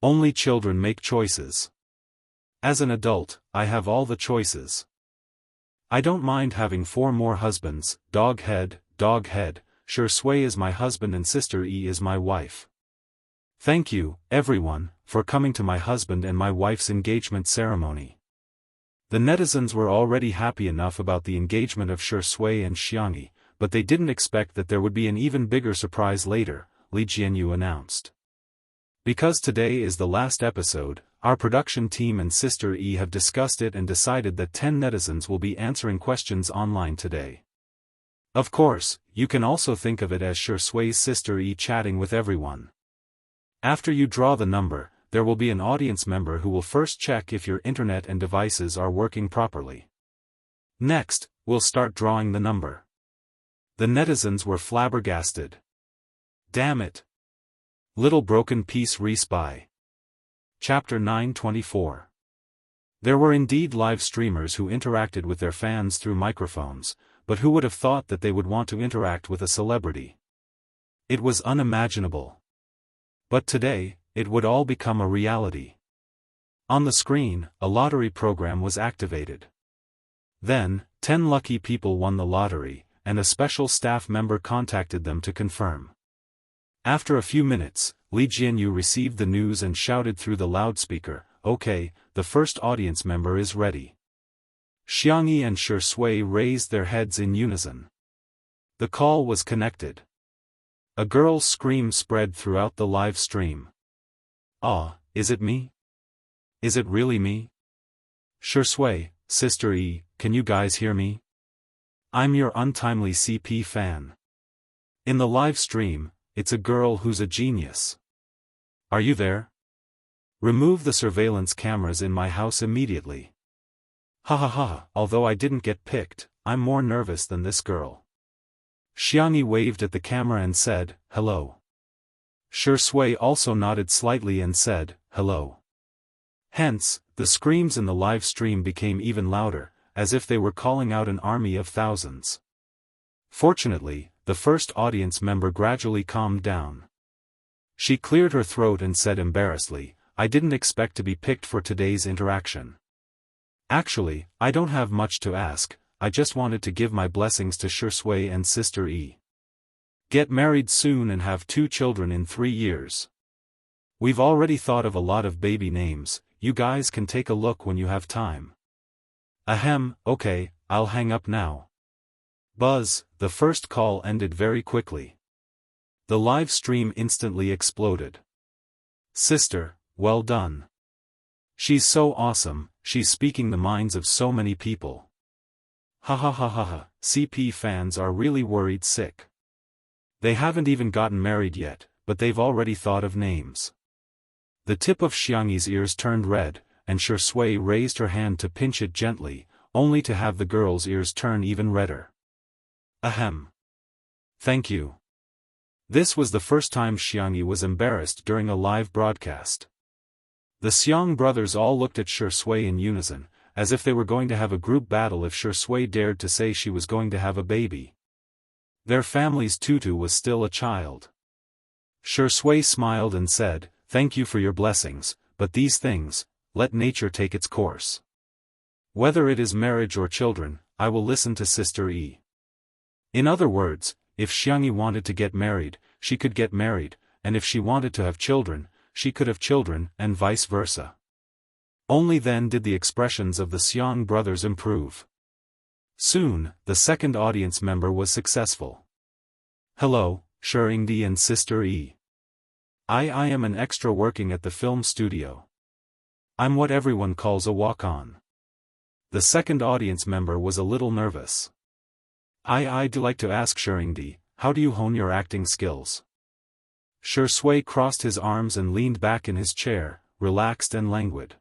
Only children make choices. As an adult, I have all the choices. I don't mind having 4 more husbands, dog head, Shui is my husband and Sister E is my wife. Thank you, everyone, for coming to my husband and my wife's engagement ceremony. The netizens were already happy enough about the engagement of Shui and Xiangyi, but they didn't expect that there would be an even bigger surprise later, Li Jianyu announced. Because today is the last episode, our production team and Sister E have discussed it and decided that 10 netizens will be answering questions online today. Of course, you can also think of it as Shui's Sister E chatting with everyone. After you draw the number, there will be an audience member who will first check if your internet and devices are working properly. Next, we'll start drawing the number. The netizens were flabbergasted. Damn it! Little broken piece respy. Chapter 924. There were indeed live streamers who interacted with their fans through microphones, but who would have thought that they would want to interact with a celebrity? It was unimaginable. But today, it would all become a reality. On the screen, a lottery program was activated. Then, 10 lucky people won the lottery, and a special staff member contacted them to confirm. After a few minutes, Li Jianyu received the news and shouted through the loudspeaker, "Okay, the first audience member is ready." Xiangyi and Shui raised their heads in unison. The call was connected. A girl's scream spread throughout the live stream. Ah, is it me? Is it really me? Shui, Sister E, can you guys hear me? I'm your untimely CP fan. In the live stream, it's a girl who's a genius. Are you there? Remove the surveillance cameras in my house immediately. Ha ha ha, although I didn't get picked, I'm more nervous than this girl. Xiangyi waved at the camera and said, hello. Shui also nodded slightly and said, hello. Hence, the screams in the live stream became even louder, as if they were calling out an army of thousands. Fortunately, the first audience member gradually calmed down. She cleared her throat and said embarrassedly, I didn't expect to be picked for today's interaction. Actually, I don't have much to ask, I just wanted to give my blessings to Shui and Sister E. Get married soon and have 2 children in 3 years. We've already thought of a lot of baby names, you guys can take a look when you have time. Ahem, okay, I'll hang up now. Buzz, the first call ended very quickly. The live stream instantly exploded. Sister, well done. She's so awesome, she's speaking the minds of so many people. Ha ha ha ha ha, CP fans are really worried sick. They haven't even gotten married yet, but they've already thought of names. The tip of Xiangyi's ears turned red, and Shui raised her hand to pinch it gently, only to have the girl's ears turn even redder. Ahem. Thank you. This was the first time Xiangyi was embarrassed during a live broadcast. The Xiang brothers all looked at Shui in unison, as if they were going to have a group battle if Shui dared to say she was going to have a baby. Their family's tutu was still a child. Shui smiled and said, "Thank you for your blessings, but these things, let nature take its course. Whether it is marriage or children, I will listen to Sister E." In other words, if Xiangyi wanted to get married, she could get married, and if she wanted to have children, she could have children, and vice versa. Only then did the expressions of the Xiang brothers improve. Soon, the second audience member was successful. Hello, Shengdi and Sister E. I am an extra working at the film studio. I'm what everyone calls a walk-on. The second audience member was a little nervous. I'd like to ask Shengdi, how do you hone your acting skills? Shui crossed his arms and leaned back in his chair, relaxed and languid.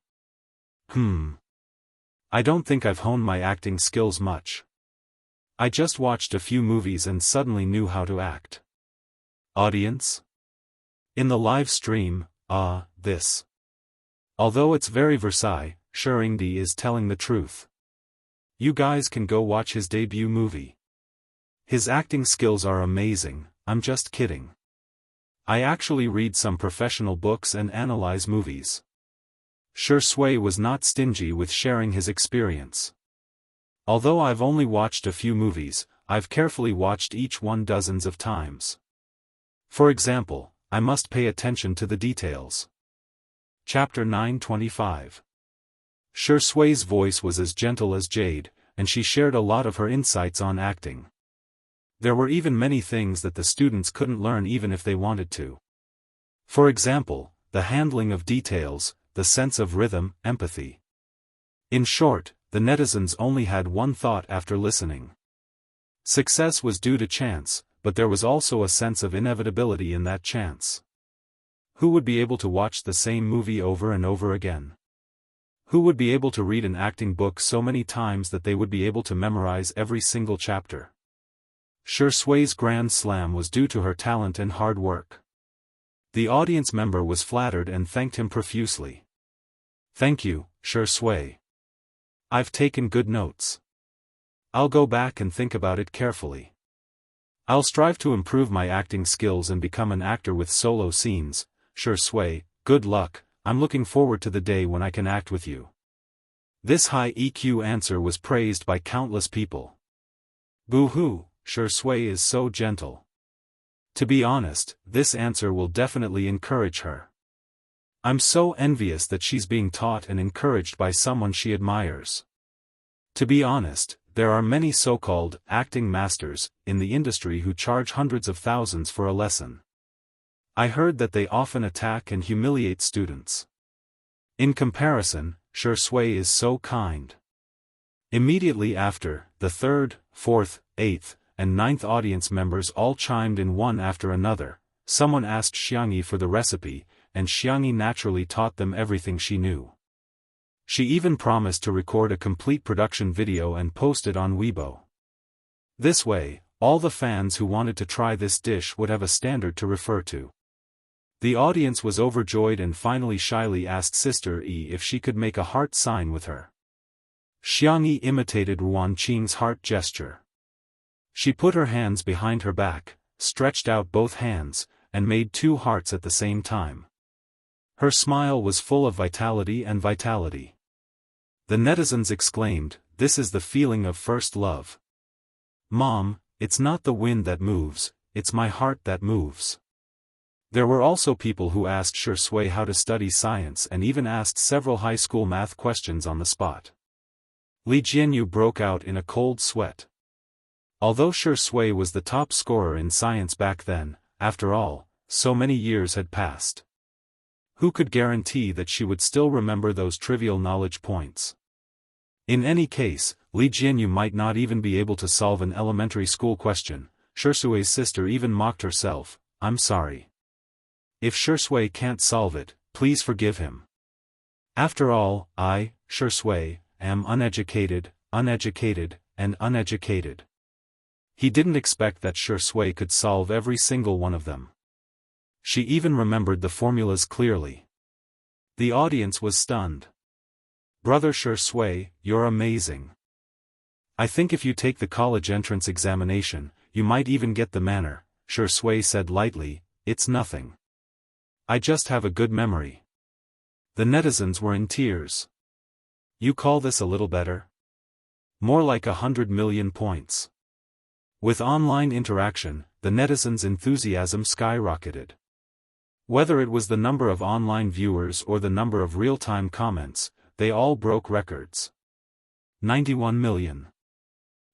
I don't think I've honed my acting skills much. I just watched a few movies and suddenly knew how to act. Audience? In the live stream, this. Although it's very Versailles, Shengdi is telling the truth. You guys can go watch his debut movie. His acting skills are amazing, I'm just kidding. I actually read some professional books and analyze movies. Shui was not stingy with sharing his experience. Although I've only watched a few movies, I've carefully watched each one dozens of times. For example, I must pay attention to the details. Chapter 925. Shui's voice was as gentle as jade, and she shared a lot of her insights on acting. There were even many things that the students couldn't learn even if they wanted to. For example, the handling of details, the sense of rhythm, empathy. In short, the netizens only had one thought after listening. Success was due to chance, but there was also a sense of inevitability in that chance. Who would be able to watch the same movie over and over again? Who would be able to read an acting book so many times that they would be able to memorize every single chapter? Shui's grand slam was due to her talent and hard work. The audience member was flattered and thanked him profusely. Thank you, Shui. I've taken good notes. I'll go back and think about it carefully. I'll strive to improve my acting skills and become an actor with solo scenes. Shui, good luck, I'm looking forward to the day when I can act with you. This high EQ answer was praised by countless people. Boo-hoo, Shui is so gentle. To be honest, this answer will definitely encourage her. I'm so envious that she's being taught and encouraged by someone she admires. To be honest, there are many so-called acting masters in the industry who charge hundreds of thousands for a lesson. I heard that they often attack and humiliate students. In comparison, Shui is so kind. Immediately after, the third, fourth, eighth, and ninth audience members all chimed in one after another. Someone asked Xiangyi for the recipe, and Xiangyi naturally taught them everything she knew. She even promised to record a complete production video and post it on Weibo. This way, all the fans who wanted to try this dish would have a standard to refer to. The audience was overjoyed and finally shyly asked Sister E if she could make a heart sign with her. Xiangyi imitated Ruan Qing's heart gesture. She put her hands behind her back, stretched out both hands, and made 2 hearts at the same time. Her smile was full of vitality and vitality. The netizens exclaimed, "This is the feeling of first love. Mom, it's not the wind that moves, it's my heart that moves. There were also people who asked Shui how to study science and even asked several high school math questions on the spot. Li Jianyu broke out in a cold sweat. Although Shui was the top scorer in science back then, after all, so many years had passed. Who could guarantee that she would still remember those trivial knowledge points? In any case, Li Jianyu might not even be able to solve an elementary school question. Shui's sister even mocked herself. I'm sorry. If Shui can't solve it, please forgive him. After all, I, Shui, am uneducated, and uneducated. He didn't expect that Shui could solve every single one of them. She even remembered the formulas clearly. The audience was stunned. Brother Shui, you're amazing. I think if you take the college entrance examination, you might even get the manner, Shui said lightly. It's nothing. I just have a good memory. The netizens were in tears. You call this a little better? More like 100 million points. With online interaction, the netizens' enthusiasm skyrocketed. Whether it was the number of online viewers or the number of real-time comments, they all broke records. 91 million.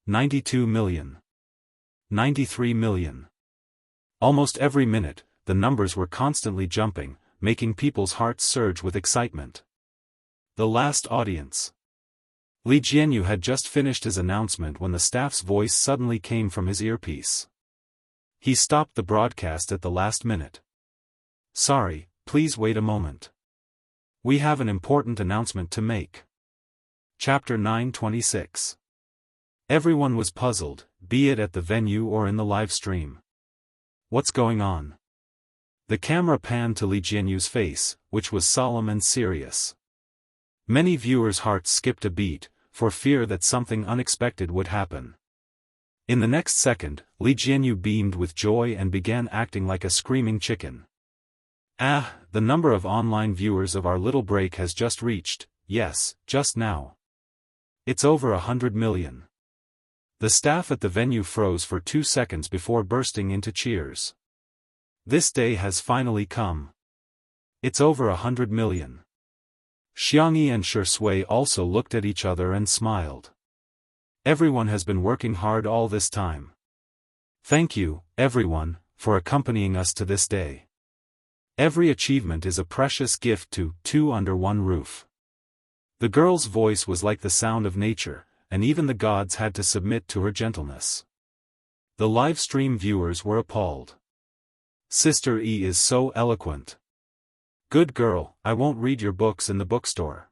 92 million. 93 million. Almost every minute, the numbers were constantly jumping, making people's hearts surge with excitement. The last audience. Li Jianyu had just finished his announcement when the staff's voice suddenly came from his earpiece. He stopped the broadcast at the last minute. Sorry, please wait a moment. We have an important announcement to make. Chapter 926. Everyone was puzzled, be it at the venue or in the live stream. What's going on? The camera panned to Li Jianyu's face, which was solemn and serious. Many viewers' hearts skipped a beat, for fear that something unexpected would happen. In the next second, Li Jianyu beamed with joy and began acting like a screaming chicken. The number of online viewers of our little break has just reached, yes, just now. It's over 100 million. The staff at the venue froze for 2 seconds before bursting into cheers. This day has finally come. It's over 100 million. Xiangyi and Shui also looked at each other and smiled. Everyone has been working hard all this time. Thank you, everyone, for accompanying us to this day. Every achievement is a precious gift to two under one roof. The girl's voice was like the sound of nature, and even the gods had to submit to her gentleness. The live stream viewers were appalled. Sister E is so eloquent. Good girl, I won't read your books in the bookstore.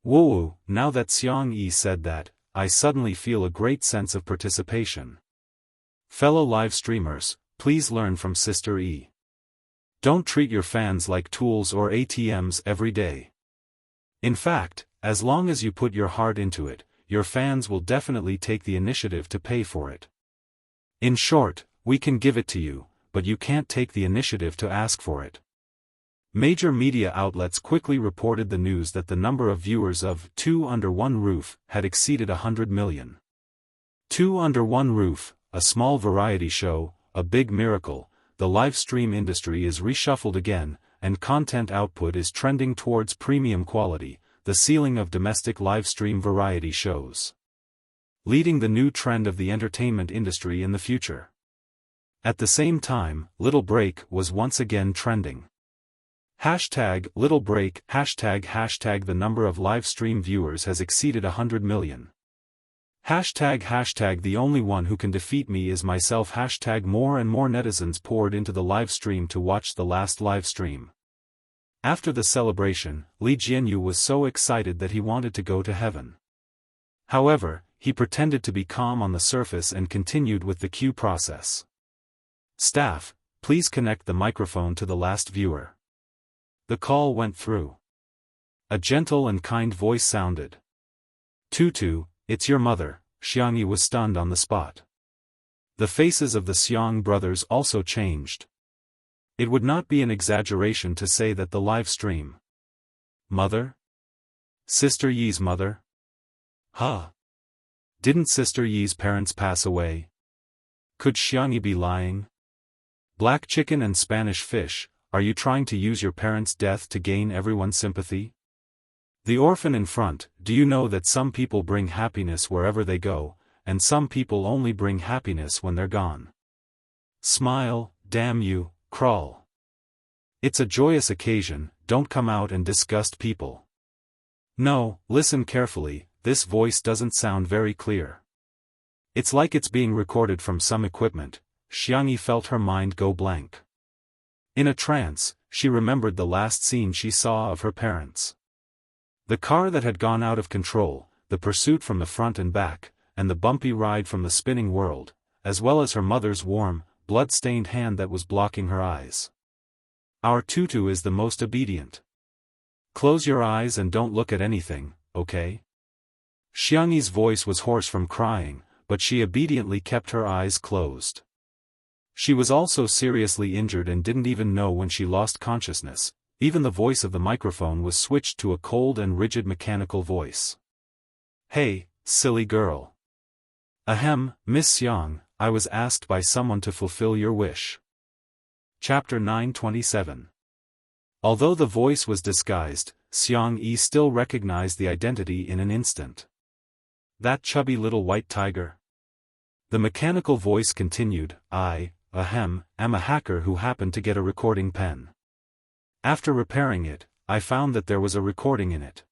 Woo, now that Xiang Yi said that, I suddenly feel a great sense of participation. Fellow live streamers, please learn from Sister E. Don't treat your fans like tools or ATMs every day. In fact, as long as you put your heart into it, your fans will definitely take the initiative to pay for it. In short, we can give it to you, but you can't take the initiative to ask for it. Major media outlets quickly reported the news that the number of viewers of Two Under One Roof had exceeded 100 million. Two Under One Roof, a small variety show, a big miracle. The live stream industry is reshuffled again, and content output is trending towards premium quality, the ceiling of domestic live stream variety shows. Leading the new trend of the entertainment industry in the future. At the same time, Little Break was once again trending. #Little Break, #, the number of live stream viewers has exceeded 100 million. The only one who can defeat me is myself. More and more netizens poured into the live stream to watch the last live stream. After the celebration, Li Jianyu was so excited that he wanted to go to heaven. However, he pretended to be calm on the surface and continued with the queue process. Staff, please connect the microphone to the last viewer. The call went through. A gentle and kind voice sounded. Tutu, it's your mother. Xiangyi was stunned on the spot. The faces of the Xiang brothers also changed. It would not be an exaggeration to say that the live stream. Mother? Sister Yi's mother? Didn't Sister Yi's parents pass away? Could Xiangyi be lying? Black chicken and Spanish fish, are you trying to use your parents' death to gain everyone's sympathy? The orphan in front, do you know that some people bring happiness wherever they go, and some people only bring happiness when they're gone? Smile, damn you, crawl. It's a joyous occasion, don't come out and disgust people. No, listen carefully, this voice doesn't sound very clear. It's like it's being recorded from some equipment. Xianxia felt her mind go blank. In a trance, she remembered the last scene she saw of her parents. The car that had gone out of control, the pursuit from the front and back, and the bumpy ride from the spinning world, as well as her mother's warm, blood-stained hand that was blocking her eyes. Our tutu is the most obedient. Close your eyes and don't look at anything, okay? Xiangxi's voice was hoarse from crying, but she obediently kept her eyes closed. She was also seriously injured and didn't even know when she lost consciousness. Even the voice of the microphone was switched to a cold and rigid mechanical voice. Hey, silly girl. Ahem, Miss Xiang, I was asked by someone to fulfill your wish. Chapter 927. Although the voice was disguised, Xiangxia still recognized the identity in an instant. That chubby little white tiger? The mechanical voice continued, I, am a hacker who happened to get a recording pen. After repairing it, I found that there was a recording in it.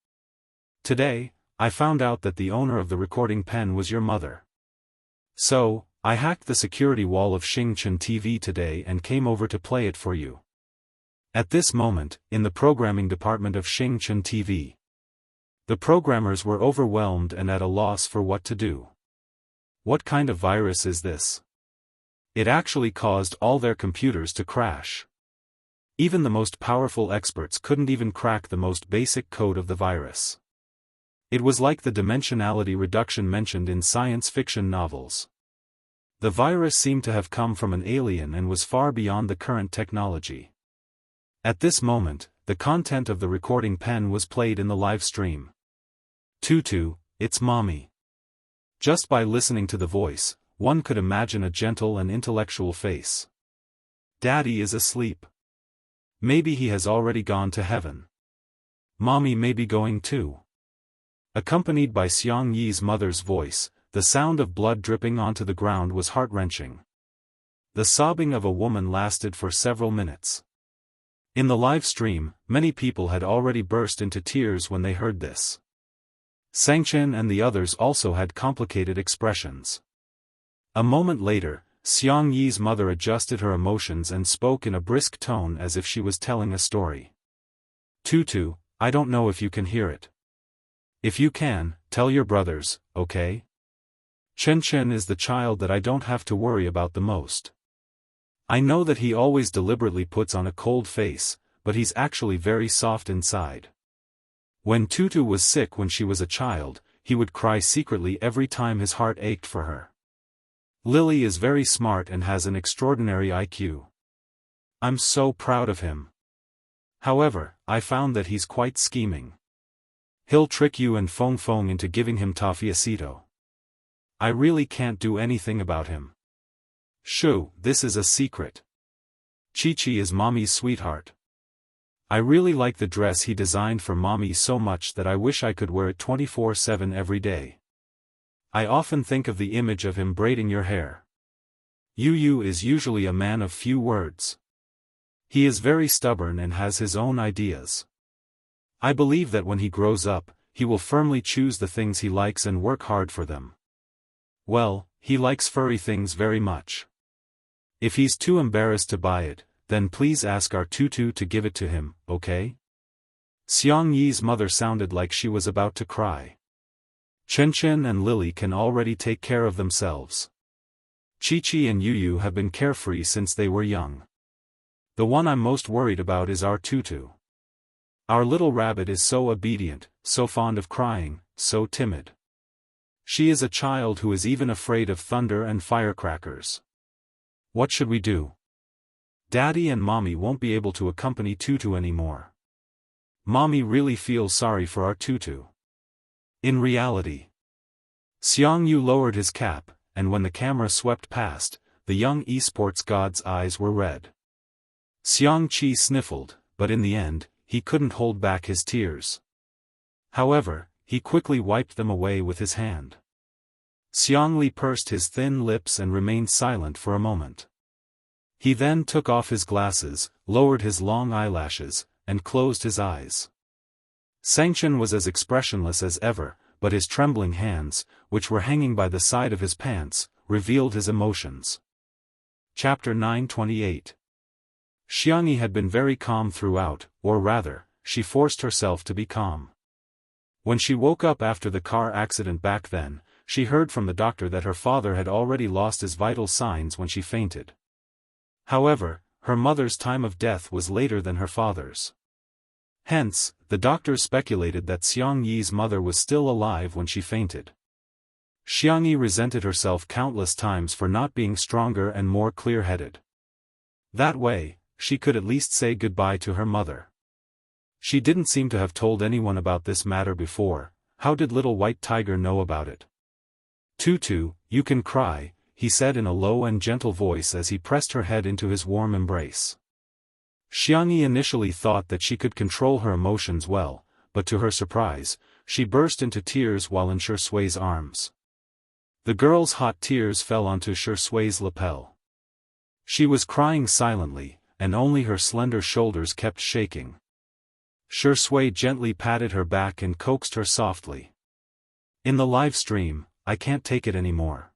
Today, I found out that the owner of the recording pen was your mother. So, I hacked the security wall of Xingchen TV today and came over to play it for you. At this moment, in the programming department of Xingchen TV, the programmers were overwhelmed and at a loss for what to do. What kind of virus is this? It actually caused all their computers to crash. Even the most powerful experts couldn't even crack the most basic code of the virus. It was like the dimensionality reduction mentioned in science fiction novels. The virus seemed to have come from an alien and was far beyond the current technology. At this moment, the content of the recording pen was played in the live stream. Tutu, it's mommy. Just by listening to the voice, one could imagine a gentle and intellectual face. Daddy is asleep. Maybe he has already gone to heaven. Mommy may be going too. Accompanied by Xiangxi's mother's voice, the sound of blood dripping onto the ground was heart-wrenching. The sobbing of a woman lasted for several minutes. In the live stream, many people had already burst into tears when they heard this. Xiangchen and the others also had complicated expressions. A moment later, Xiangxi's mother adjusted her emotions and spoke in a brisk tone as if she was telling a story. Tutu, I don't know if you can hear it. If you can, tell your brothers, okay? Chen is the child that I don't have to worry about the most. I know that he always deliberately puts on a cold face, but he's actually very soft inside. When Tutu was sick when she was a child, he would cry secretly every time his heart ached for her. Lily is very smart and has an extraordinary IQ. I'm so proud of him. However, I found that he's quite scheming. He'll trick you and Fong Fong into giving him Tafiacito. I really can't do anything about him. Shoo, this is a secret. Chi-Chi is mommy's sweetheart. I really like the dress he designed for mommy so much that I wish I could wear it 24/7 every day. I often think of the image of him braiding your hair. Yu is usually a man of few words. He is very stubborn and has his own ideas. I believe that when he grows up, he will firmly choose the things he likes and work hard for them. Well, he likes furry things very much. If he's too embarrassed to buy it, then please ask our Tutu to give it to him, okay? Xiangxi's mother sounded like she was about to cry. Chen and Lily can already take care of themselves. Chi-Chi and Yu have been carefree since they were young. The one I'm most worried about is our Tutu. Our little rabbit is so obedient, so fond of crying, so timid. She is a child who is even afraid of thunder and firecrackers. What should we do? Daddy and Mommy won't be able to accompany Tutu anymore. Mommy really feels sorry for our Tutu. In reality, Xiangyu lowered his cap, and when the camera swept past, the young esports god's eyes were red. Xianxia sniffled, but in the end, he couldn't hold back his tears. However, he quickly wiped them away with his hand. Xiangli pursed his thin lips and remained silent for a moment. He then took off his glasses, lowered his long eyelashes, and closed his eyes. Xianxian was as expressionless as ever, but his trembling hands, which were hanging by the side of his pants, revealed his emotions. Chapter 928. Xiangyi had been very calm throughout, or rather, she forced herself to be calm. When she woke up after the car accident back then, she heard from the doctor that her father had already lost his vital signs when she fainted. However, her mother's time of death was later than her father's. Hence, the doctors speculated that Xiangyi's mother was still alive when she fainted. Xiangyi resented herself countless times for not being stronger and more clear-headed. That way, she could at least say goodbye to her mother. She didn't seem to have told anyone about this matter before. How did little white tiger know about it? Tutu, you can cry, he said in a low and gentle voice as he pressed her head into his warm embrace. Xiangyi initially thought that she could control her emotions well, but to her surprise, she burst into tears while in Shui's arms. The girl's hot tears fell onto Shui's lapel. She was crying silently, and only her slender shoulders kept shaking. Shui gently patted her back and coaxed her softly. In the live stream, I can't take it anymore.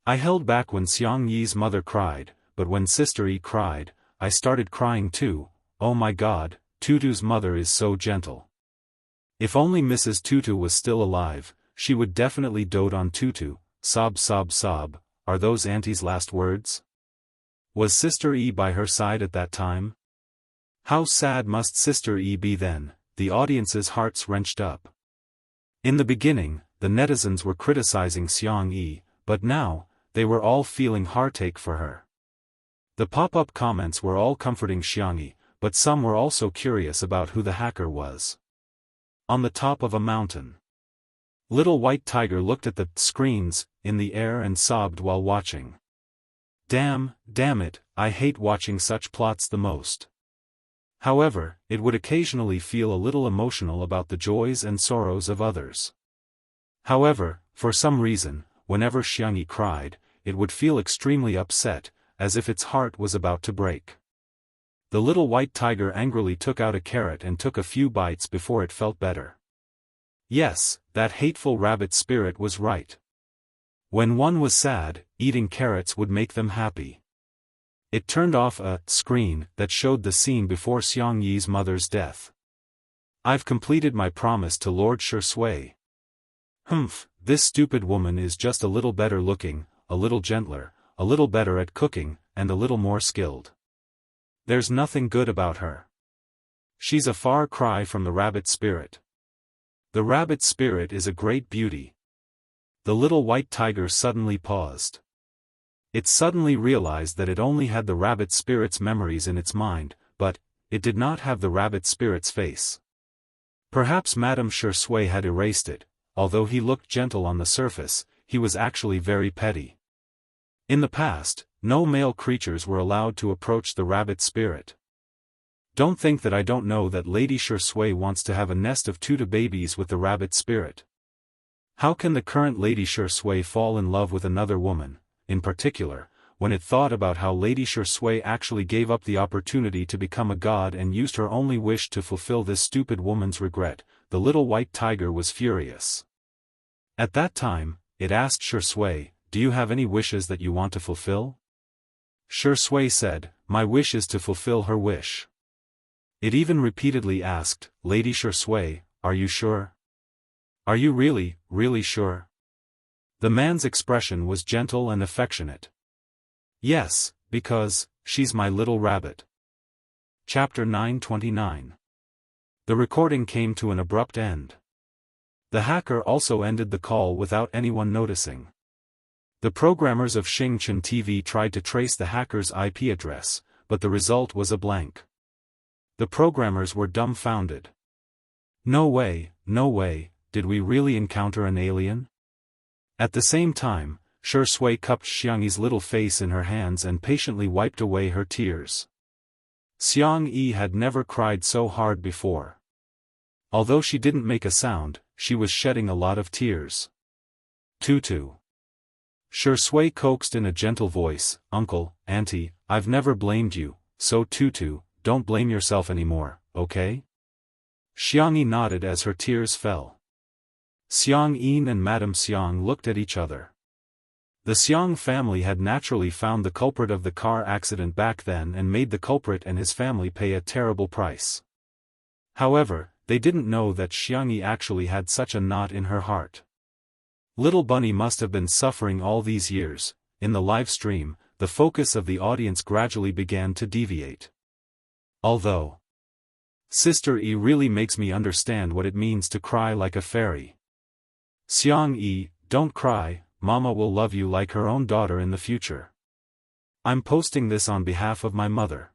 I held back when Xiangyi's mother cried, but when Sister Yi cried, I started crying too. Oh my god, Tutu's mother is so gentle. If only Mrs. Tutu was still alive, she would definitely dote on Tutu. Sob sob sob, are those auntie's last words? Was Sister Yi by her side at that time? How sad must Sister Yi be then? The audience's hearts wrenched up. In the beginning, the netizens were criticizing Xiangyi, but now, they were all feeling heartache for her. The pop-up comments were all comforting Xiangyi, but some were also curious about who the hacker was. On the top of a mountain. Little White Tiger looked at the screens in the air and sobbed while watching. Damn it, I hate watching such plots the most. However, it would occasionally feel a little emotional about the joys and sorrows of others. However, for some reason, whenever Xiangyi cried, it would feel extremely upset, as if its heart was about to break. The little white tiger angrily took out a carrot and took a few bites before it felt better. Yes, that hateful rabbit spirit was right. When one was sad, eating carrots would make them happy. It turned off a screen that showed the scene before Xiangyi's mother's death. I've completed my promise to Lord Shui. Humph, this stupid woman is just a little better looking, a little gentler, a little better at cooking, and a little more skilled. There's nothing good about her. She's a far cry from the rabbit spirit. The rabbit spirit is a great beauty. The little white tiger suddenly paused. It suddenly realized that it only had the rabbit spirit's memories in its mind, but it did not have the rabbit spirit's face. Perhaps Madame Shui had erased it. Although he looked gentle on the surface, he was actually very petty. In the past, no male creatures were allowed to approach the rabbit spirit. Don't think that I don't know that Lady Shui wants to have a nest of tutu babies with the rabbit spirit. How can the current Lady Shui fall in love with another woman, in particular, when it thought about how Lady Shui actually gave up the opportunity to become a god and used her only wish to fulfill this stupid woman's regret? The little white tiger was furious. At that time, it asked Shui, do you have any wishes that you want to fulfill? Shui said, my wish is to fulfill her wish. It even repeatedly asked, Lady Shui, are you sure? Are you really sure? The man's expression was gentle and affectionate. Yes, because, she's my little rabbit. Chapter 929. The recording came to an abrupt end. The hacker also ended the call without anyone noticing. The programmers of Xingchen TV tried to trace the hacker's IP address, but the result was a blank. The programmers were dumbfounded. No way, did we really encounter an alien? At the same time, Shui cupped Xiangyi's little face in her hands and patiently wiped away her tears. Xiangyi had never cried so hard before. Although she didn't make a sound, she was shedding a lot of tears. Tutu. Shui coaxed in a gentle voice, "Uncle, Auntie, I've never blamed you, so Tutu, don't blame yourself anymore, okay?" Xiangyi nodded as her tears fell. Xiang Yin and Madame Xiang looked at each other. The Xiang family had naturally found the culprit of the car accident back then and made the culprit and his family pay a terrible price. However, they didn't know that Xiangyi actually had such a knot in her heart. Little Bunny must have been suffering all these years. In the live stream, the focus of the audience gradually began to deviate. Although Sister E really makes me understand what it means to cry like a fairy. Xiang E, don't cry, Mama will love you like her own daughter in the future. I'm posting this on behalf of my mother.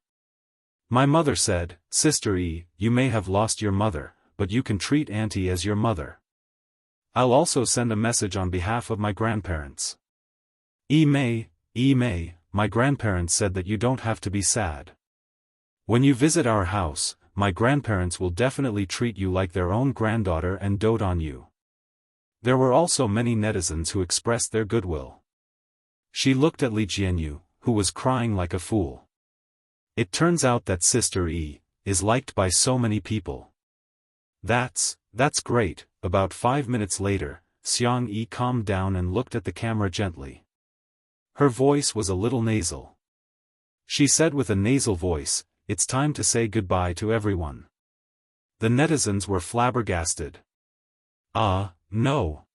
My mother said, Sister E, you may have lost your mother, but you can treat Auntie as your mother. I'll also send a message on behalf of my grandparents. May, my grandparents said that you don't have to be sad. When you visit our house, my grandparents will definitely treat you like their own granddaughter and dote on you. There were also many netizens who expressed their goodwill. She looked at Li Jianyu, who was crying like a fool. It turns out that Sister E is liked by so many people. That's great. About 5 minutes later, Xiang Yi calmed down and looked at the camera gently. Her voice was a little nasal. She said with a nasal voice, "It's time to say goodbye to everyone." The netizens were flabbergasted. No.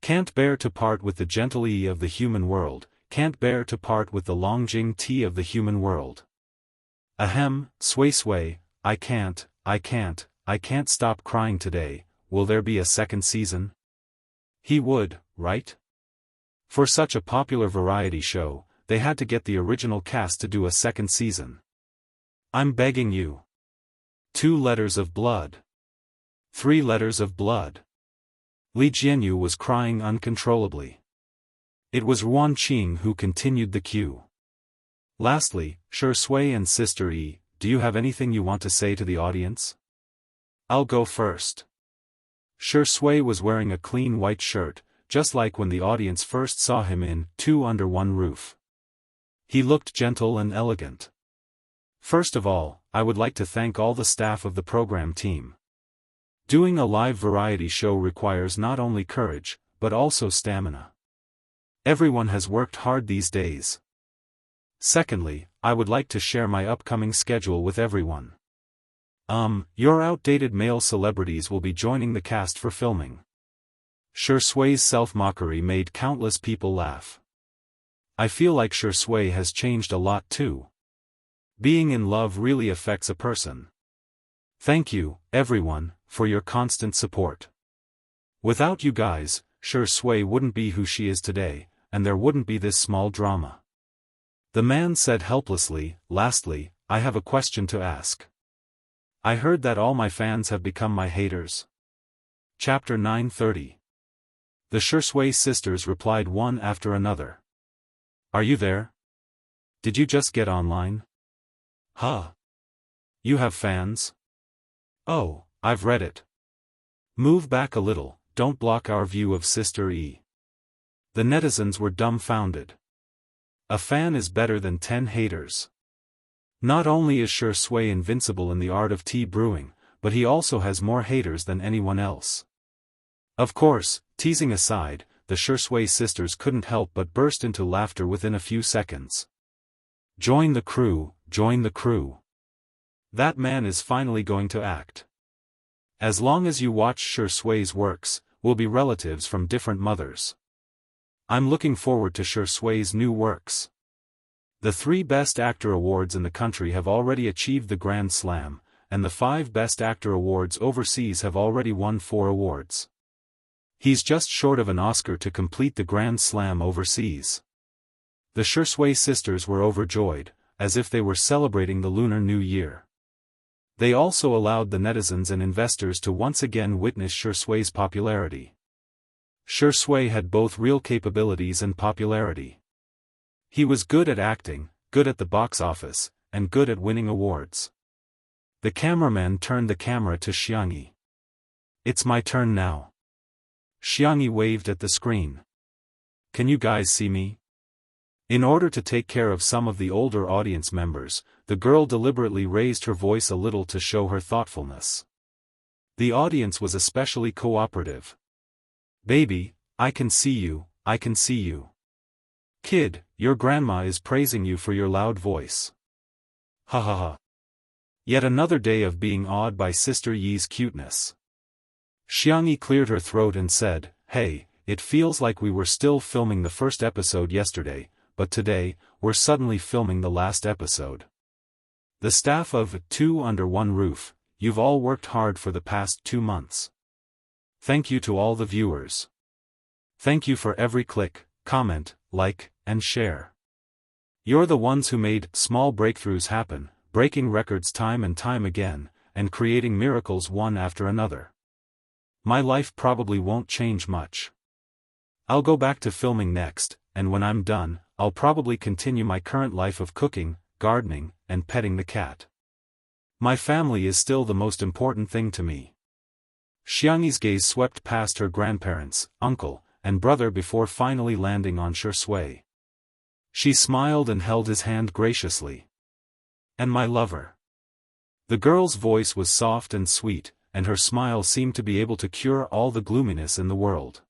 Can't bear to part with the gentle E of the human world, can't bear to part with the Longjing T of the human world. Ahem, Sui, I can't stop crying today. Will there be a second season? He would, right? For such a popular variety show, they had to get the original cast to do a second season. I'm begging you. 2 letters of blood. 3 letters of blood. Li Jianyu was crying uncontrollably. It was Ruan Qing who continued the cue. Lastly, Shui and Sister E, do you have anything you want to say to the audience? I'll go first. Shui was wearing a clean white shirt, just like when the audience first saw him in Two Under One Roof. He looked gentle and elegant. First of all, I would like to thank all the staff of the program team. Doing a live variety show requires not only courage, but also stamina. Everyone has worked hard these days. Secondly, I would like to share my upcoming schedule with everyone. Your outdated male celebrities will be joining the cast for filming. Shui's self-mockery made countless people laugh. I feel like Shui has changed a lot too. Being in love really affects a person. Thank you, everyone, for your constant support. Without you guys, Shui wouldn't be who she is today, and there wouldn't be this small drama. The man said helplessly, lastly, I have a question to ask. I heard that all my fans have become my haters. Chapter 930. The Shui sisters replied one after another. Are you there? Did you just get online? Huh? You have fans? Oh, I've read it. Move back a little, don't block our view of Sister E. The netizens were dumbfounded. A fan is better than 10 haters. Not only is Shui invincible in the art of tea brewing, but he also has more haters than anyone else. Of course, teasing aside, the Shui sisters couldn't help but burst into laughter within a few seconds. Join the crew, join the crew. That man is finally going to act. As long as you watch Shui's works, we'll be relatives from different mothers. I'm looking forward to Shui's new works. The 3 Best Actor awards in the country have already achieved the Grand Slam, and the 5 Best Actor awards overseas have already won 4 awards. He's just short of an Oscar to complete the Grand Slam overseas. The Shui sisters were overjoyed, as if they were celebrating the Lunar New Year. They also allowed the netizens and investors to once again witness Shui's popularity. Shui had both real capabilities and popularity. He was good at acting, good at the box office, and good at winning awards. The cameraman turned the camera to Xiangyi. "It's my turn now." Xiangyi waved at the screen. "Can you guys see me?" In order to take care of some of the older audience members, the girl deliberately raised her voice a little to show her thoughtfulness. The audience was especially cooperative. "Baby, I can see you, I can see you. Kid, your grandma is praising you for your loud voice. Ha ha ha." Yet another day of being awed by Sister Yi's cuteness. Xiangyi cleared her throat and said, "Hey, it feels like we were still filming the first episode yesterday, but today, we're suddenly filming the last episode. The staff of Two Under One Roof, you've all worked hard for the past 2 months. Thank you to all the viewers. Thank you for every click, comment, like, and share. You're the ones who made small breakthroughs happen, breaking records time and time again, and creating miracles one after another. My life probably won't change much. I'll go back to filming next, and when I'm done, I'll probably continue my current life of cooking, gardening, and petting the cat. My family is still the most important thing to me." Xiangyi's gaze swept past her grandparents, uncle, and brother before finally landing on Shui. She smiled and held his hand graciously. "And my lover." The girl's voice was soft and sweet, and her smile seemed to be able to cure all the gloominess in the world.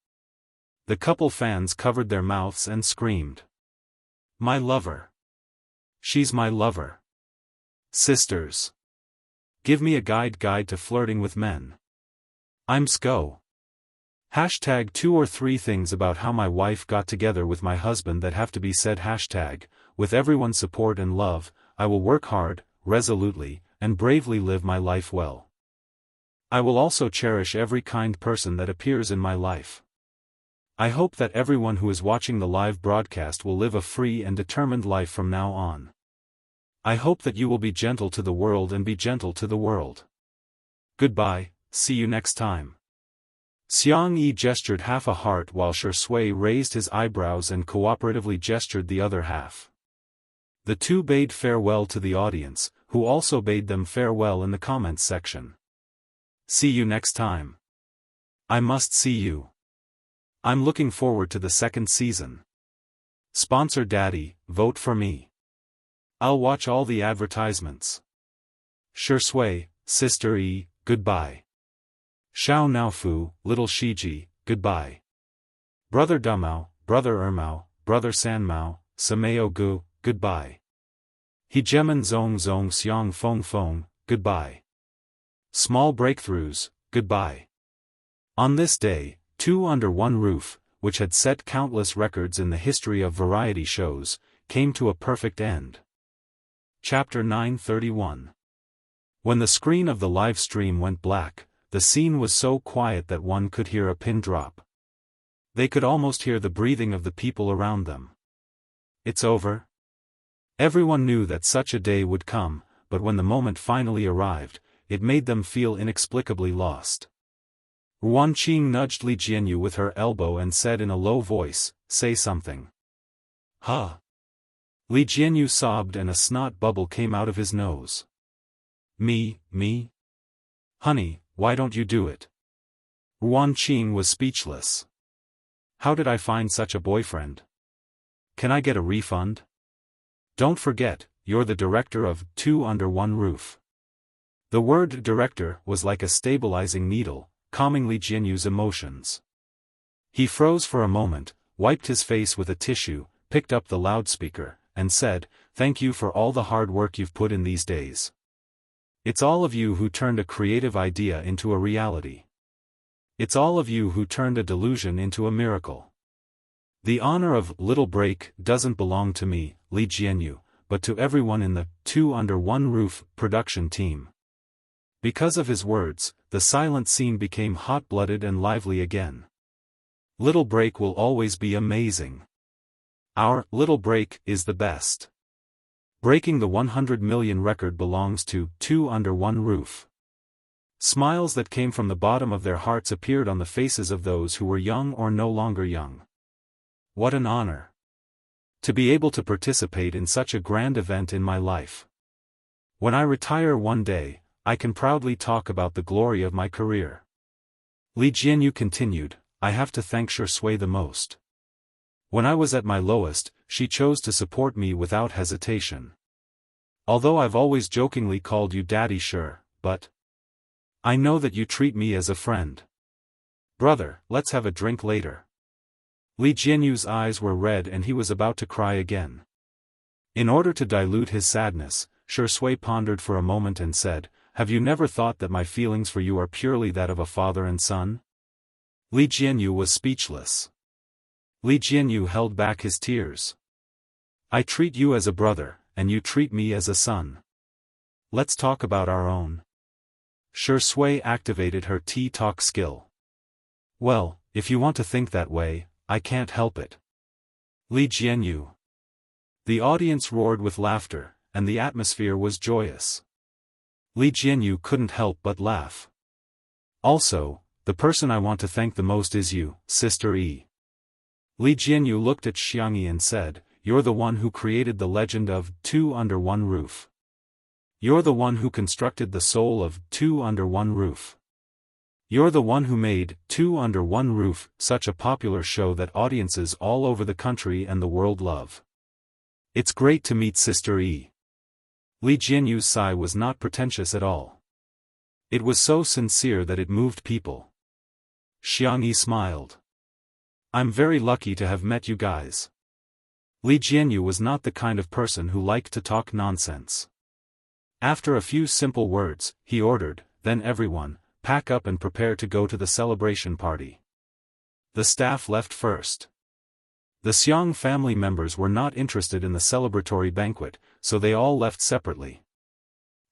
The couple fans covered their mouths and screamed. "My lover. She's my lover. Sisters. Give me a guide to flirting with men. I'm Sco. Hashtag 2 or 3 things about how my wife got together with my husband that have to be said. Hashtag, with everyone's support and love, I will work hard, resolutely, and bravely live my life well. I will also cherish every kind person that appears in my life. I hope that everyone who is watching the live broadcast will live a free and determined life from now on. I hope that you will be gentle to the world and be gentle to the world. Goodbye, see you next time." Xiangyi gestured half a heart while Shui raised his eyebrows and cooperatively gestured the other half. The two bade farewell to the audience, who also bade them farewell in the comments section. "See you next time. I must see you. I'm looking forward to the second season. Sponsor Daddy, vote for me. I'll watch all the advertisements. Shui, Sister E, goodbye. Xiao Naofu, Little Shiji, goodbye. Brother Dumao, Brother Ermao, Brother Sanmao, Sameo Gu, goodbye. Hegeman Zong Zong Xiang Feng Feng, goodbye. Small breakthroughs, goodbye." On this day, Two Under One Roof, which had set countless records in the history of variety shows, came to a perfect end. Chapter 931. When the screen of the live stream went black, the scene was so quiet that one could hear a pin drop. They could almost hear the breathing of the people around them. It's over? Everyone knew that such a day would come, but when the moment finally arrived, it made them feel inexplicably lost. Ruanqing nudged Li Jianyu with her elbow and said in a low voice, "Say something." "Huh?" Li Jianyu sobbed and a snot bubble came out of his nose. Me? Honey, why don't you do it?" Ruanqing was speechless. "How did I find such a boyfriend? Can I get a refund? Don't forget, you're the director of Two Under One Roof." The word director was like a stabilizing needle, calming Li Jianyu's emotions. He froze for a moment, wiped his face with a tissue, picked up the loudspeaker, and said, "Thank you for all the hard work you've put in these days. It's all of you who turned a creative idea into a reality. It's all of you who turned a delusion into a miracle. The honor of Little Break doesn't belong to me, Li Jianyu, but to everyone in the Two Under One Roof production team." Because of his words, the silent scene became hot-blooded and lively again. Little Break will always be amazing. Our Little Break is the best. Breaking the 100 million record belongs to Two Under One Roof. Smiles that came from the bottom of their hearts appeared on the faces of those who were young or no longer young. What an honor! To be able to participate in such a grand event in my life. When I retire one day, I can proudly talk about the glory of my career. Li Jianyu continued, I have to thank Shui the most. When I was at my lowest, she chose to support me without hesitation. Although I've always jokingly called you Daddy Sure, but I know that you treat me as a friend. Brother, let's have a drink later. Li Jianyu's eyes were red and he was about to cry again. In order to dilute his sadness, Shui pondered for a moment and said, have you never thought that my feelings for you are purely that of a father and son? Li Jianyu was speechless. Li Jianyu held back his tears. I treat you as a brother, and you treat me as a son. Let's talk about our own. Shui activated her tea-talk skill. Well, if you want to think that way, I can't help it. Li Jianyu. The audience roared with laughter, and the atmosphere was joyous. Li Jianyu couldn't help but laugh. Also, the person I want to thank the most is you, Sister E. Li Jianyu looked at Xianxia and said, you're the one who created the legend of Two Under One Roof. You're the one who constructed the soul of Two Under One Roof. You're the one who made Two Under One Roof such a popular show that audiences all over the country and the world love. It's great to meet Sister E. Li Jianyu's sigh was not pretentious at all. It was so sincere that it moved people. Xianxia smiled. I'm very lucky to have met you guys. Li Jianyu was not the kind of person who liked to talk nonsense. After a few simple words, he ordered, then everyone, pack up and prepare to go to the celebration party. The staff left first. The Xiang family members were not interested in the celebratory banquet, so they all left separately.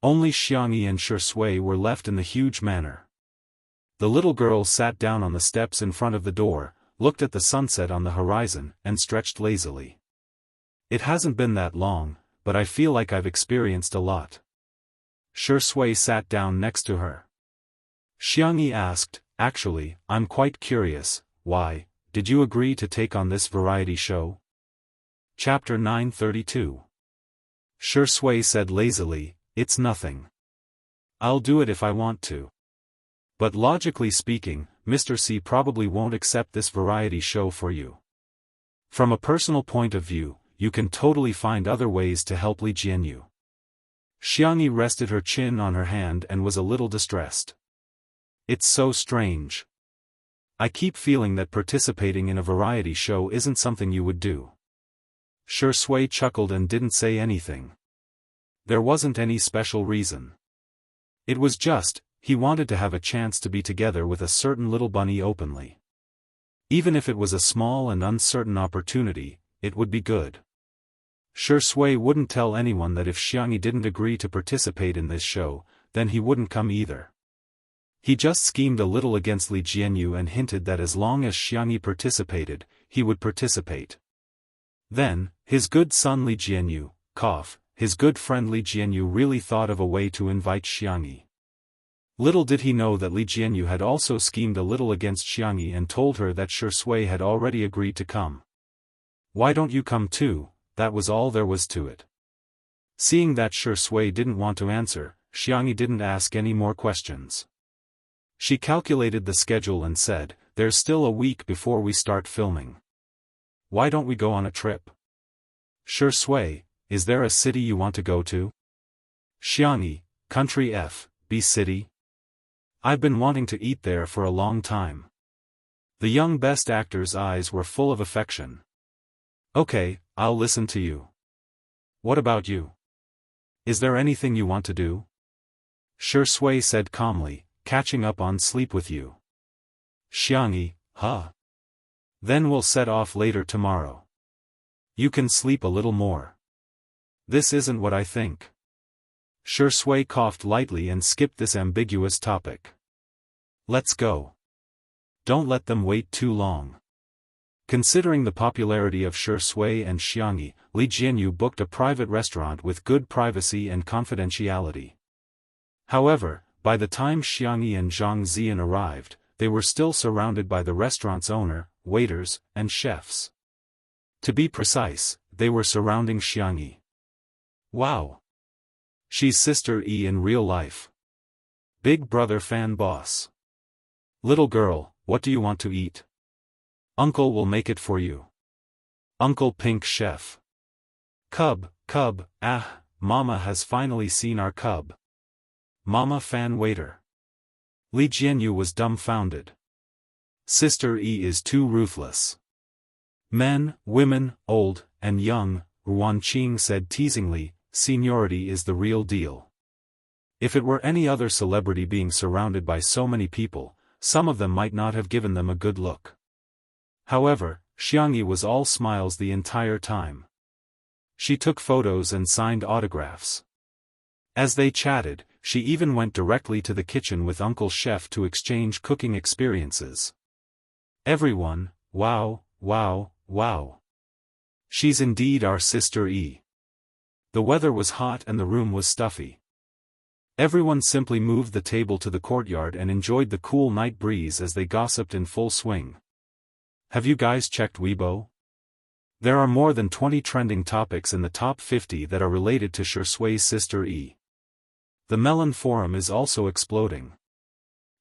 Only Xianxia and Shui were left in the huge manor. The little girl sat down on the steps in front of the door, looked at the sunset on the horizon, and stretched lazily. It hasn't been that long, but I feel like I've experienced a lot. Shui sat down next to her. Xianxia asked, actually, I'm quite curious, why did you agree to take on this variety show? Chapter 932. Shui said lazily, it's nothing. I'll do it if I want to. But logically speaking, Mr. C probably won't accept this variety show for you. From a personal point of view, you can totally find other ways to help Li Jianyu. Xianxia rested her chin on her hand and was a little distressed. It's so strange. I keep feeling that participating in a variety show isn't something you would do. Shui chuckled and didn't say anything. There wasn't any special reason. It was just, he wanted to have a chance to be together with a certain little bunny openly. Even if it was a small and uncertain opportunity, it would be good. Shui wouldn't tell anyone that if Xianxia didn't agree to participate in this show, then he wouldn't come either. He just schemed a little against Li Jianyu and hinted that as long as Xianxia participated, he would participate. Then, his good son Li Jianyu, his good friend Li Jianyu really thought of a way to invite Xianxia. Little did he know that Li Jianyu had also schemed a little against Xianxia and told her that Shui had already agreed to come. Why don't you come too? That was all there was to it. Seeing that Shui didn't want to answer, Xianxia didn't ask any more questions. She calculated the schedule and said, there's still a week before we start filming. Why don't we go on a trip? Shui, is there a city you want to go to? Xianxia, country B city? I've been wanting to eat there for a long time. The young best actor's eyes were full of affection. Okay, I'll listen to you. What about you? Is there anything you want to do? Shui said calmly, catching up on sleep with you. Xianxia, huh? Then we'll set off later tomorrow. You can sleep a little more. This isn't what I think. Shui coughed lightly and skipped this ambiguous topic. Let's go. Don't let them wait too long. Considering the popularity of Shui and Xianxia, Li Jianyu booked a private restaurant with good privacy and confidentiality. However, By the time Xiangyi and Zhang Ziyan arrived, they were still surrounded by the restaurant's owner, waiters, and chefs. To be precise, they were surrounding Xiangyi. Wow! She's Sister E in real life. Big brother fan boss. Little girl, what do you want to eat? Uncle will make it for you. Uncle Pink Chef. Cub, Mama has finally seen our cub. Mama fan waiter. Li Jianyu was dumbfounded. Sister E is too ruthless. Men, women, old, and young, Ruan Qing said teasingly, seniority is the real deal. If it were any other celebrity being surrounded by so many people, some of them might not have given them a good look. However, Xiangyi was all smiles the entire time. She took photos and signed autographs. As they chatted, she even went directly to the kitchen with Uncle Chef to exchange cooking experiences. Everyone, wow, wow, wow. She's indeed our Sister E. The weather was hot and the room was stuffy. Everyone simply moved the table to the courtyard and enjoyed the cool night breeze as they gossiped in full swing. Have you guys checked Weibo? There are more than 20 trending topics in the top 50 that are related to Shui's Sister E. The Melon forum is also exploding.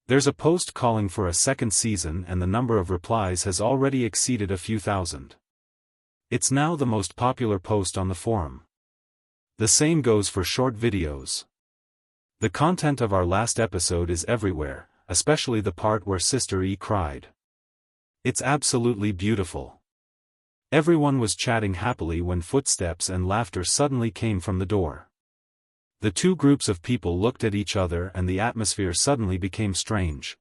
There's a post calling for a second season and the number of replies has already exceeded a few thousand. It's now the most popular post on the forum. The same goes for short videos. The content of our last episode is everywhere, especially the part where Sister E cried. It's absolutely beautiful. Everyone was chatting happily when footsteps and laughter suddenly came from the door. The two groups of people looked at each other and the atmosphere suddenly became strange.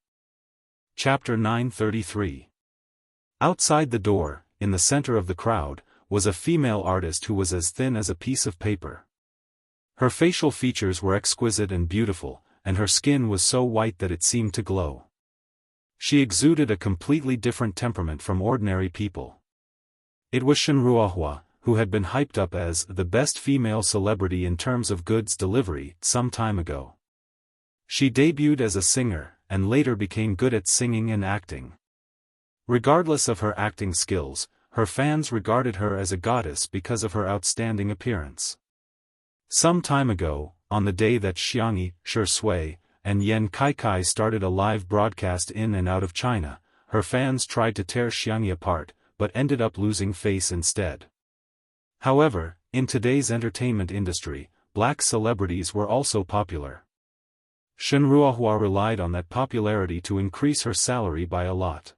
Chapter 933. Outside the door, in the center of the crowd, was a female artist who was as thin as a piece of paper. Her facial features were exquisite and beautiful, and her skin was so white that it seemed to glow. She exuded a completely different temperament from ordinary people. It was Shenruohua, who had been hyped up as the best female celebrity in terms of goods delivery some time ago. She debuted as a singer, and later became good at singing and acting. Regardless of her acting skills, her fans regarded her as a goddess because of her outstanding appearance. Some time ago, on the day that Xiangyi, Shui, and Yan Kaikai started a live broadcast in and out of China, her fans tried to tear Xiangyi apart, but ended up losing face instead. However, in today's entertainment industry, black celebrities were also popular. Shenruohua relied on that popularity to increase her salary by a lot.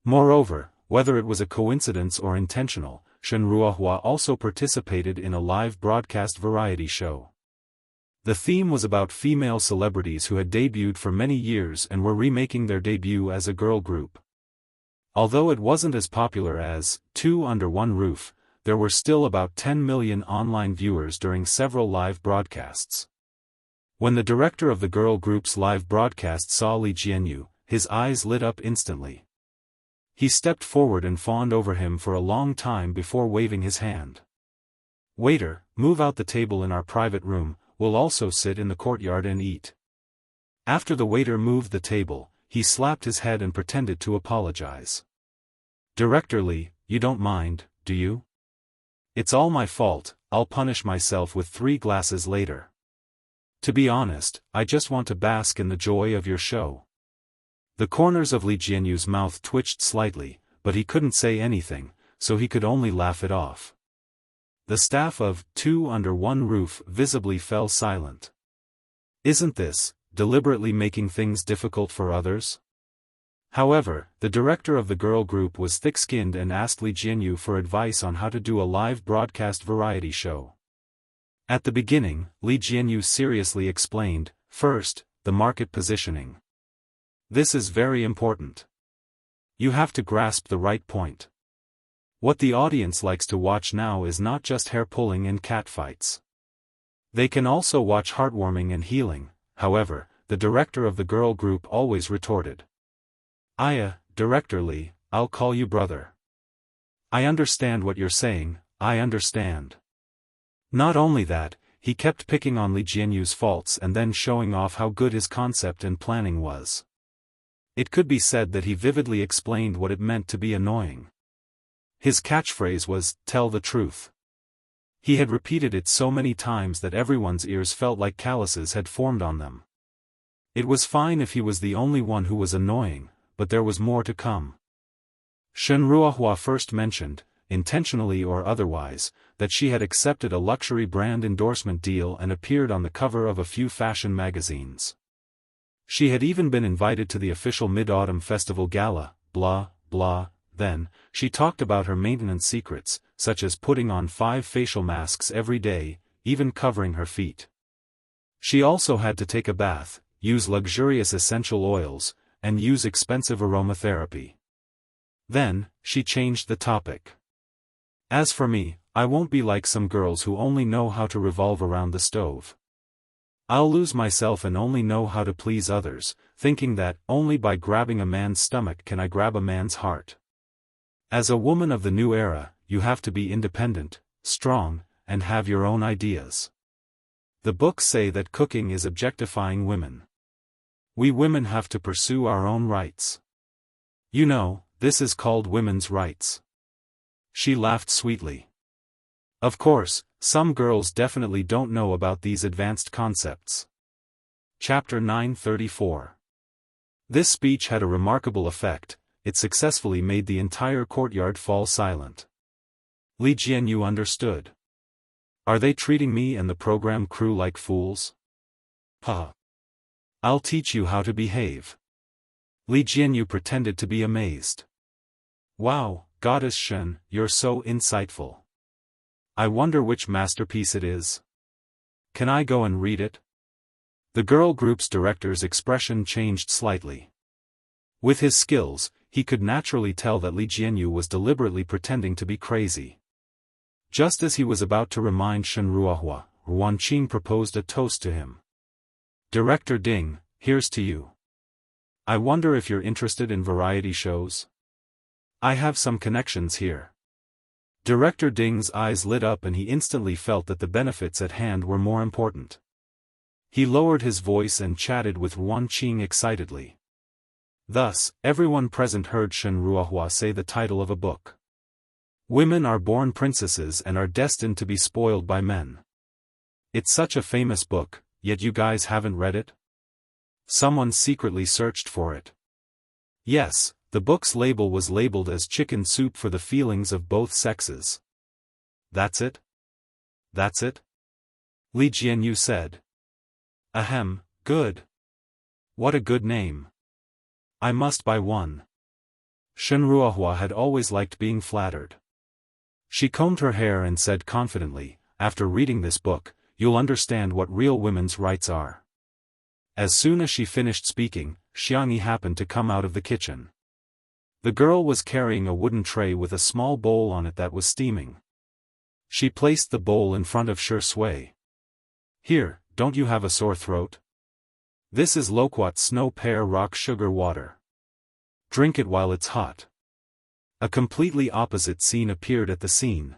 Moreover, whether it was a coincidence or intentional, Shenruohua also participated in a live broadcast variety show. The theme was about female celebrities who had debuted for many years and were remaking their debut as a girl group. Although it wasn't as popular as Two Under One Roof, there were still about 10 million online viewers during several live broadcasts. When the director of the girl group's live broadcast saw Li Jianyu, his eyes lit up instantly. He stepped forward and fawned over him for a long time before waving his hand. "Waiter, move out the table in our private room, we'll also sit in the courtyard and eat." After the waiter moved the table, he slapped his head and pretended to apologize. "Director Li, you don't mind, do you? It's all my fault, I'll punish myself with 3 glasses later. To be honest, I just want to bask in the joy of your show." The corners of Li Jianyu's mouth twitched slightly, but he couldn't say anything, so he could only laugh it off. The staff of Two Under One Roof visibly fell silent. Isn't this deliberately making things difficult for others? However, the director of the girl group was thick-skinned and asked Li Jianyu for advice on how to do a live broadcast variety show. At the beginning, Li Jianyu seriously explained, first, the market positioning. This is very important. You have to grasp the right point. What the audience likes to watch now is not just hair-pulling and catfights. They can also watch heartwarming and healing. However, the director of the girl group always retorted. Director Li, I'll call you brother. I understand what you're saying, I understand. Not only that, he kept picking on Li Jianyu's faults and then showing off how good his concept and planning was. It could be said that he vividly explained what it meant to be annoying. His catchphrase was, "Tell the truth." He had repeated it so many times that everyone's ears felt like calluses had formed on them. It was fine if he was the only one who was annoying, but there was more to come. Shen Ruohua first mentioned, intentionally or otherwise, that she had accepted a luxury brand endorsement deal and appeared on the cover of a few fashion magazines. She had even been invited to the official Mid-Autumn Festival Gala, blah, blah. Then, she talked about her maintenance secrets, such as putting on 5 facial masks every day, even covering her feet. She also had to take a bath, use luxurious essential oils, and use expensive aromatherapy. Then, she changed the topic. As for me, I won't be like some girls who only know how to revolve around the stove. I'll lose myself and only know how to please others, thinking that only by grabbing a man's stomach can I grab a man's heart. As a woman of the new era, you have to be independent, strong, and have your own ideas. The books say that cooking is objectifying women. We women have to pursue our own rights. You know, this is called women's rights. She laughed sweetly. Of course, some girls definitely don't know about these advanced concepts. Chapter 934. This speech had a remarkable effect. It successfully made the entire courtyard fall silent. Li Jianyu understood. Are they treating me and the program crew like fools? Huh. I'll teach you how to behave. Li Jianyu pretended to be amazed. Wow, Goddess Shen, you're so insightful. I wonder which masterpiece it is. Can I go and read it? The girl group's director's expression changed slightly. With his skills, he could naturally tell that Li Jianyu was deliberately pretending to be crazy. Just as he was about to remind Shen Ruohua, Ruan Qing proposed a toast to him. Director Ding, here's to you. I wonder if you're interested in variety shows? I have some connections here. Director Ding's eyes lit up and he instantly felt that the benefits at hand were more important. He lowered his voice and chatted with Ruan Qing excitedly. Thus, everyone present heard Shen Ruohua say the title of a book. Women are born princesses and are destined to be spoiled by men. It's such a famous book, yet you guys haven't read it? Someone secretly searched for it. Yes, the book's label was labeled as chicken soup for the feelings of both sexes. That's it? That's it? Li Jianyu said. Ahem, good. What a good name. I must buy one. Shen Ruohua had always liked being flattered. She combed her hair and said confidently, after reading this book, you'll understand what real women's rights are. As soon as she finished speaking, Xiangyi happened to come out of the kitchen. The girl was carrying a wooden tray with a small bowl on it that was steaming. She placed the bowl in front of Shi Sui. Here, don't you have a sore throat? This is loquat snow pear rock sugar water. Drink it while it's hot. A completely opposite scene appeared at the scene.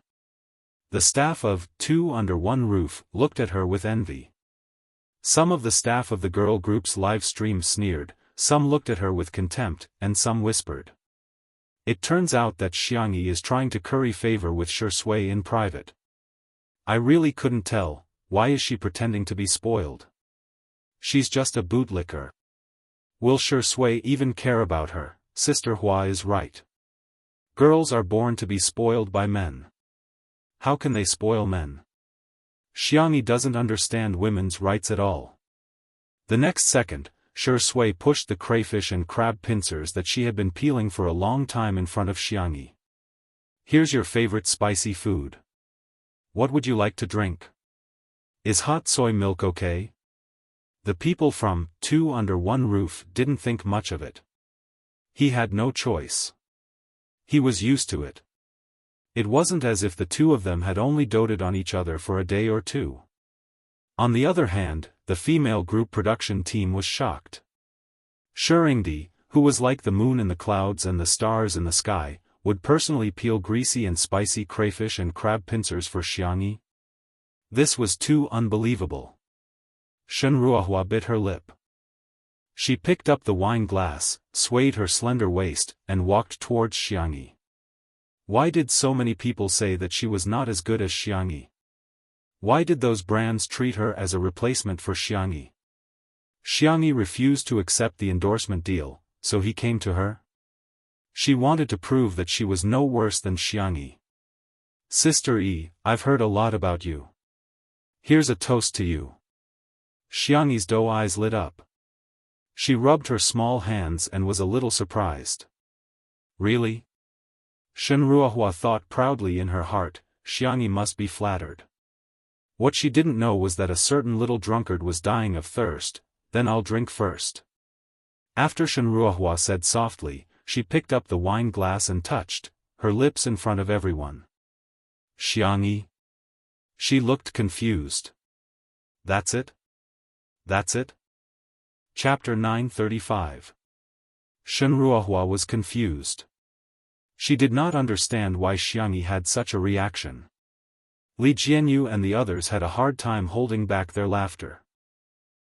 The staff of Two Under One Roof looked at her with envy. Some of the staff of the girl group's live stream sneered, some looked at her with contempt, and some whispered. It turns out that Xiangyi is trying to curry favor with Shi Sui in private. I really couldn't tell, why is she pretending to be spoiled? She's just a bootlicker. Will Shi Sui even care about her? Sister Hua is right. Girls are born to be spoiled by men. How can they spoil men? Xiangyi doesn't understand women's rights at all. The next second, Shi Sui pushed the crayfish and crab pincers that she had been peeling for a long time in front of Xiangyi. Here's your favorite spicy food. What would you like to drink? Is hot soy milk okay? The people from Two Under One Roof didn't think much of it. He had no choice. He was used to it. It wasn't as if the two of them had only doted on each other for a day or two. On the other hand, the female group production team was shocked. Shirengdi, who was like the moon in the clouds and the stars in the sky, would personally peel greasy and spicy crayfish and crab pincers for Xiangyi. This was too unbelievable. Shenruohua bit her lip. She picked up the wine glass, swayed her slender waist, and walked towards Xiangyi. Why did so many people say that she was not as good as Xiangyi? Why did those brands treat her as a replacement for Xiangyi? Xiangyi refused to accept the endorsement deal, so he came to her? She wanted to prove that she was no worse than Xiangyi. Sister Yi, I've heard a lot about you. Here's a toast to you. Xiangyi's doe eyes lit up. She rubbed her small hands and was a little surprised. Really? Shenruohua thought proudly in her heart, Xiangyi must be flattered. What she didn't know was that a certain little drunkard was dying of thirst. Then I'll drink first. After Shenruohua said softly, she picked up the wine glass and touched her lips in front of everyone. Xiangyi? She looked confused. That's it? That's it? Chapter 935. Shenruohua was confused. She did not understand why Xiangyi had such a reaction. Li Jianyu and the others had a hard time holding back their laughter.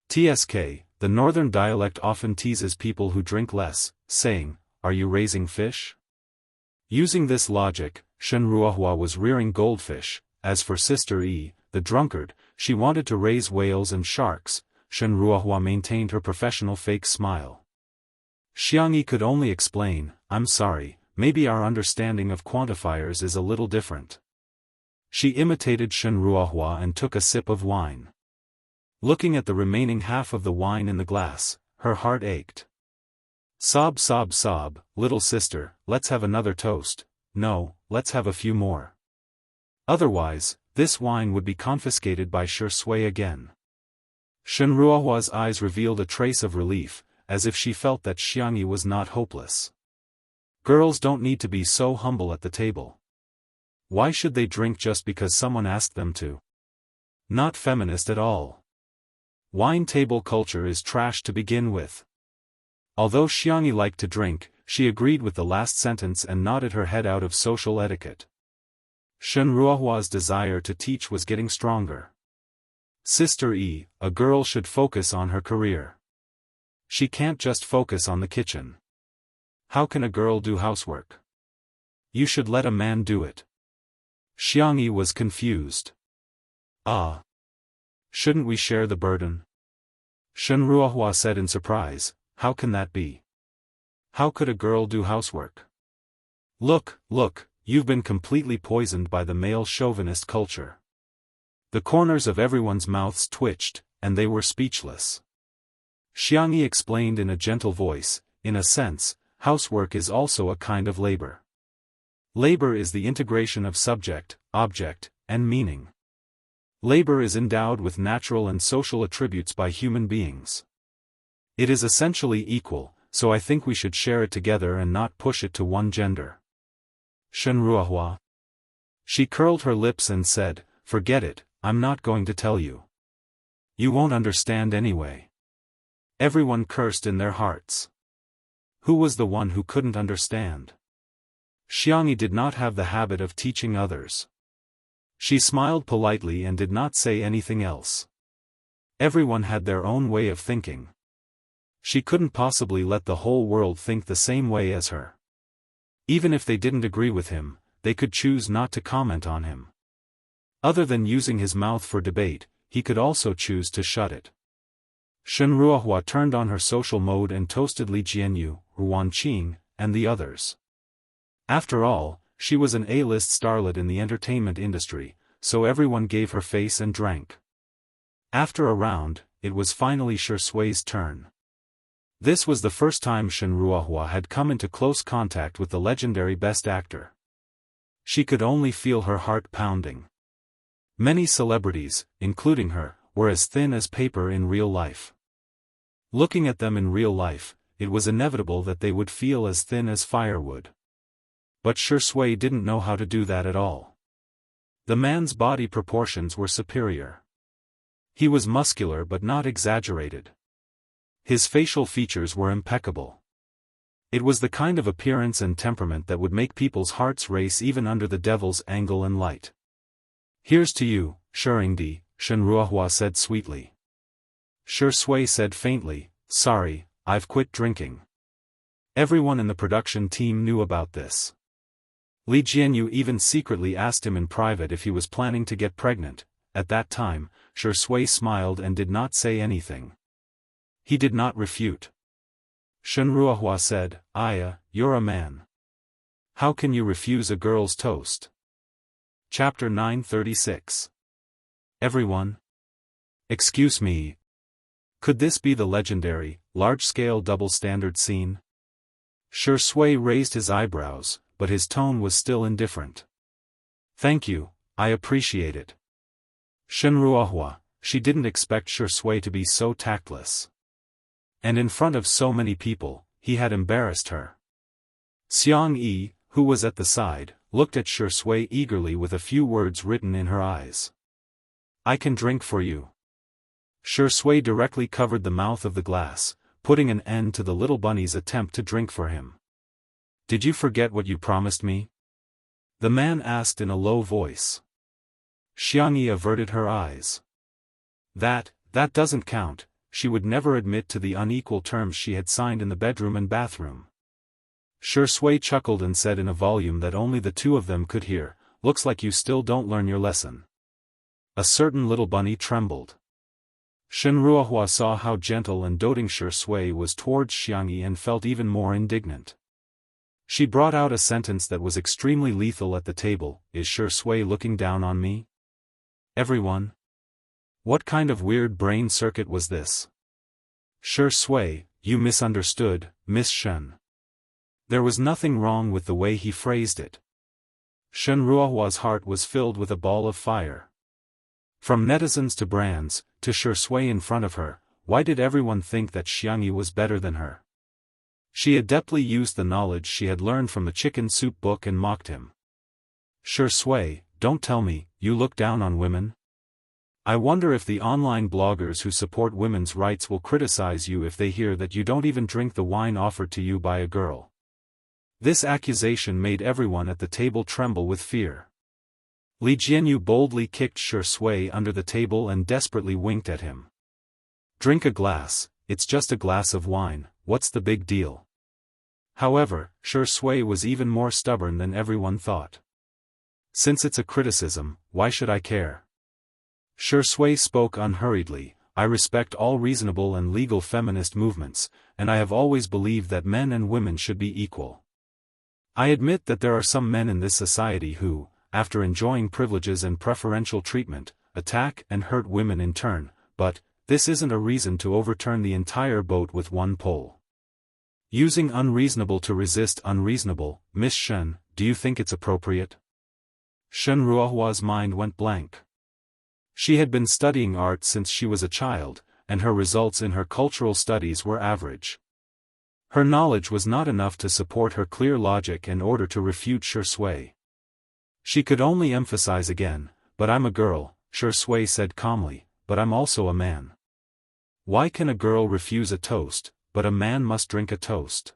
TSK, the northern dialect often teases people who drink less, saying, "Are you raising fish?" Using this logic, Shenruohua was rearing goldfish. As for Sister Yi, the drunkard, she wanted to raise whales and sharks. Shenruohua maintained her professional fake smile. Xiangyi could only explain, "I'm sorry, maybe our understanding of quantifiers is a little different." She imitated Shenruohua and took a sip of wine. Looking at the remaining half of the wine in the glass, her heart ached. Sob, sob, sob, little sister, let's have another toast. No, let's have a few more. Otherwise, this wine would be confiscated by Shui again. Shenruohua's eyes revealed a trace of relief, as if she felt that Xiangyi was not hopeless. Girls don't need to be so humble at the table. Why should they drink just because someone asked them to? Not feminist at all. Wine table culture is trash to begin with. Although Xiangyi liked to drink, she agreed with the last sentence and nodded her head out of social etiquette. Shenruohua's desire to teach was getting stronger. Sister Yi, a girl should focus on her career. She can't just focus on the kitchen. How can a girl do housework? You should let a man do it. Xiangyi was confused. Ah. Shouldn't we share the burden? Shenruohua said in surprise, how can that be? How could a girl do housework? Look, you've been completely poisoned by the male chauvinist culture. The corners of everyone's mouths twitched, and they were speechless. Xiangyi explained in a gentle voice, in a sense, housework is also a kind of labor. Labor is the integration of subject, object, and meaning. Labor is endowed with natural and social attributes by human beings. It is essentially equal, so I think we should share it together and not push it to one gender. Shenruohua. She curled her lips and said, forget it, I'm not going to tell you. You won't understand anyway. Everyone cursed in their hearts. Who was the one who couldn't understand? Xiangyi did not have the habit of teaching others. She smiled politely and did not say anything else. Everyone had their own way of thinking. She couldn't possibly let the whole world think the same way as her. Even if they didn't agree with him, they could choose not to comment on him. Other than using his mouth for debate, he could also choose to shut it. Shenruohua turned on her social mode and toasted Li Jianyu, Ruan Qing, and the others. After all, she was an A-list starlet in the entertainment industry, so everyone gave her face and drank. After a round, it was finally Shui's turn. This was the first time Shenruohua had come into close contact with the legendary best actor. She could only feel her heart pounding. Many celebrities, including her, were as thin as paper in real life. Looking at them in real life, it was inevitable that they would feel as thin as firewood. But Shui didn't know how to do that at all. The man's body proportions were superior. He was muscular but not exaggerated. His facial features were impeccable. It was the kind of appearance and temperament that would make people's hearts race even under the devil's angle and light. Here's to you, Shuringdi, Shenruohua said sweetly. Shui said faintly, sorry, I've quit drinking. Everyone in the production team knew about this. Li Jianyu even secretly asked him in private if he was planning to get pregnant. At that time, Shui smiled and did not say anything. He did not refute. Shenruohua said, Aya, you're a man. How can you refuse a girl's toast? Chapter 936. Everyone? Excuse me. Could this be the legendary, large-scale double-standard scene? Shui raised his eyebrows, but his tone was still indifferent. Thank you, I appreciate it. Shenruohua, she didn't expect Shui to be so tactless. And in front of so many people, he had embarrassed her. Xiang Yi, who was at the side, looked at Shui eagerly with a few words written in her eyes. I can drink for you. Shui directly covered the mouth of the glass, putting an end to the little bunny's attempt to drink for him. Did you forget what you promised me? The man asked in a low voice. Xiang Yi averted her eyes. That doesn't count. She would never admit to the unequal terms she had signed in the bedroom and bathroom. Shui chuckled and said in a volume that only the two of them could hear, looks like you still don't learn your lesson. A certain little bunny trembled. Shenruohua saw how gentle and doting Shui was towards Xiang Yi and felt even more indignant. She brought out a sentence that was extremely lethal at the table, is Shui looking down on me? Everyone? What kind of weird brain circuit was this? Shui, you misunderstood, Miss Shen. There was nothing wrong with the way he phrased it. Shenruohua's heart was filled with a ball of fire. From netizens to brands, to Shui in front of her, why did everyone think that Xiang Yi was better than her? She adeptly used the knowledge she had learned from the chicken soup book and mocked him. Shui, don't tell me, you look down on women? I wonder if the online bloggers who support women's rights will criticize you if they hear that you don't even drink the wine offered to you by a girl. This accusation made everyone at the table tremble with fear. Li Jianyu boldly kicked Shui under the table and desperately winked at him. Drink a glass, it's just a glass of wine, what's the big deal? However, Shui was even more stubborn than everyone thought. Since it's a criticism, why should I care? Shui spoke unhurriedly, I respect all reasonable and legal feminist movements, and I have always believed that men and women should be equal. I admit that there are some men in this society who, after enjoying privileges and preferential treatment, attack and hurt women in turn, but this isn't a reason to overturn the entire boat with one pole. Using unreasonable to resist unreasonable, Miss Shen, do you think it's appropriate? Shenruohua's mind went blank. She had been studying art since she was a child, and her results in her cultural studies were average. Her knowledge was not enough to support her clear logic in order to refute Shui. She could only emphasize again, but I'm a girl, Shui said calmly, but I'm also a man. Why can a girl refuse a toast, but a man must drink a toast?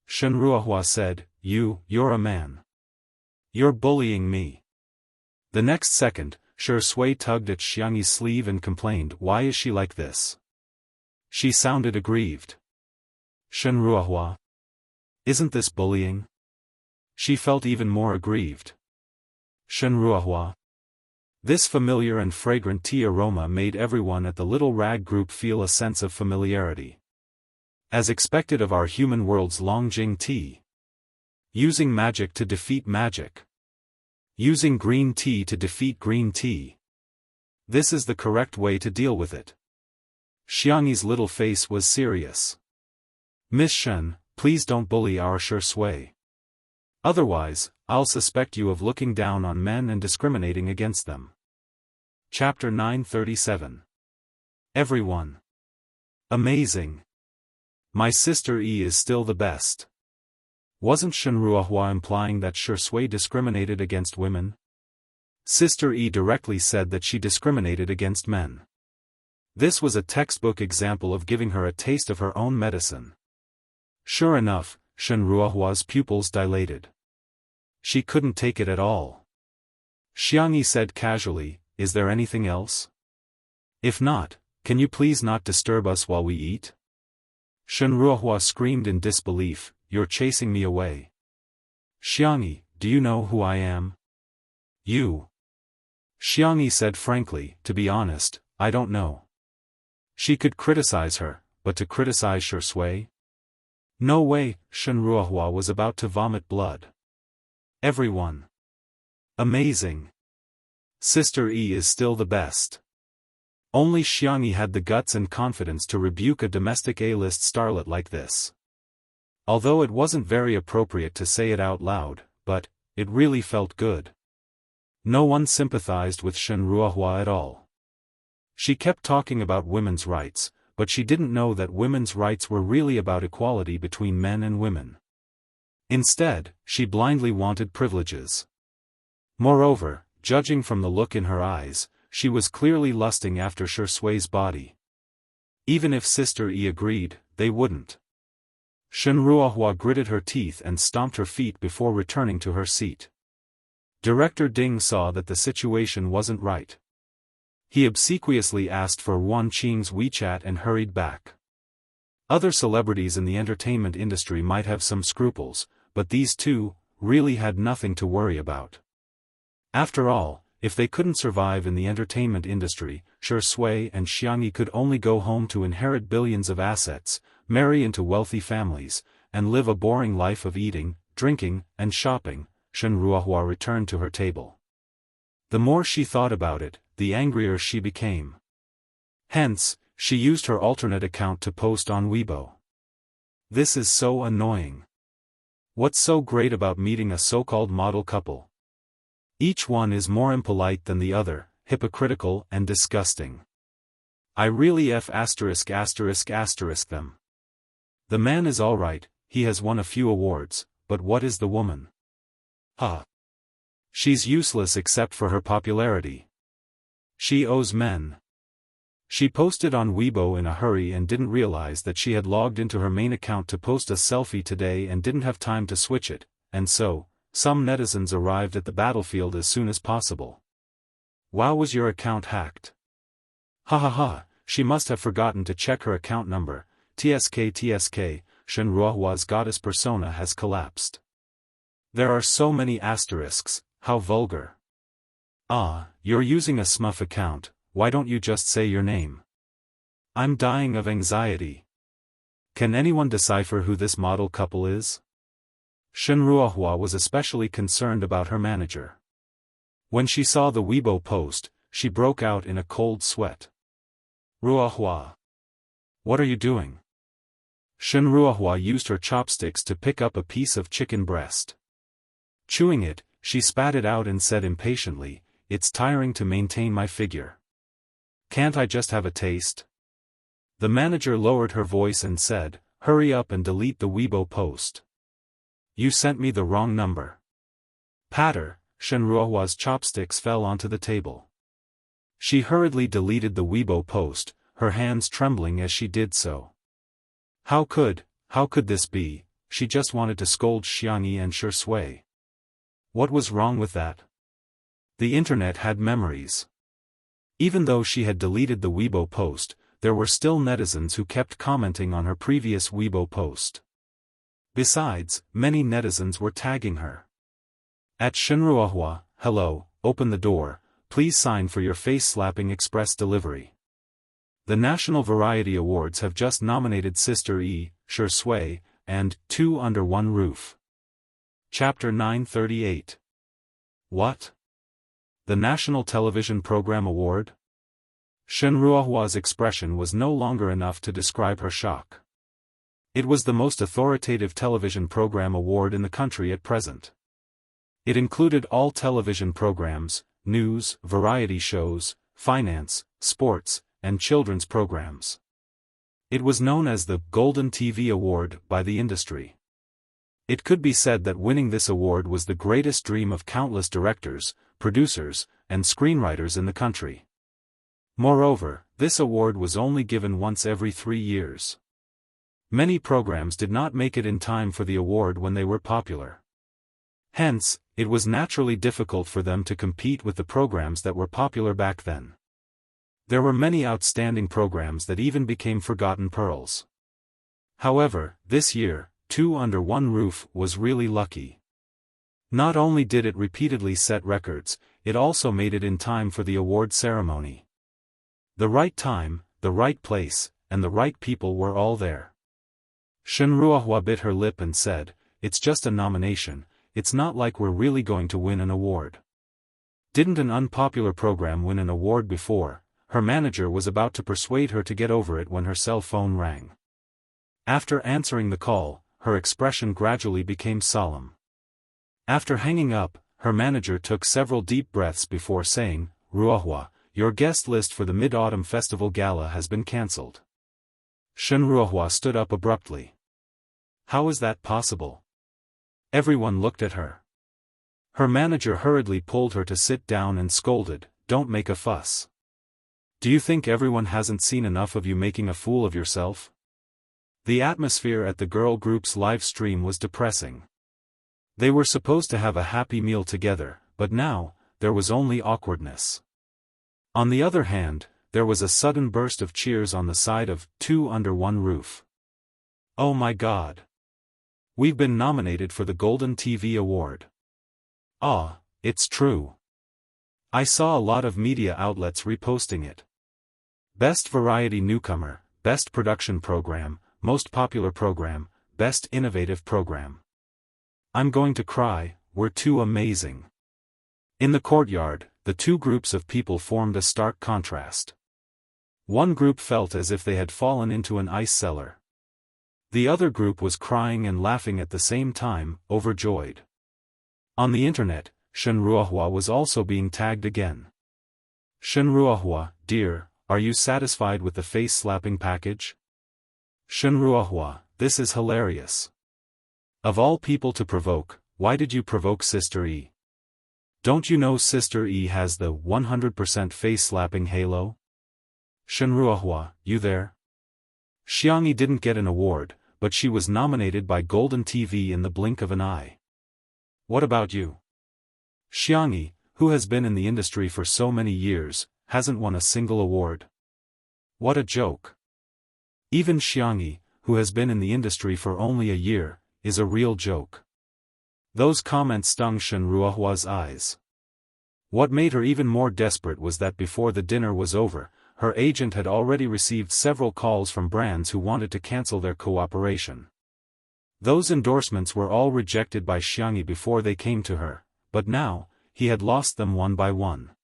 Shenruohua said, you're a man. You're bullying me. The next second, Shui tugged at Xiang Yi's sleeve and complained, why is she like this? She sounded aggrieved. Shenruohua. Isn't this bullying? She felt even more aggrieved. Shenruohua. This familiar and fragrant tea aroma made everyone at the little rag group feel a sense of familiarity. As expected of our human world's Longjing tea. Using magic to defeat magic. Using green tea to defeat green tea. This is the correct way to deal with it. Xiang Yi's little face was serious. Miss Shen, please don't bully our Shui. Otherwise, I'll suspect you of looking down on men and discriminating against them. Chapter 937. Everyone. Amazing. My sister E is still the best. Wasn't Shenruohua implying that Shui discriminated against women? Sister E directly said that she discriminated against men. This was a textbook example of giving her a taste of her own medicine. Sure enough, Shenruohua's pupils dilated. She couldn't take it at all. Xiang Yi said casually, is there anything else? If not, can you please not disturb us while we eat? Shen Ruohua screamed in disbelief, you're chasing me away. Xiangyi, do you know who I am? You. Xiangyi said frankly, to be honest, I don't know. She could criticize her, but to criticize Shui? No way, Shen Ruohua was about to vomit blood. Everyone. Amazing. Sister E is still the best. Only Xiangyi had the guts and confidence to rebuke a domestic A-list starlet like this. Although it wasn't very appropriate to say it out loud, but it really felt good. No one sympathized with Shen Ruohua at all. She kept talking about women's rights, but she didn't know that women's rights were really about equality between men and women. Instead, she blindly wanted privileges. Moreover, judging from the look in her eyes, she was clearly lusting after Shui's body. Even if Sister E agreed, they wouldn't. Shen Ruohua gritted her teeth and stomped her feet before returning to her seat. Director Ding saw that the situation wasn't right. He obsequiously asked for Wan Qing's WeChat and hurried back. Other celebrities in the entertainment industry might have some scruples, but these two really had nothing to worry about. After all, if they couldn't survive in the entertainment industry, Shui and Xiangyi could only go home to inherit billions of assets, marry into wealthy families, and live a boring life of eating, drinking, and shopping. Shen Ruohua returned to her table. The more she thought about it, the angrier she became. Hence, she used her alternate account to post on Weibo. This is so annoying. What's so great about meeting a so-called model couple? Each one is more impolite than the other, hypocritical and disgusting. I really f*** them. The man is alright, he has won a few awards, but what is the woman? Huh. She's useless except for her popularity. She owes men. She posted on Weibo in a hurry and didn't realize that she had logged into her main account to post a selfie today and didn't have time to switch it, and so, some netizens arrived at the battlefield as soon as possible. Wow, was your account hacked? Ha ha ha, she must have forgotten to check her account number. TSK, Shen Ruohua's goddess persona has collapsed. There are so many asterisks, how vulgar. Ah, you're using a smurf account, why don't you just say your name? I'm dying of anxiety. Can anyone decipher who this model couple is? Shen Ruohua was especially concerned about her manager. When she saw the Weibo post, she broke out in a cold sweat. Ruohua. What are you doing? Shen Ruohua used her chopsticks to pick up a piece of chicken breast. Chewing it, she spat it out and said impatiently, it's tiring to maintain my figure. Can't I just have a taste? The manager lowered her voice and said, hurry up and delete the Weibo post. You sent me the wrong number. Patter, Shen Ruohua's chopsticks fell onto the table. She hurriedly deleted the Weibo post, her hands trembling as she did so. How could this be? She just wanted to scold Xiangyi and Shui. What was wrong with that? The internet had memories. Even though she had deleted the Weibo post, there were still netizens who kept commenting on her previous Weibo post. Besides, many netizens were tagging her. At Shen Ruohua, hello, open the door, please sign for your face-slapping express delivery. The National Variety Awards have just nominated Sister E, Shui, and Two Under One Roof. Chapter 938. What? The National Television Program Award? Shen Ruohua's expression was no longer enough to describe her shock. It was the most authoritative television program award in the country at present. It included all television programs, news, variety shows, finance, sports, and children's programs. It was known as the Golden TV Award by the industry. It could be said that winning this award was the greatest dream of countless directors, producers, and screenwriters in the country. Moreover, this award was only given once every 3 years. Many programs did not make it in time for the award when they were popular. Hence, it was naturally difficult for them to compete with the programs that were popular back then. There were many outstanding programs that even became forgotten pearls. However, this year, Two Under One Roof was really lucky. Not only did it repeatedly set records, it also made it in time for the award ceremony. The right time, the right place, and the right people were all there. Shenruohua bit her lip and said, "It's just a nomination, it's not like we're really going to win an award." Didn't an unpopular program win an award before? Her manager was about to persuade her to get over it when her cell phone rang. After answering the call, her expression gradually became solemn. After hanging up, her manager took several deep breaths before saying, "Ruohua, your guest list for the Mid-Autumn Festival Gala has been cancelled." Shenruohua stood up abruptly. How is that possible? Everyone looked at her. Her manager hurriedly pulled her to sit down and scolded, "Don't make a fuss. Do you think everyone hasn't seen enough of you making a fool of yourself?" The atmosphere at the girl group's live stream was depressing. They were supposed to have a happy meal together, but now, there was only awkwardness. On the other hand, there was a sudden burst of cheers on the side of Two Under One Roof. "Oh my God! We've been nominated for the Golden TV Award." "Ah, it's true. I saw a lot of media outlets reposting it. Best Variety Newcomer, Best Production Program, Most Popular Program, Best Innovative Program. I'm going to cry, we're too amazing." In the courtyard, the two groups of people formed a stark contrast. One group felt as if they had fallen into an ice cellar. The other group was crying and laughing at the same time, overjoyed. On the internet, Shenruohua was also being tagged again. "Shenruohua, dear, are you satisfied with the face-slapping package? Shenruohua, this is hilarious. Of all people to provoke, why did you provoke Sister E? Don't you know Sister E has the 100% face-slapping halo? Shenruohua, you there?" Xianxia didn't get an award, but she was nominated by Golden TV in the blink of an eye. "What about you?" Xianxia, who has been in the industry for so many years, hasn't won a single award. What a joke. Even Xianxia, who has been in the industry for only a year, is a real joke. Those comments stung Shenruohua's eyes. What made her even more desperate was that before the dinner was over, her agent had already received several calls from brands who wanted to cancel their cooperation. Those endorsements were all rejected by Xianxia before they came to her, but now, he had lost them one by one.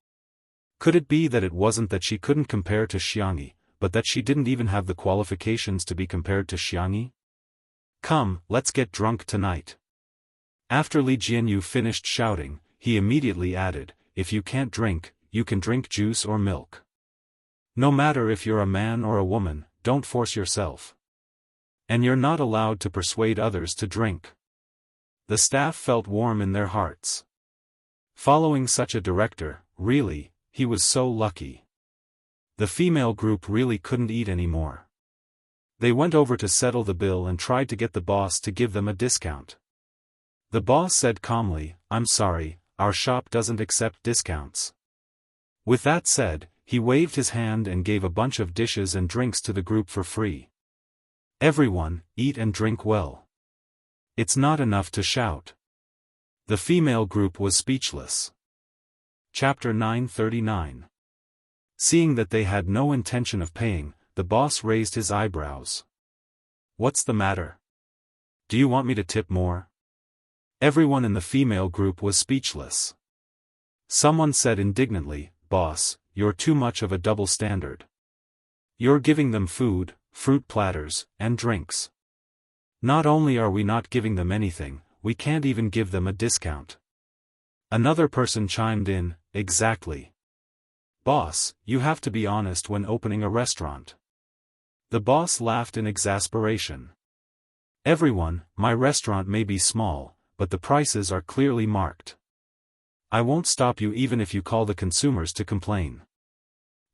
Could it be that it wasn't that she couldn't compare to Xianxia, but that she didn't even have the qualifications to be compared to Xianxia? "Come, let's get drunk tonight." After Li Jianyu finished shouting, he immediately added, "If you can't drink, you can drink juice or milk. No matter if you're a man or a woman, don't force yourself. And you're not allowed to persuade others to drink." The staff felt warm in their hearts. Following such a director, really, he was so lucky. The female group really couldn't eat anymore. They went over to settle the bill and tried to get the boss to give them a discount. The boss said calmly, "I'm sorry, our shop doesn't accept discounts." With that said, he waved his hand and gave a bunch of dishes and drinks to the group for free. "Everyone, eat and drink well. It's not enough to shout." The female group was speechless. Chapter 939. Seeing that they had no intention of paying, the boss raised his eyebrows. "What's the matter? Do you want me to tip more?" Everyone in the female group was speechless. Someone said indignantly, "Boss, you're too much of a double standard. You're giving them food, fruit platters, and drinks. Not only are we not giving them anything, we can't even give them a discount." Another person chimed in, "Exactly. Boss, you have to be honest when opening a restaurant." The boss laughed in exasperation. "Everyone, my restaurant may be small, but the prices are clearly marked. I won't stop you even if you call the consumers to complain."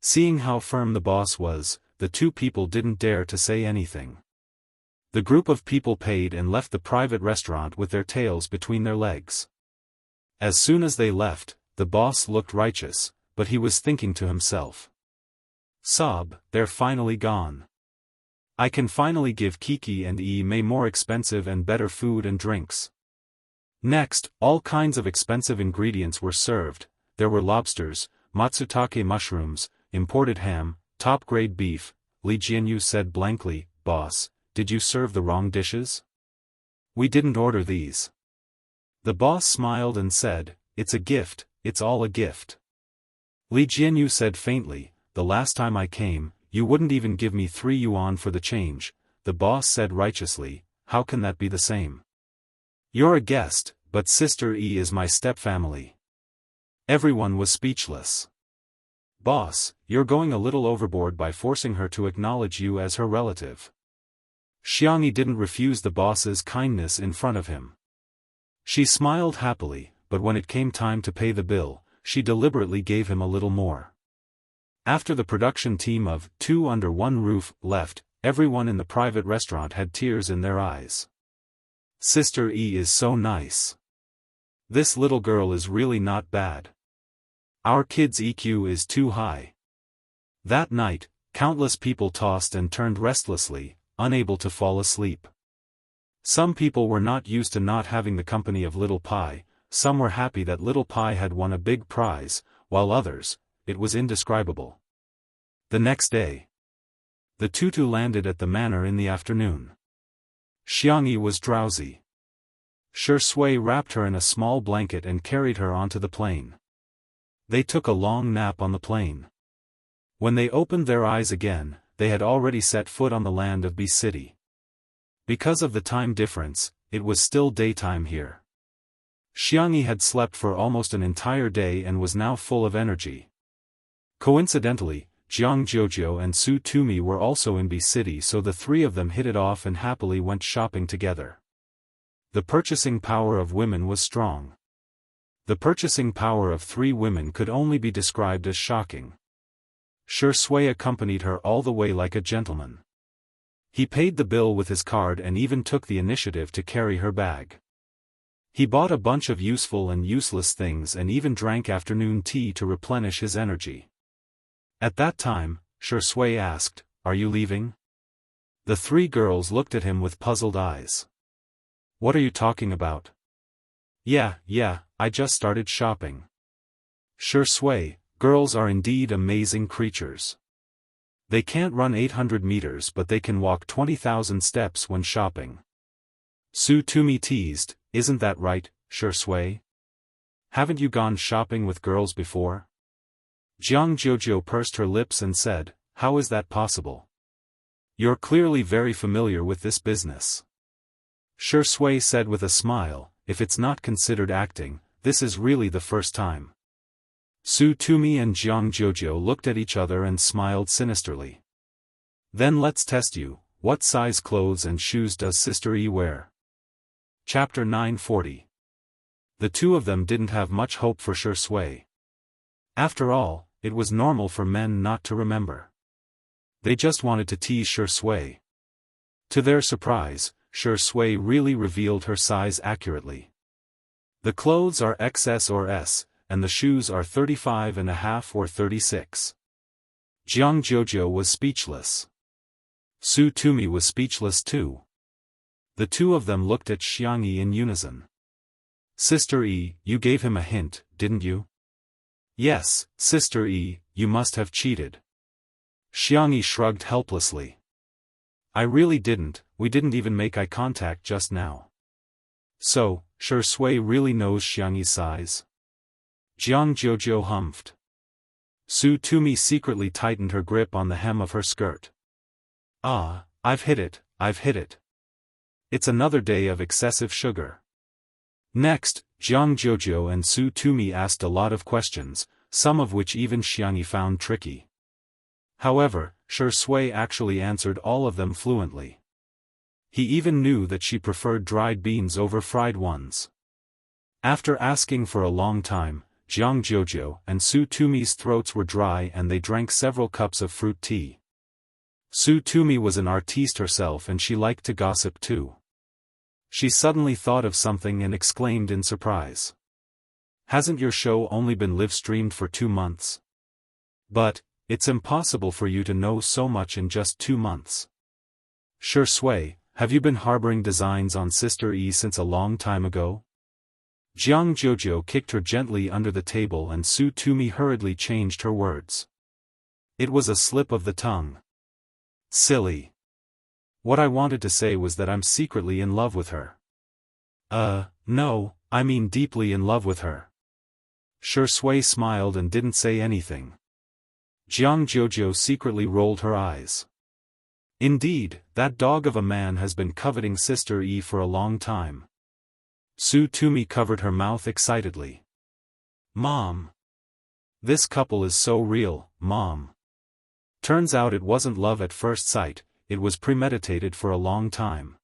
Seeing how firm the boss was, the two people didn't dare to say anything. The group of people paid and left the private restaurant with their tails between their legs. As soon as they left, the boss looked righteous, but he was thinking to himself. Sob, they're finally gone. I can finally give Kiki and May more expensive and better food and drinks. Next, all kinds of expensive ingredients were served. There were lobsters, matsutake mushrooms, imported ham, top-grade beef. Li Jianyu said blankly, "Boss, did you serve the wrong dishes? We didn't order these." The boss smiled and said, "It's a gift, it's all a gift." Li Jianyu said faintly, "The last time I came, you wouldn't even give me 3 yuan for the change." The boss said righteously, "How can that be the same? You're a guest, but Sister E is my stepfamily." Everyone was speechless. "Boss, you're going a little overboard by forcing her to acknowledge you as her relative." Xianxia didn't refuse the boss's kindness in front of him. She smiled happily, but when it came time to pay the bill, she deliberately gave him a little more. After the production team of Two Under One Roof left, everyone in the private restaurant had tears in their eyes. Sister E is so nice. This little girl is really not bad. Our kid's EQ is too high. That night, countless people tossed and turned restlessly, unable to fall asleep. Some people were not used to not having the company of Little Pie, some were happy that Little Pie had won a big prize, while others, it was indescribable. The next day, the tutu landed at the manor in the afternoon. Xianxia was drowsy. Shui wrapped her in a small blanket and carried her onto the plane. They took a long nap on the plane. When they opened their eyes again, they had already set foot on the land of B City. Because of the time difference, it was still daytime here. Xianxia had slept for almost an entire day and was now full of energy. Coincidentally, Jiang Jojo and Su Tumi were also in B City, so the 3 of them hit it off and happily went shopping together. The purchasing power of women was strong. The purchasing power of 3 women could only be described as shocking. Shui accompanied her all the way like a gentleman. He paid the bill with his card and even took the initiative to carry her bag. He bought a bunch of useful and useless things and even drank afternoon tea to replenish his energy. At that time, Shui asked, "Are you leaving?" The 3 girls looked at him with puzzled eyes. "What are you talking about?" Yeah, I just started shopping." Shui, girls are indeed amazing creatures. They can't run 800 meters but they can walk 20,000 steps when shopping. Su Tumi teased, "Isn't that right, Shui? Haven't you gone shopping with girls before?" Jiang Jojo pursed her lips and said, "How is that possible? You're clearly very familiar with this business." Shui said with a smile, "If it's not considered acting, this is really the first time." Su Tumi and Jiang Jojo looked at each other and smiled sinisterly. "Then let's test you. What size clothes and shoes does Sister E wear?" Chapter 940. The 2 of them didn't have much hope for Shui. After all, it was normal for men not to remember. They just wanted to tease Shui. To their surprise, Shui really revealed her size accurately. The clothes are XS or S, and the shoes are 35.5 or 36. Jiang Jojo was speechless. Su Tumi was speechless too. The 2 of them looked at Xianxia in unison. "Sister E, you gave him a hint, didn't you?" "Yes, Sister E, you must have cheated." Xianxia shrugged helplessly. "I really didn't, we didn't even make eye contact just now." "So, Shui really knows Xianxia's size?" Jiang Jojo humphed. Su Tumi secretly tightened her grip on the hem of her skirt. "Ah, I've hit it. It's another day of excessive sugar." Next, Jiang Jojo and Su Tumi asked a lot of questions, some of which even Xianxia found tricky. However, Shui actually answered all of them fluently. He even knew that she preferred dried beans over fried ones. After asking for a long time, Jiang Jojo and Su Tumi's throats were dry and they drank several cups of fruit tea. Su Tumi was an artiste herself and she liked to gossip too. She suddenly thought of something and exclaimed in surprise. Hasn't your show only been live-streamed for 2 months? But, it's impossible for you to know so much in just 2 months. Shui, have you been harboring designs on Sister E since a long time ago? Jianghu kicked her gently under the table and Su Tumi hurriedly changed her words. It was a slip of the tongue. Silly. What I wanted to say was that I'm secretly in love with her. No, I mean deeply in love with her. Shui smiled and didn't say anything. Jianghu secretly rolled her eyes. Indeed, that dog of a man has been coveting Sister E for a long time. Su Tumi covered her mouth excitedly. Mom! This couple is so real, Mom. Turns out it wasn't love at first sight, it was premeditated for a long time.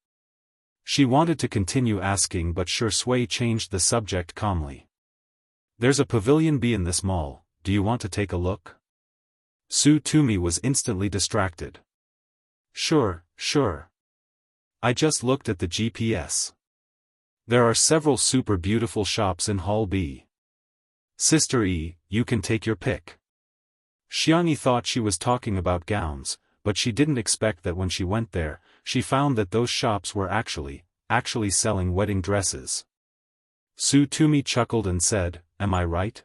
She wanted to continue asking but Shui changed the subject calmly. There's a Pavilion B in this mall, do you want to take a look? Su Tumi was instantly distracted. Sure. I just looked at the GPS. There are several super beautiful shops in Hall B. Sister E, you can take your pick. Xianxia thought she was talking about gowns, but she didn't expect that when she went there, she found that those shops were actually selling wedding dresses. Su Tumi chuckled and said, am I right?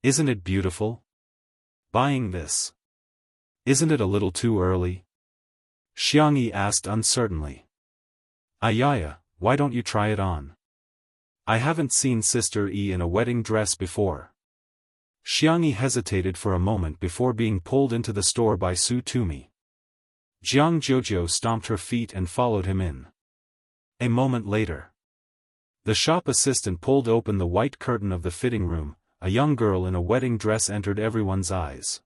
Isn't it beautiful? Buying this. Isn't it a little too early? Xianxia asked uncertainly. Ayaya, why don't you try it on? I haven't seen Sister E in a wedding dress before. Xianxia hesitated for a moment before being pulled into the store by Su Tumi. Jianghu stomped her feet and followed him in. A moment later. The shop assistant pulled open the white curtain of the fitting room, a young girl in a wedding dress entered everyone's eyes.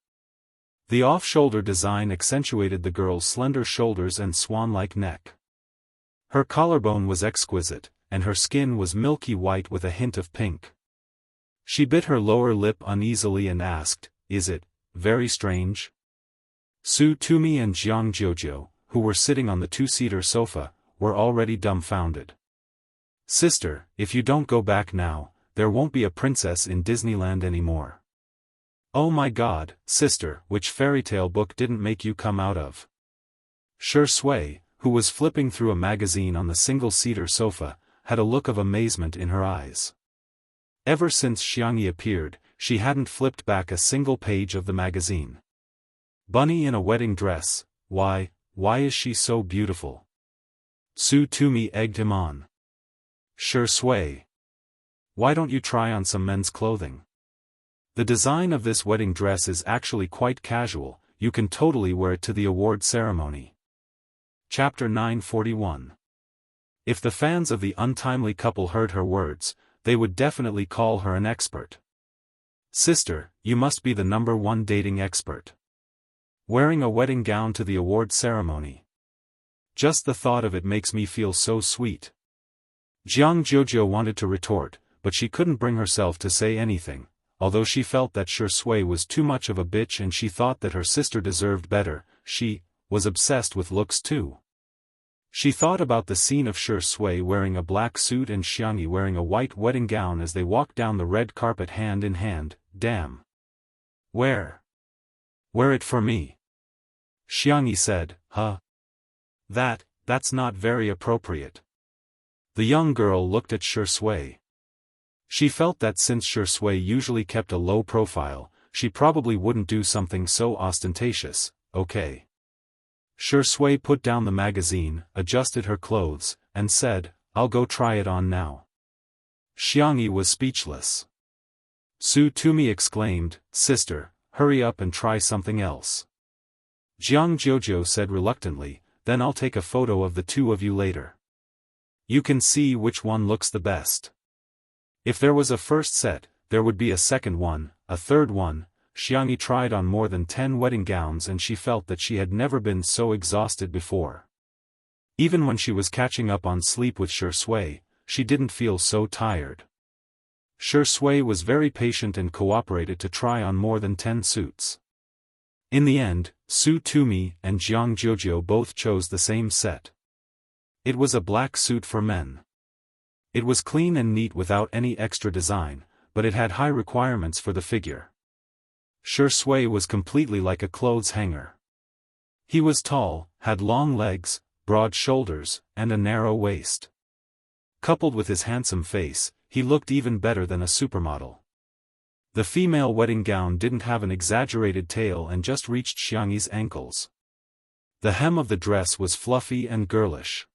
The off-shoulder design accentuated the girl's slender shoulders and swan-like neck. Her collarbone was exquisite, and her skin was milky white with a hint of pink. She bit her lower lip uneasily and asked, is it very strange? Su Tumi and Jianghu, who were sitting on the two-seater sofa, were already dumbfounded. Sister, if you don't go back now, there won't be a princess in Disneyland anymore. Oh my God, sister, which fairytale book didn't make you come out of? Shui, who was flipping through a magazine on the single-seater sofa, had a look of amazement in her eyes. Ever since Xianxia appeared, she hadn't flipped back a single page of the magazine. Bunny in a wedding dress, why is she so beautiful? Su Tumi egged him on. Shui. Why don't you try on some men's clothing? The design of this wedding dress is actually quite casual, you can totally wear it to the award ceremony. Chapter 941. If the fans of the untimely couple heard her words, they would definitely call her an expert. Sister, you must be the #1 dating expert. Wearing a wedding gown to the award ceremony. Just the thought of it makes me feel so sweet. Jianghu wanted to retort, but she couldn't bring herself to say anything, although she felt that Shui was too much of a bitch and she thought that her sister deserved better. She was obsessed with looks too. She thought about the scene of Shui wearing a black suit and Xianxia wearing a white wedding gown as they walked down the red carpet hand in hand. Damn. Wear it for me. Xianxia said, huh? That's not very appropriate. The young girl looked at Shui. She felt that since Shui usually kept a low profile, she probably wouldn't do something so ostentatious. Okay. Shui put down the magazine, adjusted her clothes, and said, I'll go try it on now. Xianxia was speechless. Su Tumi exclaimed, Sister, hurry up and try something else. Jianghu said reluctantly, then I'll take a photo of the two of you later. You can see which one looks the best. If there was a first set, there would be a second one, a third one. Xianxia tried on more than 10 wedding gowns and she felt that she had never been so exhausted before. Even when she was catching up on sleep with Shui, she didn't feel so tired. Shui was very patient and cooperated to try on more than 10 suits. In the end, Su Tumi and Jianghu both chose the same set. It was a black suit for men. It was clean and neat without any extra design, but it had high requirements for the figure. Shui was completely like a clothes hanger. He was tall, had long legs, broad shoulders, and a narrow waist. Coupled with his handsome face, he looked even better than a supermodel. The female wedding gown didn't have an exaggerated tail and just reached Xiangyi's ankles. The hem of the dress was fluffy and girlish.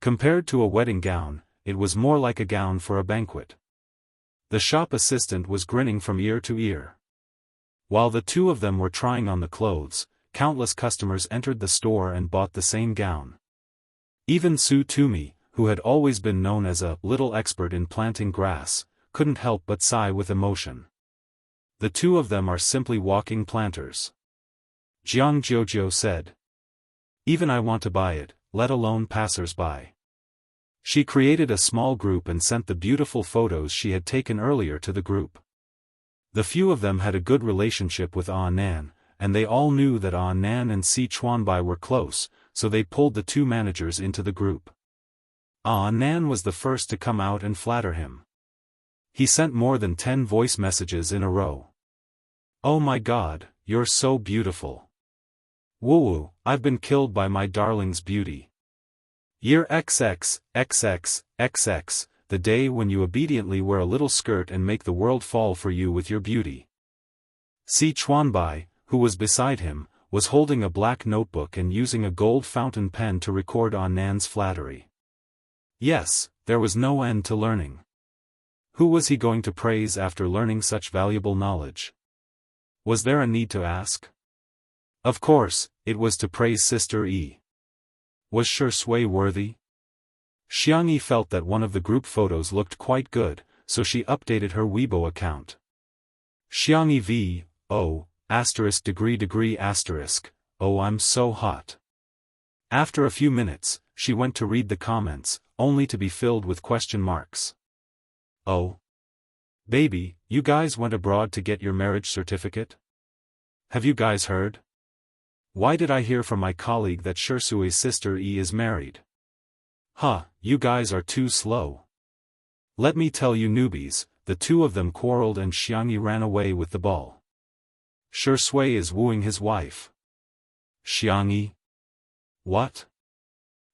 Compared to a wedding gown, it was more like a gown for a banquet. The shop assistant was grinning from ear to ear. While the two of them were trying on the clothes, countless customers entered the store and bought the same gown. Even Su Tumi, who had always been known as a little expert in planting grass, couldn't help but sigh with emotion. The two of them are simply walking planters. Jianghu said. Even I want to buy it, let alone passers-by. She created a small group and sent the beautiful photos she had taken earlier to the group. The few of them had a good relationship with Nan, and they all knew that Nan and Si Chuanbai were close, so they pulled the two managers into the group. Nan was the first to come out and flatter him. He sent more than 10 voice messages in a row. Oh my God, you're so beautiful. Woo, I've been killed by my darling's beauty. Year XX, XX, XX, the day when you obediently wear a little skirt and make the world fall for you with your beauty. Si Chuanbai, who was beside him, was holding a black notebook and using a gold fountain pen to record Nan's flattery. Yes, there was no end to learning. Who was he going to praise after learning such valuable knowledge? Was there a need to ask? Of course, it was to praise Sister Yi. Was Shui worthy? Xiangyi felt that one of the group photos looked quite good, so she updated her Weibo account. Xiangyi v. Oh, *degree***, oh I'm so hot. After a few minutes, she went to read the comments, only to be filled with question marks. Oh. Baby, you guys went abroad to get your marriage certificate? Have you guys heard? Why did I hear from my colleague that Shui's sister Yi is married? Huh, you guys are too slow. Let me tell you newbies, the two of them quarreled and Xiangyi ran away with the ball. Shui is wooing his wife. Xiangyi? What?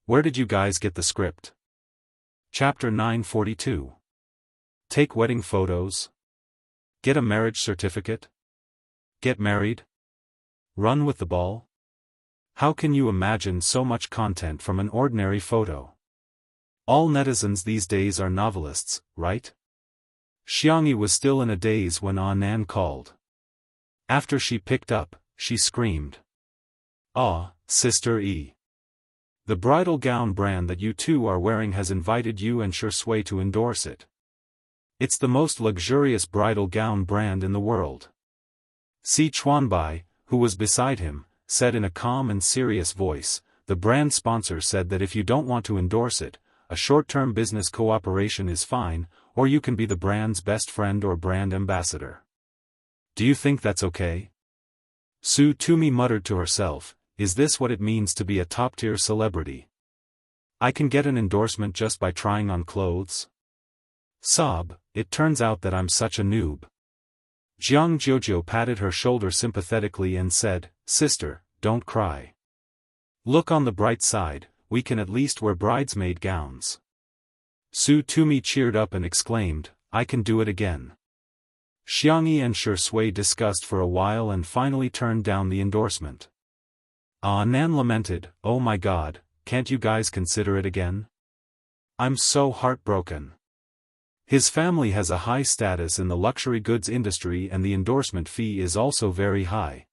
Where did you guys get the script? Chapter 942. Take wedding photos? Get a marriage certificate? Get married? Run with the ball? How can you imagine so much content from an ordinary photo? All netizens these days are novelists, right? Xiangyi was still in a daze when Nan called. After she picked up, she screamed. Ah, Sister Yi. The bridal gown brand that you two are wearing has invited you and Shui to endorse it. It's the most luxurious bridal gown brand in the world. Si Chuanbai, who was beside him, said in a calm and serious voice, the brand sponsor said that if you don't want to endorse it, a short-term business cooperation is fine, or you can be the brand's best friend or brand ambassador. Do you think that's okay? Su Tumi muttered to herself, is this what it means to be a top-tier celebrity? I can get an endorsement just by trying on clothes? Sob, it turns out that I'm such a noob. Jianghu patted her shoulder sympathetically and said, Sister, don't cry. Look on the bright side, we can at least wear bridesmaid gowns. Su Tumi cheered up and exclaimed, I can do it again. Xiangyi and Shui discussed for a while and finally turned down the endorsement. Nan lamented, oh my God, can't you guys consider it again? I'm so heartbroken. His family has a high status in the luxury goods industry and the endorsement fee is also very high.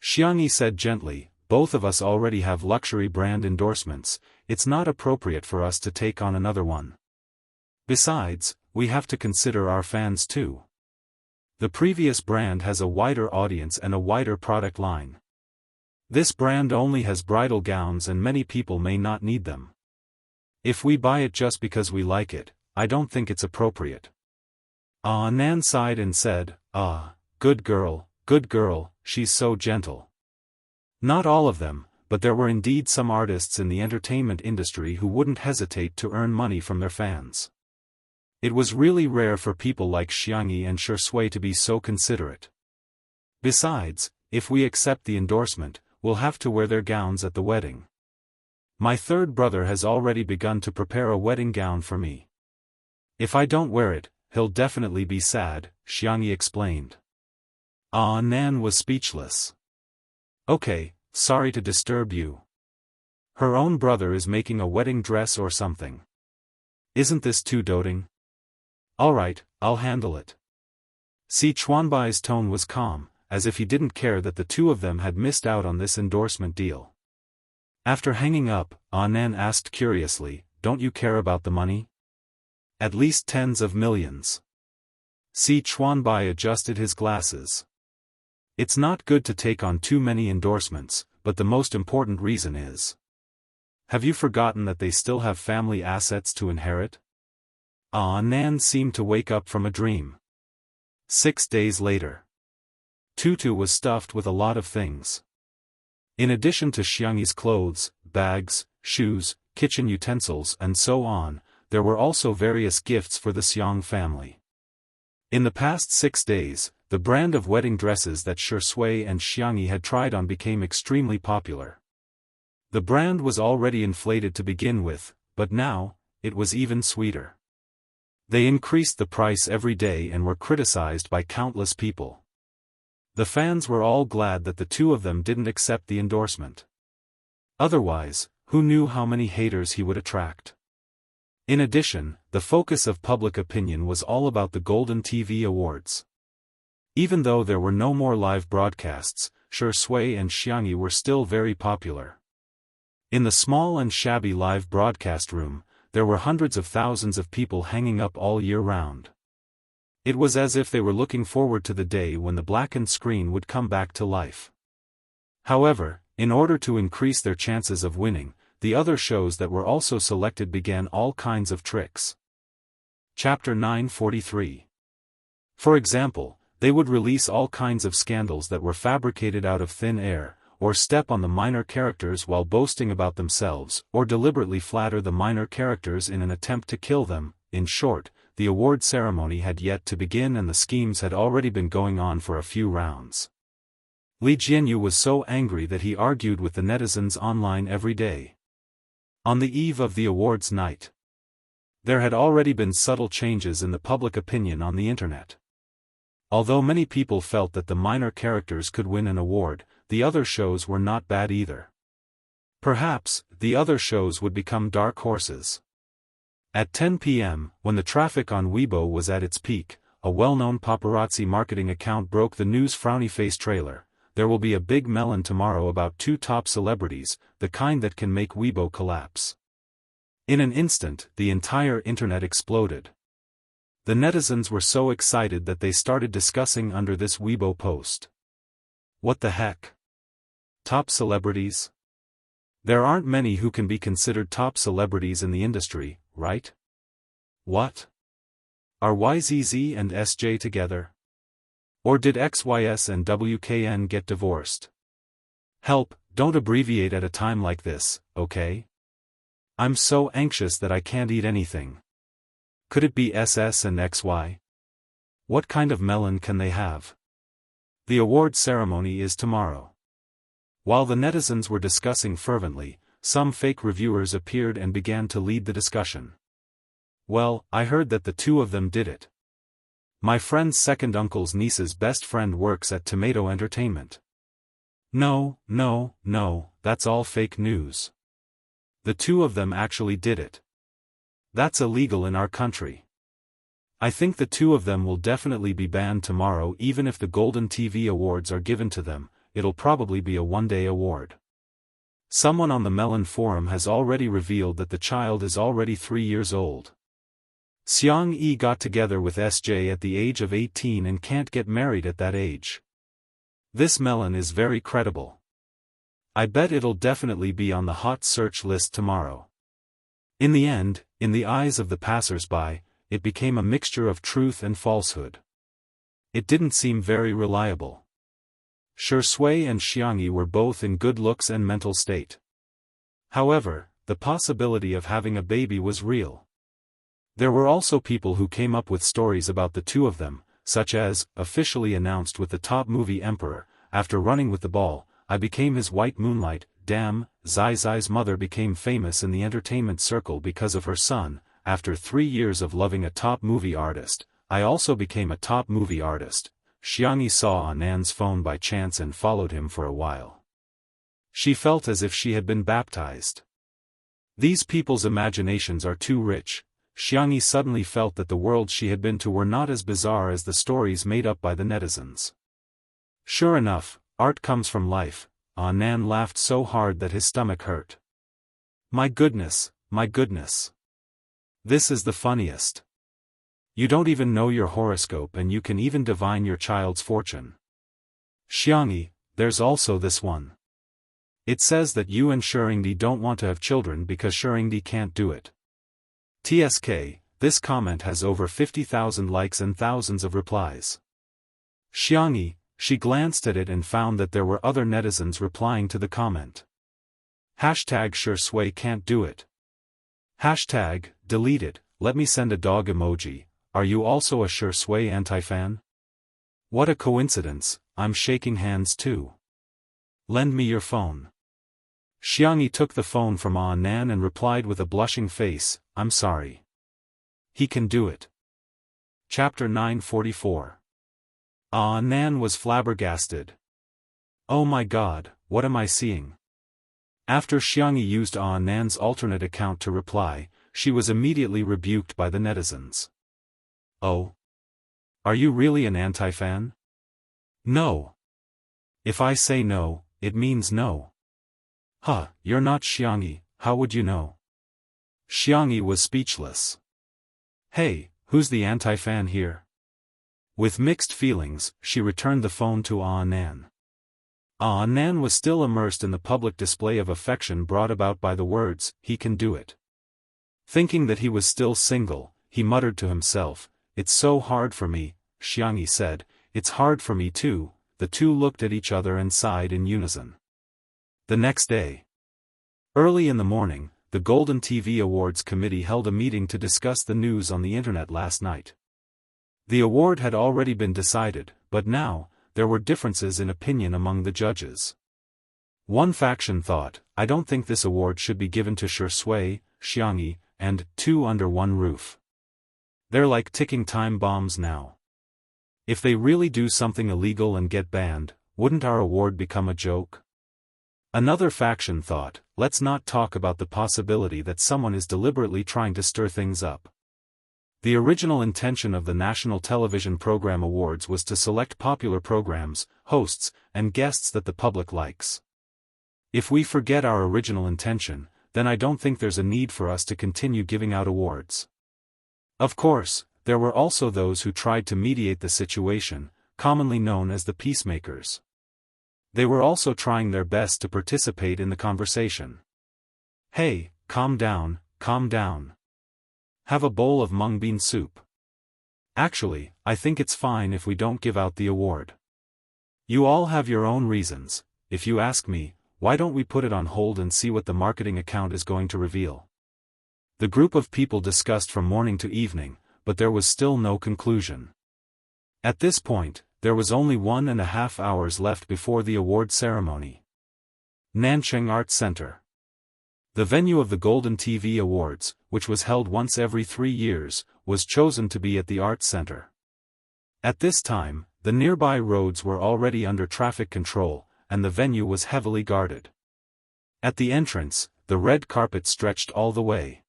Xiangyi said gently, both of us already have luxury brand endorsements, it's not appropriate for us to take on another one. Besides, we have to consider our fans too. The previous brand has a wider audience and a wider product line. This brand only has bridal gowns and many people may not need them. If we buy it just because we like it, I don't think it's appropriate. Nan sighed and said, good girl, she's so gentle. Not all of them, but there were indeed some artists in the entertainment industry who wouldn't hesitate to earn money from their fans. It was really rare for people like Xianxia and Shui to be so considerate. Besides, if we accept the endorsement, we'll have to wear their gowns at the wedding. My third brother has already begun to prepare a wedding gown for me. If I don't wear it, he'll definitely be sad, Xianxia explained. Nan was speechless. Okay, sorry to disturb you. Her own brother is making a wedding dress or something. Isn't this too doting? Alright, I'll handle it. Si Chuanbai's tone was calm, as if he didn't care that the two of them had missed out on this endorsement deal. After hanging up, Nan asked curiously, don't you care about the money? At least tens of millions. Si Chuanbai adjusted his glasses. It's not good to take on too many endorsements, but the most important reason is. Have you forgotten that they still have family assets to inherit? Nan seemed to wake up from a dream. 6 days later. Tutu was stuffed with a lot of things. In addition to Xiangyi's clothes, bags, shoes, kitchen utensils and so on, there were also various gifts for the Xiang family. In the past 6 days, the brand of wedding dresses that Shui and Xiangyi had tried on became extremely popular. The brand was already inflated to begin with, but now, it was even sweeter. They increased the price every day and were criticized by countless people. The fans were all glad that the two of them didn't accept the endorsement. Otherwise, who knew how many haters he would attract? In addition, the focus of public opinion was all about the Golden TV Awards. Even though there were no more live broadcasts, Shui and Xiangyi were still very popular. In the small and shabby live broadcast room, there were hundreds of thousands of people hanging up all year round. It was as if they were looking forward to the day when the blackened screen would come back to life. However, in order to increase their chances of winning, the other shows that were also selected began all kinds of tricks. Chapter 943. For example, they would release all kinds of scandals that were fabricated out of thin air, or step on the minor characters while boasting about themselves, or deliberately flatter the minor characters in an attempt to kill them. In short, the award ceremony had yet to begin and the schemes had already been going on for a few rounds. Li Jianyu was so angry that he argued with the netizens online every day. On the eve of the awards night, there had already been subtle changes in the public opinion on the internet. Although many people felt that the minor characters could win an award, the other shows were not bad either. Perhaps, the other shows would become dark horses. At 10 p.m., when the traffic on Weibo was at its peak, a well-known paparazzi marketing account broke the news frowny face trailer. There will be a big melon tomorrow about 2 top celebrities, the kind that can make Weibo collapse. In an instant, the entire internet exploded. The netizens were so excited that they started discussing under this Weibo post. What the heck? Top celebrities? There aren't many who can be considered top celebrities in the industry, right? What? Are YZZ and SJ together? Or did XYS and WKN get divorced? Help, don't abbreviate at a time like this, okay? I'm so anxious that I can't eat anything. Could it be SS and XY? What kind of melon can they have? The award ceremony is tomorrow. While the netizens were discussing fervently, some fake reviewers appeared and began to lead the discussion. Well, I heard that the two of them did it. My friend's second uncle's niece's best friend works at Tomato Entertainment. No, that's all fake news. The two of them actually did it. That's illegal in our country. I think the two of them will definitely be banned tomorrow even if the Golden TV Awards are given to them, it'll probably be a one-day award. Someone on the Melon forum has already revealed that the child is already 3 years old. Xiangyi got together with SJ at the age of 18 and can't get married at that age. This melon is very credible. I bet it'll definitely be on the hot search list tomorrow. In the end, in the eyes of the passers-by, it became a mixture of truth and falsehood. It didn't seem very reliable. Shui and Xiangyi were both in good looks and mental state. However, the possibility of having a baby was real. There were also people who came up with stories about the two of them, such as, officially announced with the top movie emperor, after running with the ball, I became his white moonlight. Damn, Zai Zai's mother became famous in the entertainment circle because of her son. After 3 years of loving a top movie artist, I also became a top movie artist. Xianxia saw Annan's phone by chance and followed him for a while. She felt as if she had been baptized. These people's imaginations are too rich. Xianxia suddenly felt that the worlds she had been to were not as bizarre as the stories made up by the netizens. Sure enough, art comes from life. Annan laughed so hard that his stomach hurt. My goodness, my goodness. This is the funniest. You don't even know your horoscope and you can even divine your child's fortune. Xianxia, there's also this one. It says that you and Shuringdi don't want to have children because Shuringdi can't do it. TSK, this comment has over 50,000 likes and thousands of replies. Xianxia, she glanced at it and found that there were other netizens replying to the comment. Hashtag Sure Sui can't do it. Hashtag, delete it, let me send a dog emoji, are you also a Sure Sui anti-fan? What a coincidence, I'm shaking hands too. Lend me your phone. Xianxia took the phone from Annan and replied with a blushing face, I'm sorry. He can do it. Chapter 944. Annan was flabbergasted. Oh my god, what am I seeing? After Xianxia used Annan's alternate account to reply, she was immediately rebuked by the netizens. Oh? Are you really an anti-fan? No. If I say no, it means no. Huh, you're not Xianxia, how would you know? Xianxia was speechless. Hey, who's the anti-fan here? With mixed feelings, she returned the phone to Annan. Annan was still immersed in the public display of affection brought about by the words, he can do it. Thinking that he was still single, he muttered to himself, it's so hard for me. Xianxia said, it's hard for me too. The two looked at each other and sighed in unison. The next day. Early in the morning, the Golden TV Awards Committee held a meeting to discuss the news on the internet last night. The award had already been decided, but now, there were differences in opinion among the judges. One faction thought, I don't think this award should be given to Sure Sui, Xianxia, and two under one roof. They're like ticking time bombs now. If they really do something illegal and get banned, wouldn't our award become a joke? Another faction thought, let's not talk about the possibility that someone is deliberately trying to stir things up. The original intention of the National Television Program Awards was to select popular programs, hosts, and guests that the public likes. If we forget our original intention, then I don't think there's a need for us to continue giving out awards. Of course, there were also those who tried to mediate the situation, commonly known as the peacemakers. They were also trying their best to participate in the conversation. Hey, calm down, calm down. Have a bowl of mung bean soup. Actually, I think it's fine if we don't give out the award. You all have your own reasons. If you ask me, why don't we put it on hold and see what the marketing account is going to reveal? The group of people discussed from morning to evening, but there was still no conclusion. At this point, there was only 1.5 hours left before the award ceremony. Nancheng Arts Center. The venue of the Golden TV Awards, which was held once every 3 years, was chosen to be at the Arts Center. At this time, the nearby roads were already under traffic control, and the venue was heavily guarded. At the entrance, the red carpet stretched all the way.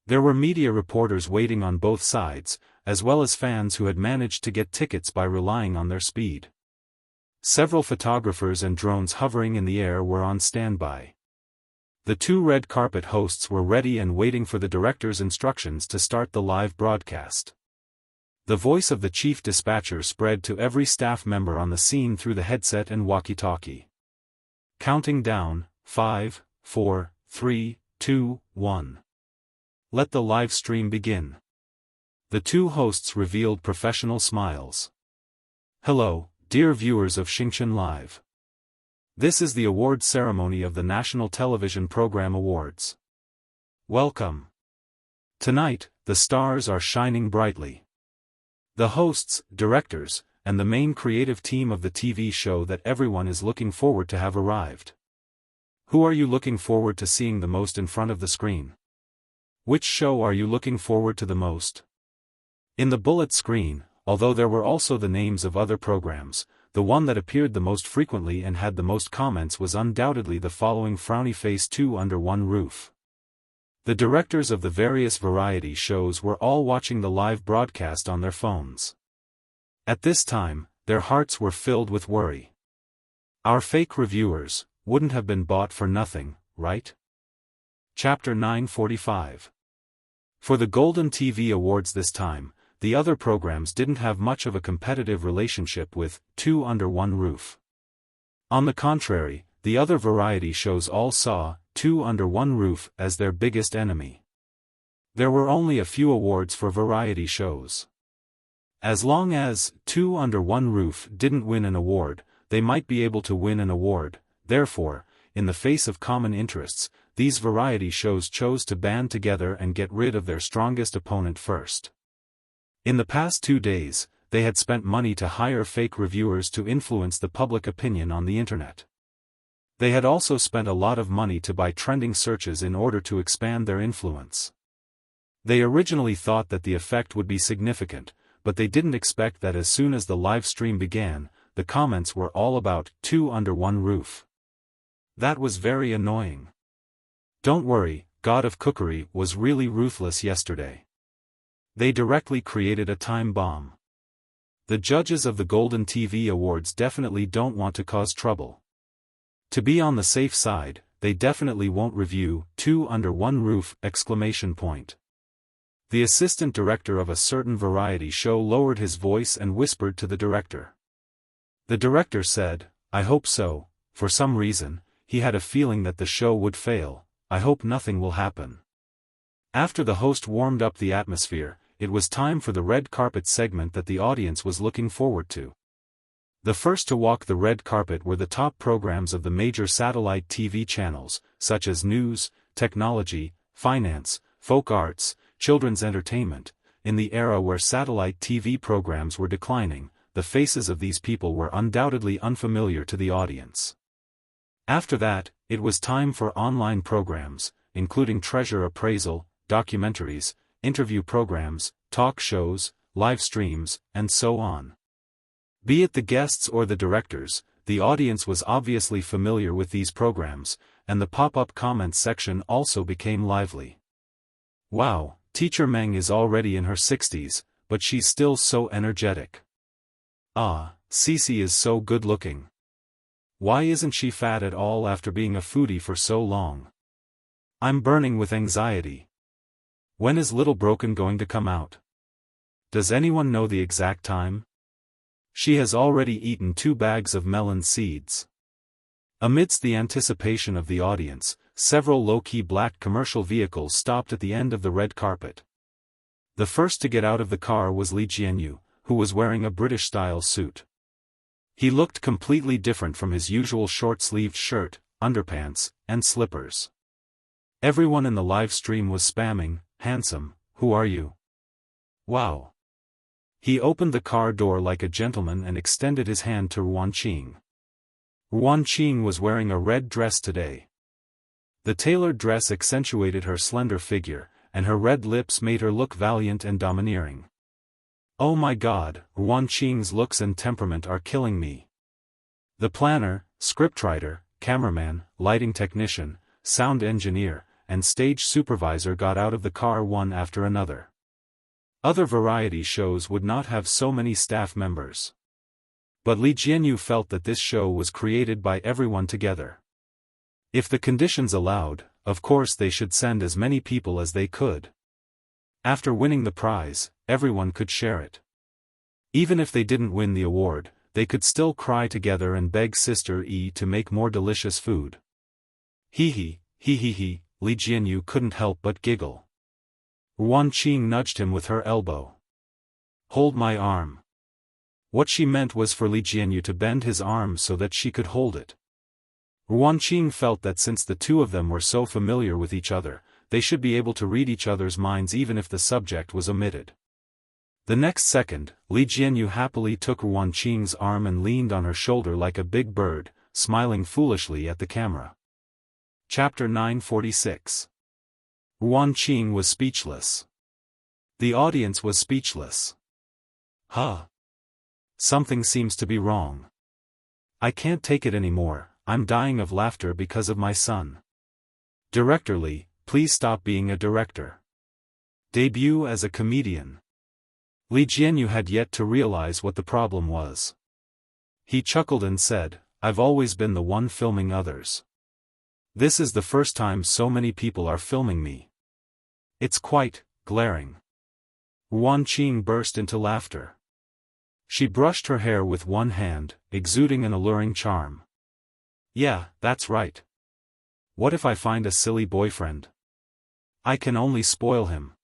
There were media reporters waiting on both sides, as well as fans who had managed to get tickets by relying on their speed. Several photographers and drones hovering in the air were on standby. The two red carpet hosts were ready and waiting for the director's instructions to start the live broadcast. The voice of the chief dispatcher spread to every staff member on the scene through the headset and walkie-talkie. Counting down, 5, 4, 3, 2, 1. Let the live stream begin. The two hosts revealed professional smiles. Hello, dear viewers of Xingchen Live. This is the award ceremony of the National Television Program Awards. Welcome. Tonight, the stars are shining brightly. The hosts, directors, and the main creative team of the TV show that everyone is looking forward to have arrived. Who are you looking forward to seeing the most in front of the screen? Which show are you looking forward to the most? In the bullet screen, although there were also the names of other programs, the one that appeared the most frequently and had the most comments was undoubtedly the following frowny face 2 under one roof. The directors of the various variety shows were all watching the live broadcast on their phones. At this time, their hearts were filled with worry. Our fake reviewers wouldn't have been bought for nothing, right? Chapter 945. For the Golden TV Awards this time, the other programs didn't have much of a competitive relationship with 2 under one roof. On the contrary, the other variety shows all saw 2 under one roof as their biggest enemy. There were only a few awards for variety shows. As long as 2 under one roof didn't win an award, they might be able to win an award. Therefore, in the face of common interests, these variety shows chose to band together and get rid of their strongest opponent first. In the past 2 days, they had spent money to hire fake reviewers to influence the public opinion on the internet. They had also spent a lot of money to buy trending searches in order to expand their influence. They originally thought that the effect would be significant, but they didn't expect that as soon as the live stream began, the comments were all about 2 under one roof. That was very annoying. Don't worry, God of Cookery was really ruthless yesterday. They directly created a time bomb. The judges of the Golden TV Awards definitely don't want to cause trouble. To be on the safe side, they definitely won't review 2 under one roof! The assistant director of a certain variety show lowered his voice and whispered to the director. The director said, "I hope so. For some reason, he had a feeling that the show would fail. I hope nothing will happen." After the host warmed up the atmosphere, it was time for the red carpet segment that the audience was looking forward to. The first to walk the red carpet were the top programs of the major satellite TV channels, such as news, technology, finance, folk arts, children's entertainment. In the era where satellite TV programs were declining, the faces of these people were undoubtedly unfamiliar to the audience. After that, it was time for online programs, including treasure appraisal, documentaries, interview programs, talk shows, live streams, and so on. Be it the guests or the directors, the audience was obviously familiar with these programs, and the pop-up comments section also became lively. Wow, Teacher Meng is already in her 60s, but she's still so energetic. Ah, Cece is so good-looking. Why isn't she fat at all after being a foodie for so long? I'm burning with anxiety. When is Little Broken going to come out? Does anyone know the exact time? She has already eaten 2 bags of melon seeds. Amidst the anticipation of the audience, several low-key black commercial vehicles stopped at the end of the red carpet. The first to get out of the car was Li Jianghu, who was wearing a British-style suit. He looked completely different from his usual short-sleeved shirt, underpants, and slippers. Everyone in the live stream was spamming, "Handsome, who are you? Wow." He opened the car door like a gentleman and extended his hand to Ruan Qing. Ruan Qing was wearing a red dress today. The tailored dress accentuated her slender figure, and her red lips made her look valiant and domineering. Oh my God, Ruan Qing's looks and temperament are killing me. The planner, scriptwriter, cameraman, lighting technician, sound engineer, and stage supervisor got out of the car one after another. Other variety shows would not have so many staff members. But Li Jianyu felt that this show was created by everyone together. If the conditions allowed, of course they should send as many people as they could. After winning the prize, everyone could share it. Even if they didn't win the award, they could still cry together and beg Sister E to make more delicious food. Hee, Li Jianyu couldn't help but giggle. Ruan Qing nudged him with her elbow. "Hold my arm." What she meant was for Li Jianyu to bend his arm so that she could hold it. Ruan Qing felt that since the two of them were so familiar with each other, they should be able to read each other's minds even if the subject was omitted. The next second, Li Jianyu happily took Ruan Qing's arm and leaned on her shoulder like a big bird, smiling foolishly at the camera. Chapter 946. Ruan Qing was speechless. The audience was speechless. Huh. Something seems to be wrong. I can't take it anymore, I'm dying of laughter because of my son. Director Li, please stop being a director. Debut as a comedian. Li Jianyu had yet to realize what the problem was. He chuckled and said, I've always been the one filming others. This is the first time so many people are filming me. It's quite glaring. Ruan Qing burst into laughter. She brushed her hair with one hand, exuding an alluring charm. Yeah, that's right. What if I find a silly boyfriend? I can only spoil him.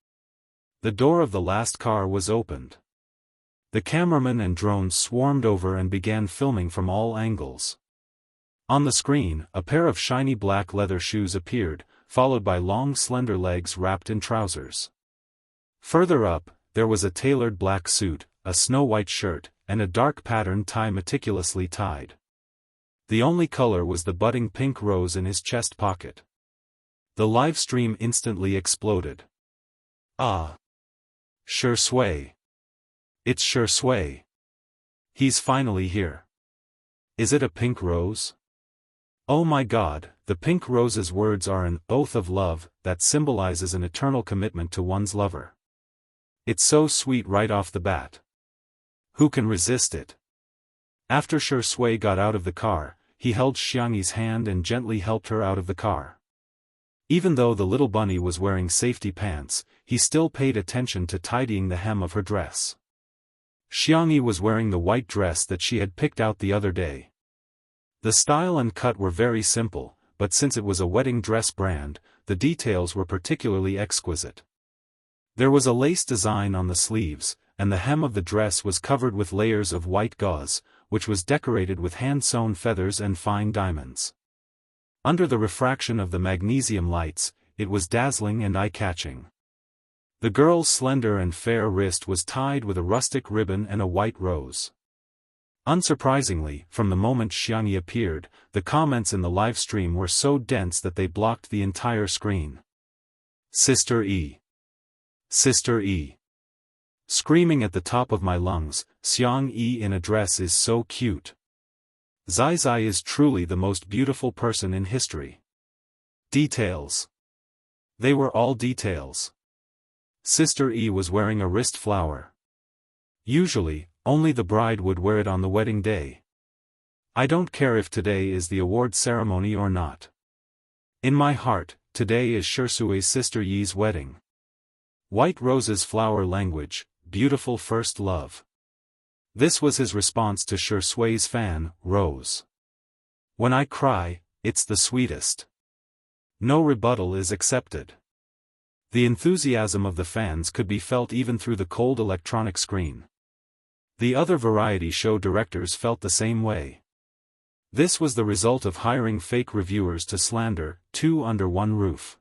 The door of the last car was opened. The cameramen and drones swarmed over and began filming from all angles. On the screen, a pair of shiny black leather shoes appeared, followed by long slender legs wrapped in trousers. Further up, there was a tailored black suit, a snow-white shirt, and a dark patterned tie meticulously tied. The only color was the budding pink rose in his chest pocket. The live stream instantly exploded. Ah! Sure Sui. It's Sure Sui. He's finally here. Is it a pink rose? Oh my God, the pink rose's words are an oath of love that symbolizes an eternal commitment to one's lover. It's so sweet right off the bat. Who can resist it? After Sure Sui got out of the car, he held Xiangyi's hand and gently helped her out of the car. Even though the little bunny was wearing safety pants, he still paid attention to tidying the hem of her dress. Xiangyi was wearing the white dress that she had picked out the other day. The style and cut were very simple, but since it was a wedding dress brand, the details were particularly exquisite. There was a lace design on the sleeves, and the hem of the dress was covered with layers of white gauze, which was decorated with hand-sewn feathers and fine diamonds. Under the refraction of the magnesium lights, it was dazzling and eye-catching. The girl's slender and fair wrist was tied with a rustic ribbon and a white rose. Unsurprisingly, from the moment Xiangyi appeared, the comments in the live stream were so dense that they blocked the entire screen. Sister E. Sister E. Screaming at the top of my lungs, Xiangyi in a dress is so cute. Zai Zai is truly the most beautiful person in history. Details. They were all details. Sister E was wearing a wrist flower. Usually, only the bride would wear it on the wedding day. I don't care if today is the award ceremony or not. In my heart, today is Sure Sui's sister Yi's wedding. White Rose's flower language, beautiful first love. This was his response to Sure Sui's fan, Rose. When I cry, it's the sweetest. No rebuttal is accepted. The enthusiasm of the fans could be felt even through the cold electronic screen. The other variety show directors felt the same way. This was the result of hiring fake reviewers to slander, two under one roof.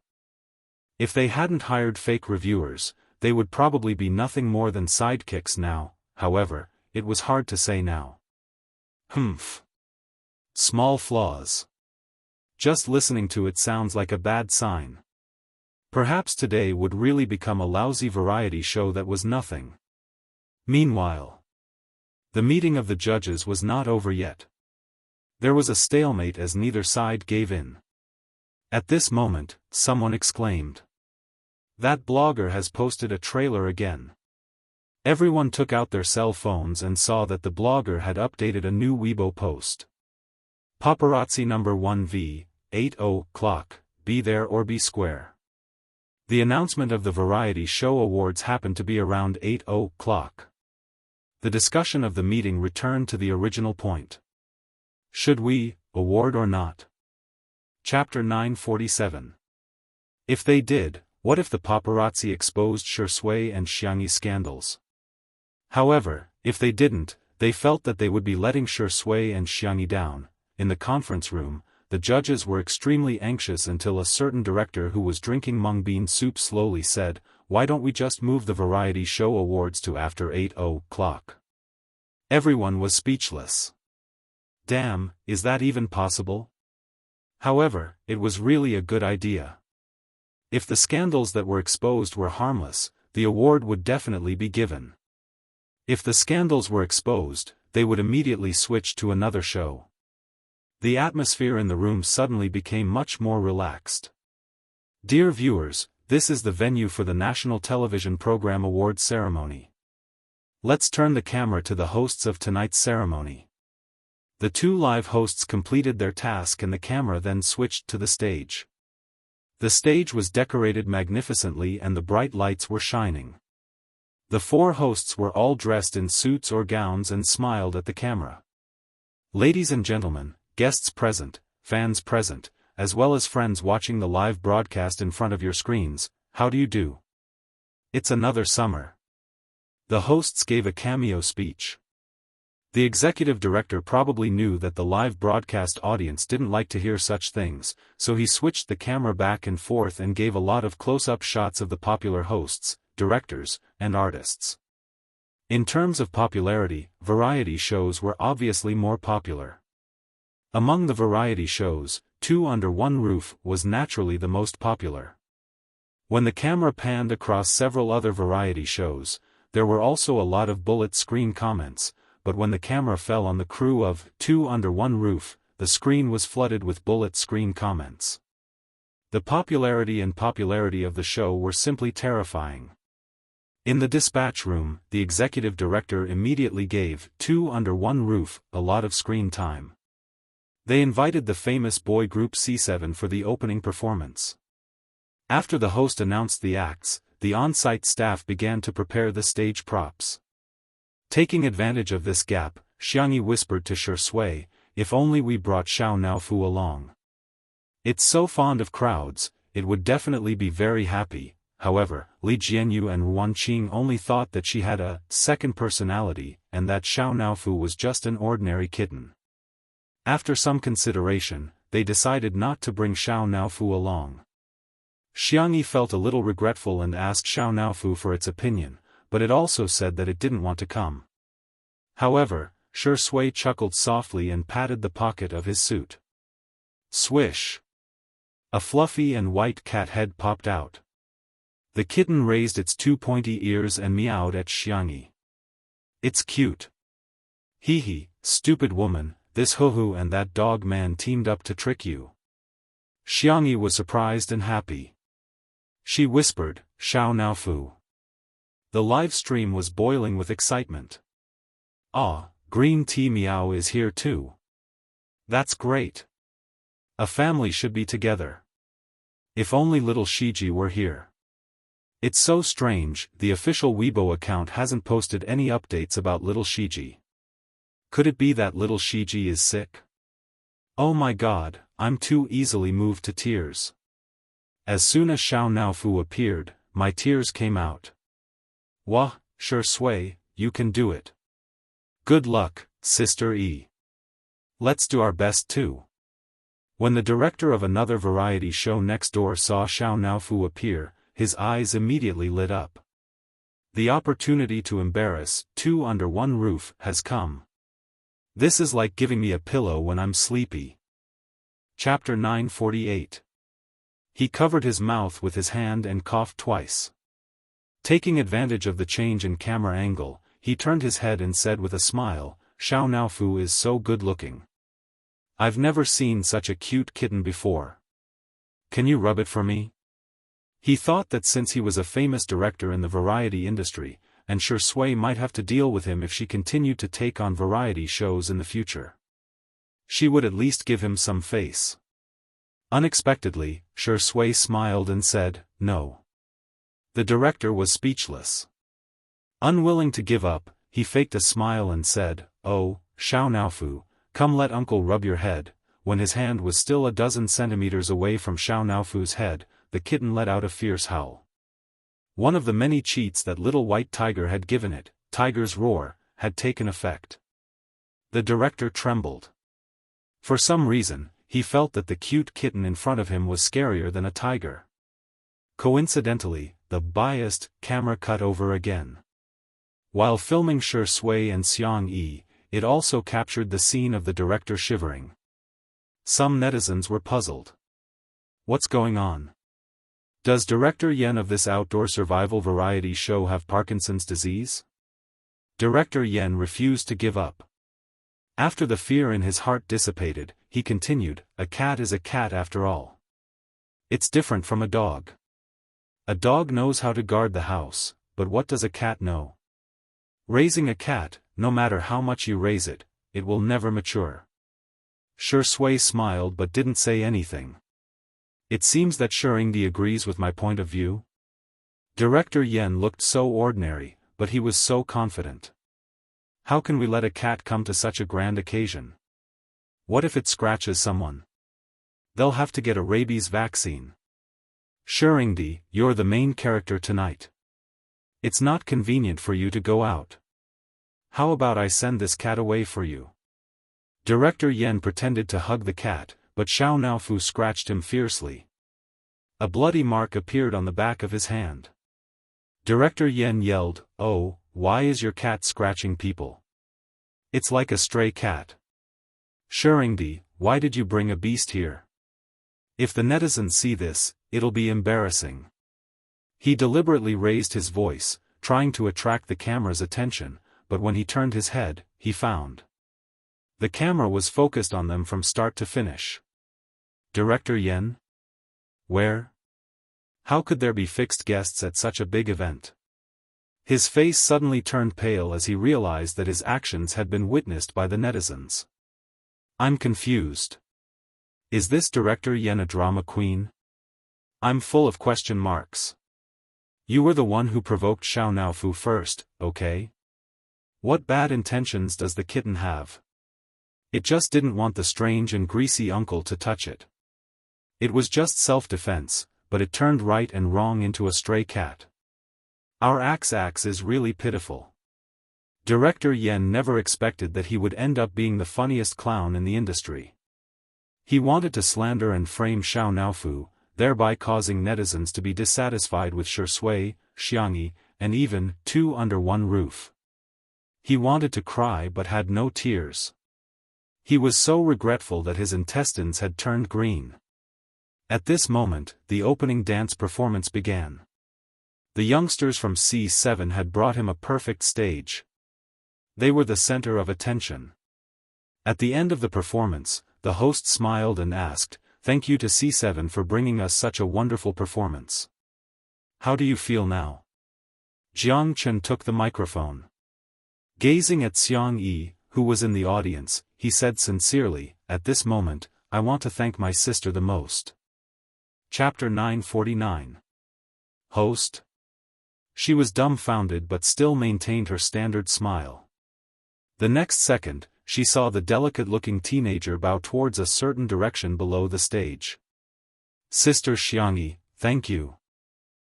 If they hadn't hired fake reviewers, they would probably be nothing more than sidekicks now. However, it was hard to say now. Humph. Small flaws. Just listening to it sounds like a bad sign. Perhaps today would really become a lousy variety show that was nothing. Meanwhile, the meeting of the judges was not over yet. There was a stalemate as neither side gave in. At this moment, someone exclaimed. That blogger has posted a trailer again. Everyone took out their cell phones and saw that the blogger had updated a new Weibo post. Paparazzi number 1V, 8:00, be there or be square. The announcement of the Variety Show Awards happened to be around 8:00. The discussion of the meeting returned to the original point. Should we award or not? Chapter 947. If they did, what if the paparazzi exposed Sure Sui and Xiangyi scandals? However, if they didn't, they felt that they would be letting Sure Sui and Xiangyi down. In the conference room, the judges were extremely anxious until a certain director who was drinking mung bean soup slowly said, "Why don't we just move the variety show awards to after 8 o'clock?" Everyone was speechless. Damn, is that even possible? However, it was really a good idea. If the scandals that were exposed were harmless, the award would definitely be given. If the scandals were exposed, they would immediately switch to another show. The atmosphere in the room suddenly became much more relaxed. Dear viewers, this is the venue for the National Television Program Awards ceremony. Let's turn the camera to the hosts of tonight's ceremony. The two live hosts completed their task and the camera then switched to the stage. The stage was decorated magnificently and the bright lights were shining. The four hosts were all dressed in suits or gowns and smiled at the camera. Ladies and gentlemen, guests present, fans present, as well as friends watching the live broadcast in front of your screens, how do you do? It's another summer. The hosts gave a cameo speech. The executive director probably knew that the live broadcast audience didn't like to hear such things, so he switched the camera back and forth and gave a lot of close-up shots of the popular hosts, directors, and artists. In terms of popularity, variety shows were obviously more popular. Among the variety shows, Two Under One Roof was naturally the most popular. When the camera panned across several other variety shows, there were also a lot of bullet screen comments, but when the camera fell on the crew of Two Under One Roof, the screen was flooded with bullet screen comments. The popularity of the show were simply terrifying. In the dispatch room, the executive director immediately gave Two Under One Roof a lot of screen time. They invited the famous boy group C7 for the opening performance. After the host announced the acts, the on-site staff began to prepare the stage props. Taking advantage of this gap, Xianxia whispered to Shui, "If only we brought Xiao Naofu along. It's so fond of crowds, it would definitely be very happy." However, Li Jianyu and Ruan Qing only thought that she had a second personality, and that Xiao Naofu was just an ordinary kitten. After some consideration, they decided not to bring Xiao Naofu along. Xianxia felt a little regretful and asked Xiao Naofu for its opinion, but it also said that it didn't want to come. However, Shui chuckled softly and patted the pocket of his suit. Swish! A fluffy and white cat head popped out. The kitten raised its two pointy ears and meowed at Xianxia. "It's cute. Hee hee, stupid woman, this Huhu and that dog man teamed up to trick you." Xianxia was surprised and happy. She whispered, "Xiao Naofu." The live stream was boiling with excitement. "Ah, Green Tea Meow is here too. That's great. A family should be together. If only little Shiji were here. It's so strange, the official Weibo account hasn't posted any updates about little Shiji. Could it be that little Shiji is sick? Oh my god, I'm too easily moved to tears." As soon as Xiao Naofu appeared, my tears came out. "Wah, Shui, you can do it. Good luck, Sister E. Let's do our best too." When the director of another variety show next door saw Xiao Naofu appear, his eyes immediately lit up. The opportunity to embarrass Two Under One Roof has come. This is like giving me a pillow when I'm sleepy. Chapter 948. He covered his mouth with his hand and coughed twice. Taking advantage of the change in camera angle, he turned his head and said with a smile, "Xiao Naofu is so good-looking. I've never seen such a cute kitten before. Can you rub it for me?" He thought that since he was a famous director in the variety industry, and Shui might have to deal with him if she continued to take on variety shows in the future, she would at least give him some face. Unexpectedly, Shui smiled and said, "No." The director was speechless. Unwilling to give up, he faked a smile and said, "Oh, Xiao Naofu, come let uncle rub your head." When his hand was still a dozen centimeters away from Xiao Naofu's head, the kitten let out a fierce howl. One of the many cheats that little white tiger had given it, Tiger's Roar, had taken effect. The director trembled. For some reason, he felt that the cute kitten in front of him was scarier than a tiger. Coincidentally, the biased camera cut over again. While filming Shi Sui and Xiang Yi, it also captured the scene of the director shivering. Some netizens were puzzled. What's going on? Does Director Yen of this outdoor survival variety show have Parkinson's disease? Director Yen refused to give up. After the fear in his heart dissipated, he continued, "A cat is a cat after all. It's different from a dog. A dog knows how to guard the house, but what does a cat know? Raising a cat, no matter how much you raise it, it will never mature." Shi Sui smiled but didn't say anything. It seems that Shuringdi agrees with my point of view. Director Yen looked so ordinary, but he was so confident. How can we let a cat come to such a grand occasion? What if it scratches someone? They'll have to get a rabies vaccine. Shuringdi, you're the main character tonight. It's not convenient for you to go out. How about I send this cat away for you? Director Yen pretended to hug the cat, but Xiao Naofu scratched him fiercely. A bloody mark appeared on the back of his hand. Director Yen yelled, "Oh, why is your cat scratching people? It's like a stray cat. Shuringdi, why did you bring a beast here? If the netizens see this, it'll be embarrassing." He deliberately raised his voice, trying to attract the camera's attention, but when he turned his head, he found the camera was focused on them from start to finish. Director Yen? Where? How could there be fixed guests at such a big event? His face suddenly turned pale as he realized that his actions had been witnessed by the netizens. I'm confused. Is this Director Yen a drama queen? I'm full of question marks. You were the one who provoked Xiao Naofu first, okay? What bad intentions does the kitten have? It just didn't want the strange and greasy uncle to touch it. It was just self-defense, but it turned right and wrong into a stray cat. Our axe is really pitiful. Director Yen never expected that he would end up being the funniest clown in the industry. He wanted to slander and frame Xiao Naofu, thereby causing netizens to be dissatisfied with Shi Sui, Xiangyi, and even two under one roof. He wanted to cry but had no tears. He was so regretful that his intestines had turned green. At this moment, the opening dance performance began. The youngsters from C7 had brought him a perfect stage. They were the center of attention. At the end of the performance, the host smiled and asked, "Thank you to C7 for bringing us such a wonderful performance. How do you feel now?" Jiang Chen took the microphone. Gazing at Xiang Yi, who was in the audience, he said sincerely, "At this moment, I want to thank my sister the most." Chapter 949. Host? She was dumbfounded but still maintained her standard smile. The next second, she saw the delicate-looking teenager bow towards a certain direction below the stage. "Sister Xiangyi, thank you.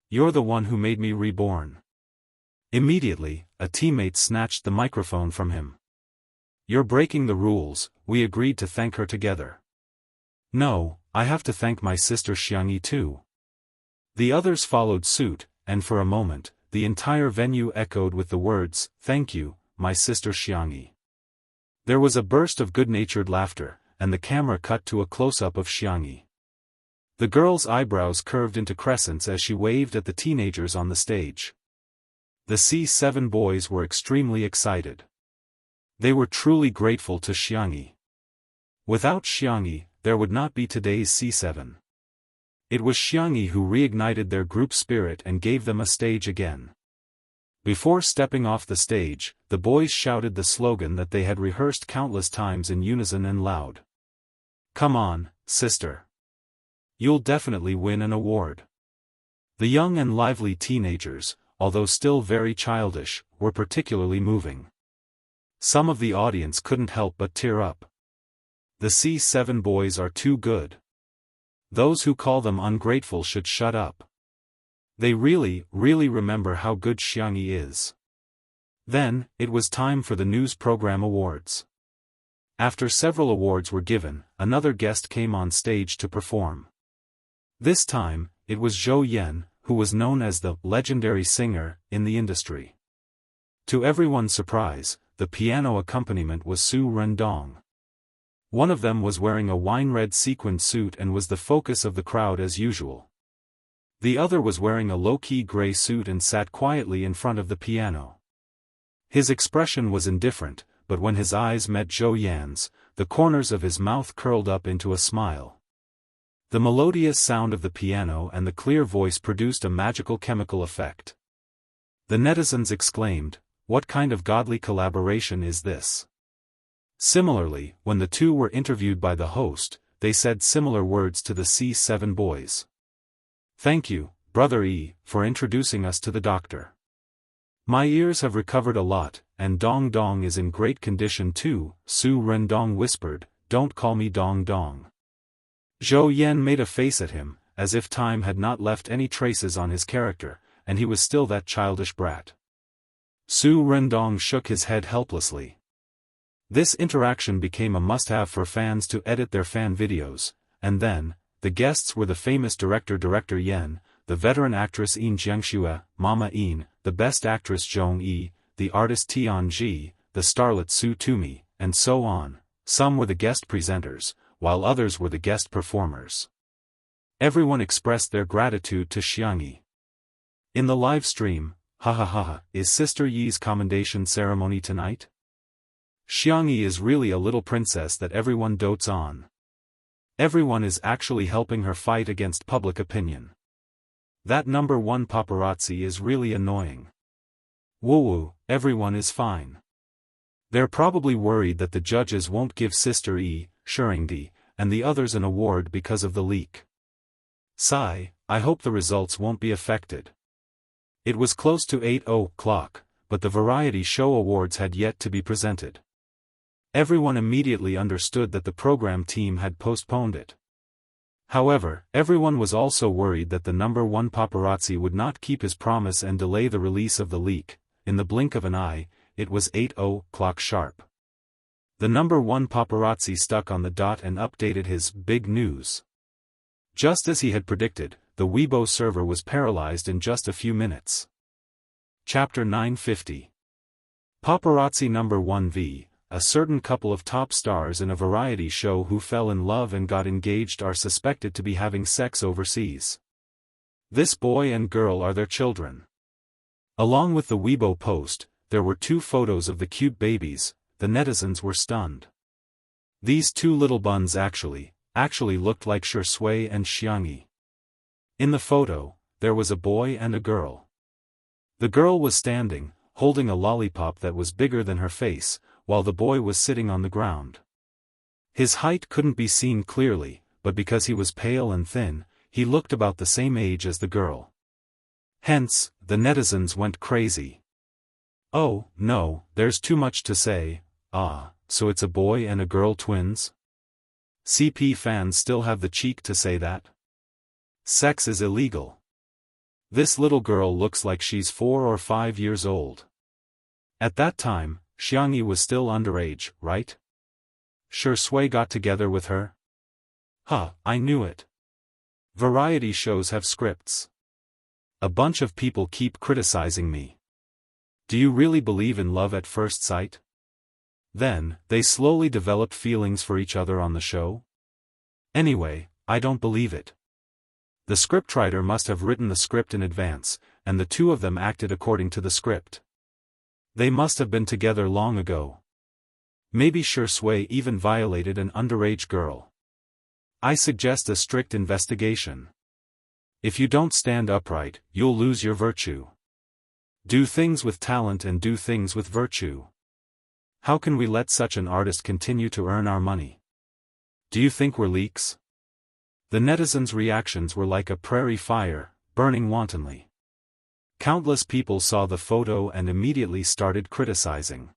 You're the one who made me reborn." Immediately, a teammate snatched the microphone from him. "You're breaking the rules, we agreed to thank her together." "No, I have to thank my sister Xiangyi too." The others followed suit, and for a moment, the entire venue echoed with the words, "Thank you, my sister Xiangyi." There was a burst of good-natured laughter, and the camera cut to a close-up of Xiangyi. The girl's eyebrows curved into crescents as she waved at the teenagers on the stage. The C7 boys were extremely excited. They were truly grateful to Xiangyi. Without Xiangyi, there would not be today's C7. It was Xiangyi who reignited their group spirit and gave them a stage again. Before stepping off the stage, the boys shouted the slogan that they had rehearsed countless times in unison and loud. "Come on, sister. You'll definitely win an award." The young and lively teenagers, although still very childish, were particularly moving. Some of the audience couldn't help but tear up. The C7 boys are too good. Those who call them ungrateful should shut up. They really remember how good Xiangyi is. Then, it was time for the news program awards. After several awards were given, another guest came on stage to perform. This time, it was Zhou Yan, who was known as the legendary singer in the industry. To everyone's surprise, the piano accompaniment was Su Rendong. One of them was wearing a wine-red sequined suit and was the focus of the crowd as usual. The other was wearing a low-key gray suit and sat quietly in front of the piano. His expression was indifferent, but when his eyes met Zhou Yan's, the corners of his mouth curled up into a smile. The melodious sound of the piano and the clear voice produced a magical chemical effect. The netizens exclaimed, "What kind of godly collaboration is this?" Similarly, when the two were interviewed by the host, they said similar words to the C7 boys. "Thank you, Brother E, for introducing us to the doctor. My ears have recovered a lot, and Dong Dong is in great condition too," Su Rendong whispered, "Don't call me Dong Dong." Zhou Yan made a face at him, as if time had not left any traces on his character, and he was still that childish brat. Su Rendong shook his head helplessly. This interaction became a must-have for fans to edit their fan videos, and then, the guests were the famous director Yan, the veteran actress Yin Jianghu, Mama Yin, the best actress Zhong Yi, the artist Tian Ji, the starlet Su Tumi, and so on. Some were the guest presenters, while others were the guest performers. Everyone expressed their gratitude to Xianxia. In the live stream, is Sister Yi's commendation ceremony tonight? Xianxia is really a little princess that everyone dotes on. Everyone is actually helping her fight against public opinion. That number one paparazzi is really annoying. Woo-woo, everyone is fine. They're probably worried that the judges won't give Sister E, Shuringdi, and the others an award because of the leak. Sigh, I hope the results won't be affected. It was close to 8:00, but the variety show awards had yet to be presented. Everyone immediately understood that the program team had postponed it. However, everyone was also worried that the number one paparazzi would not keep his promise and delay the release of the leak. In the blink of an eye, it was 8:00 sharp. The number one paparazzi stuck on the dot and updated his big news. Just as he had predicted, the Weibo server was paralyzed in just a few minutes. Chapter 950. Paparazzi number 1v. A certain couple of top stars in a variety show who fell in love and got engaged are suspected to be having sex overseas. This boy and girl are their children. Along with the Weibo post, there were 2 photos of the cute babies. The netizens were stunned. These 2 little buns actually looked like Shui and Xianxia. In the photo, there was a boy and a girl. The girl was standing, holding a lollipop that was bigger than her face, while the boy was sitting on the ground. His height couldn't be seen clearly, but because he was pale and thin, he looked about the same age as the girl. Hence, the netizens went crazy. "Oh, no, there's too much to say. So it's a boy and a girl twins?" CP fans still have the cheek to say that. Sex is illegal. This little girl looks like she's 4 or 5 years old. At that time, Xianxia was still underage, right? Shui got together with her? I knew it. Variety shows have scripts. A bunch of people keep criticizing me. Do you really believe in love at first sight? Then, they slowly developed feelings for each other on the show? Anyway, I don't believe it. The scriptwriter must have written the script in advance, and the 2 of them acted according to the script. They must have been together long ago. Maybe Shui even violated an underage girl. I suggest a strict investigation. If you don't stand upright, you'll lose your virtue. Do things with talent and do things with virtue. How can we let such an artist continue to earn our money? Do you think we're leaks? The netizens' reactions were like a prairie fire, burning wantonly. Countless people saw the photo and immediately started criticizing.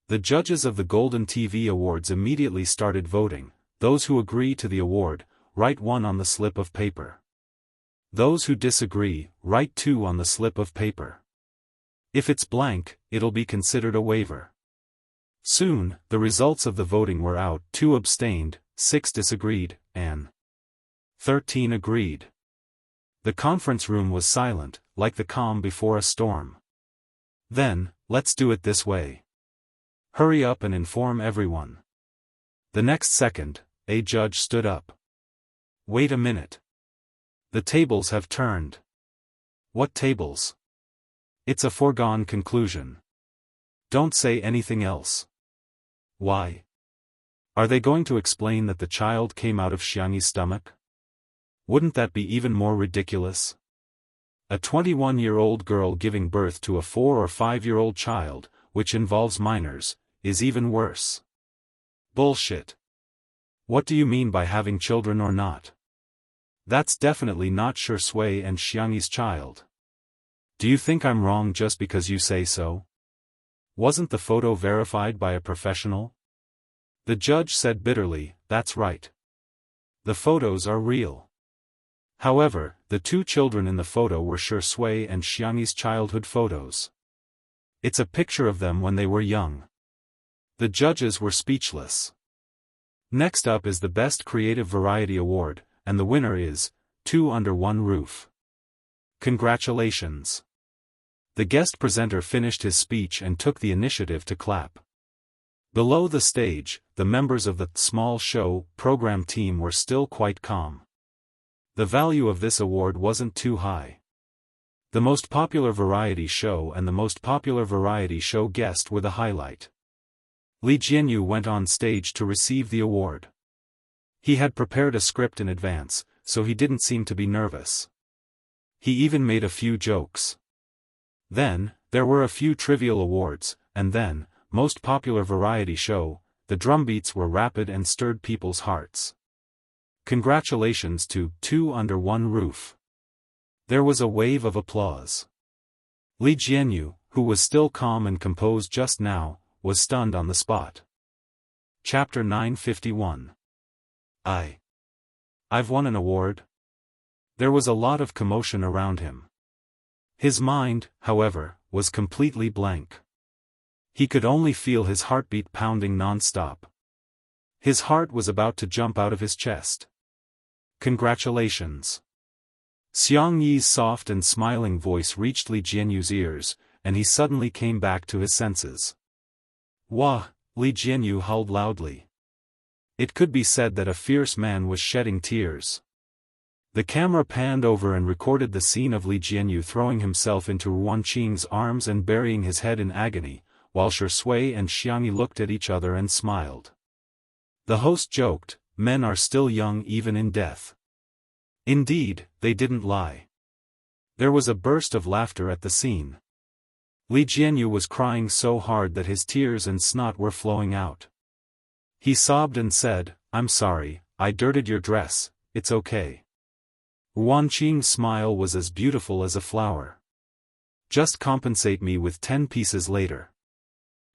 The judges of the Golden TV Awards immediately started voting. Those who agree to the award, write 1 on the slip of paper. Those who disagree, write 2 on the slip of paper. If it's blank, it'll be considered a waiver. Soon, the results of the voting were out. 2 abstained, 6 disagreed, and 13 agreed. The conference room was silent, like the calm before a storm. Then, let's do it this way. Hurry up and inform everyone. The next second, a judge stood up. Wait a minute. The tables have turned. What tables? It's a foregone conclusion. Don't say anything else. Why? Are they going to explain that the child came out of Xianxi's stomach? Wouldn't that be even more ridiculous? A 21-year-old girl giving birth to a 4 or 5-year-old child, which involves minors, is even worse. Bullshit. What do you mean by having children or not? That's definitely not Shui and Xianxi's child. Do you think I'm wrong just because you say so? Wasn't the photo verified by a professional? The judge said bitterly, that's right. The photos are real. However, the 2 children in the photo were Shui and Xianxi's childhood photos. It's a picture of them when they were young. The judges were speechless. Next up is the Best Creative Variety Award, and the winner is 2 Under One Roof. Congratulations. The guest presenter finished his speech and took the initiative to clap. Below the stage, the members of the small show program team were still quite calm. The value of this award wasn't too high. The most popular variety show and the most popular variety show guest were the highlight. Li Jianyu went on stage to receive the award. He had prepared a script in advance, so he didn't seem to be nervous. He even made a few jokes. Then, there were a few trivial awards, and then, most popular variety show, the drumbeats were rapid and stirred people's hearts. Congratulations to 2 Under One Roof. There was a wave of applause. Li Jianyu, who was still calm and composed just now, was stunned on the spot. Chapter 951. I've won an award? There was a lot of commotion around him. His mind, however, was completely blank. He could only feel his heartbeat pounding non-stop. His heart was about to jump out of his chest. Congratulations. Xiang Yi's soft and smiling voice reached Li Jianyu's ears, and he suddenly came back to his senses. Wah! Li Jianyu howled loudly. It could be said that a fierce man was shedding tears. The camera panned over and recorded the scene of Li Jianyu throwing himself into Ruanqing's arms and burying his head in agony, while Shui and Xiangyi looked at each other and smiled. The host joked, men are still young even in death. Indeed, they didn't lie. There was a burst of laughter at the scene. Li Jianyu was crying so hard that his tears and snot were flowing out. He sobbed and said, I'm sorry, I dirtied your dress, it's okay. Ruanqing's smile was as beautiful as a flower. Just compensate me with 10 pieces later.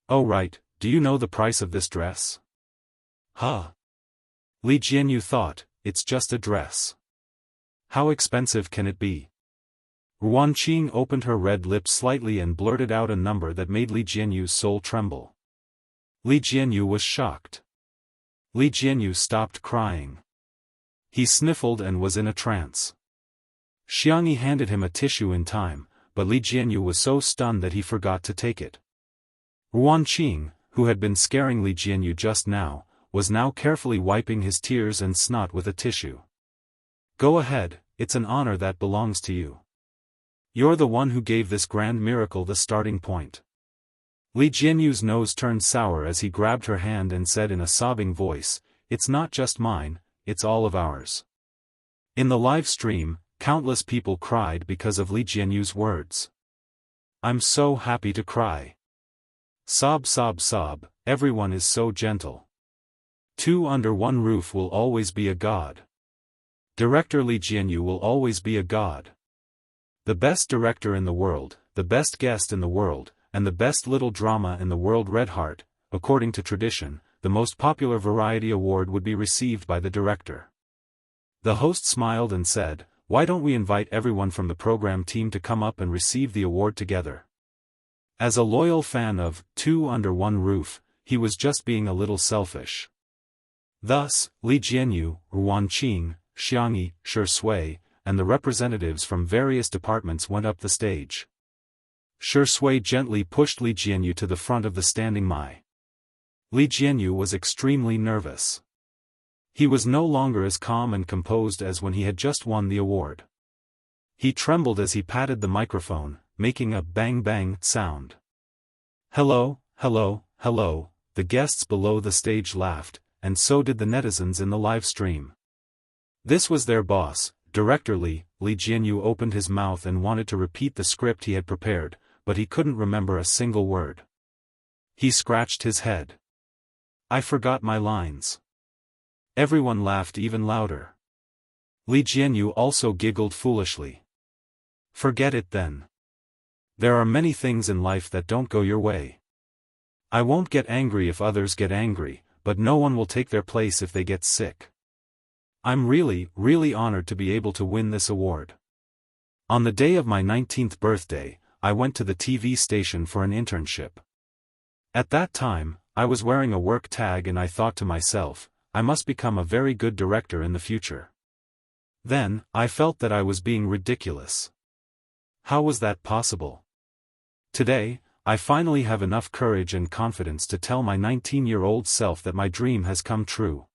Oh right, do you know the price of this dress? Huh? Li Jianyu thought, it's just a dress. How expensive can it be? Ruanqing opened her red lips slightly and blurted out a number that made Li Jianyu's soul tremble. Li Jianyu was shocked. Li Jianyu stopped crying. He sniffled and was in a trance. Xiangyi handed him a tissue in time, but Li Jianyu was so stunned that he forgot to take it. Ruanqing, who had been scaring Li Jianyu just now, was now carefully wiping his tears and snot with a tissue. Go ahead, it's an honor that belongs to you. You're the one who gave this grand miracle the starting point. Li Jianyu's nose turned sour as he grabbed her hand and said in a sobbing voice, it's not just mine, it's all of ours. In the live stream, countless people cried because of Li Jianyu's words. I'm so happy to cry. Sob sob sob, everyone is so gentle. 2 Under One Roof will always be a god. Director Li Jianyu will always be a god. The best director in the world, the best guest in the world, and the best little drama in the world. Red Heart, according to tradition, the most popular variety award would be received by the director. The host smiled and said, why don't we invite everyone from the program team to come up and receive the award together? As a loyal fan of 2 Under One Roof, he was just being a little selfish. Thus, Li Jianyu, Wuxia Xianxia, Shi Sui, and the representatives from various departments went up the stage. Shi Sui gently pushed Li Jianyu to the front of the standing Mai. Li Jianyu was extremely nervous. He was no longer as calm and composed as when he had just won the award. He trembled as he patted the microphone, making a bang-bang sound. "Hello, hello, hello," the guests below the stage laughed, and so did the netizens in the live stream. This was their boss, Director Li. Li Jianyu opened his mouth and wanted to repeat the script he had prepared, but he couldn't remember a single word. He scratched his head. "I forgot my lines." Everyone laughed even louder. Li Jianyu also giggled foolishly. "Forget it then. There are many things in life that don't go your way. I won't get angry if others get angry, but no one will take their place if they get sick. I'm really, really honored to be able to win this award. On the day of my 19th birthday, I went to the TV station for an internship. At that time, I was wearing a work tag and I thought to myself, I must become a very good director in the future. Then, I felt that I was being ridiculous. How was that possible? Today, I finally have enough courage and confidence to tell my 19-year-old self that my dream has come true.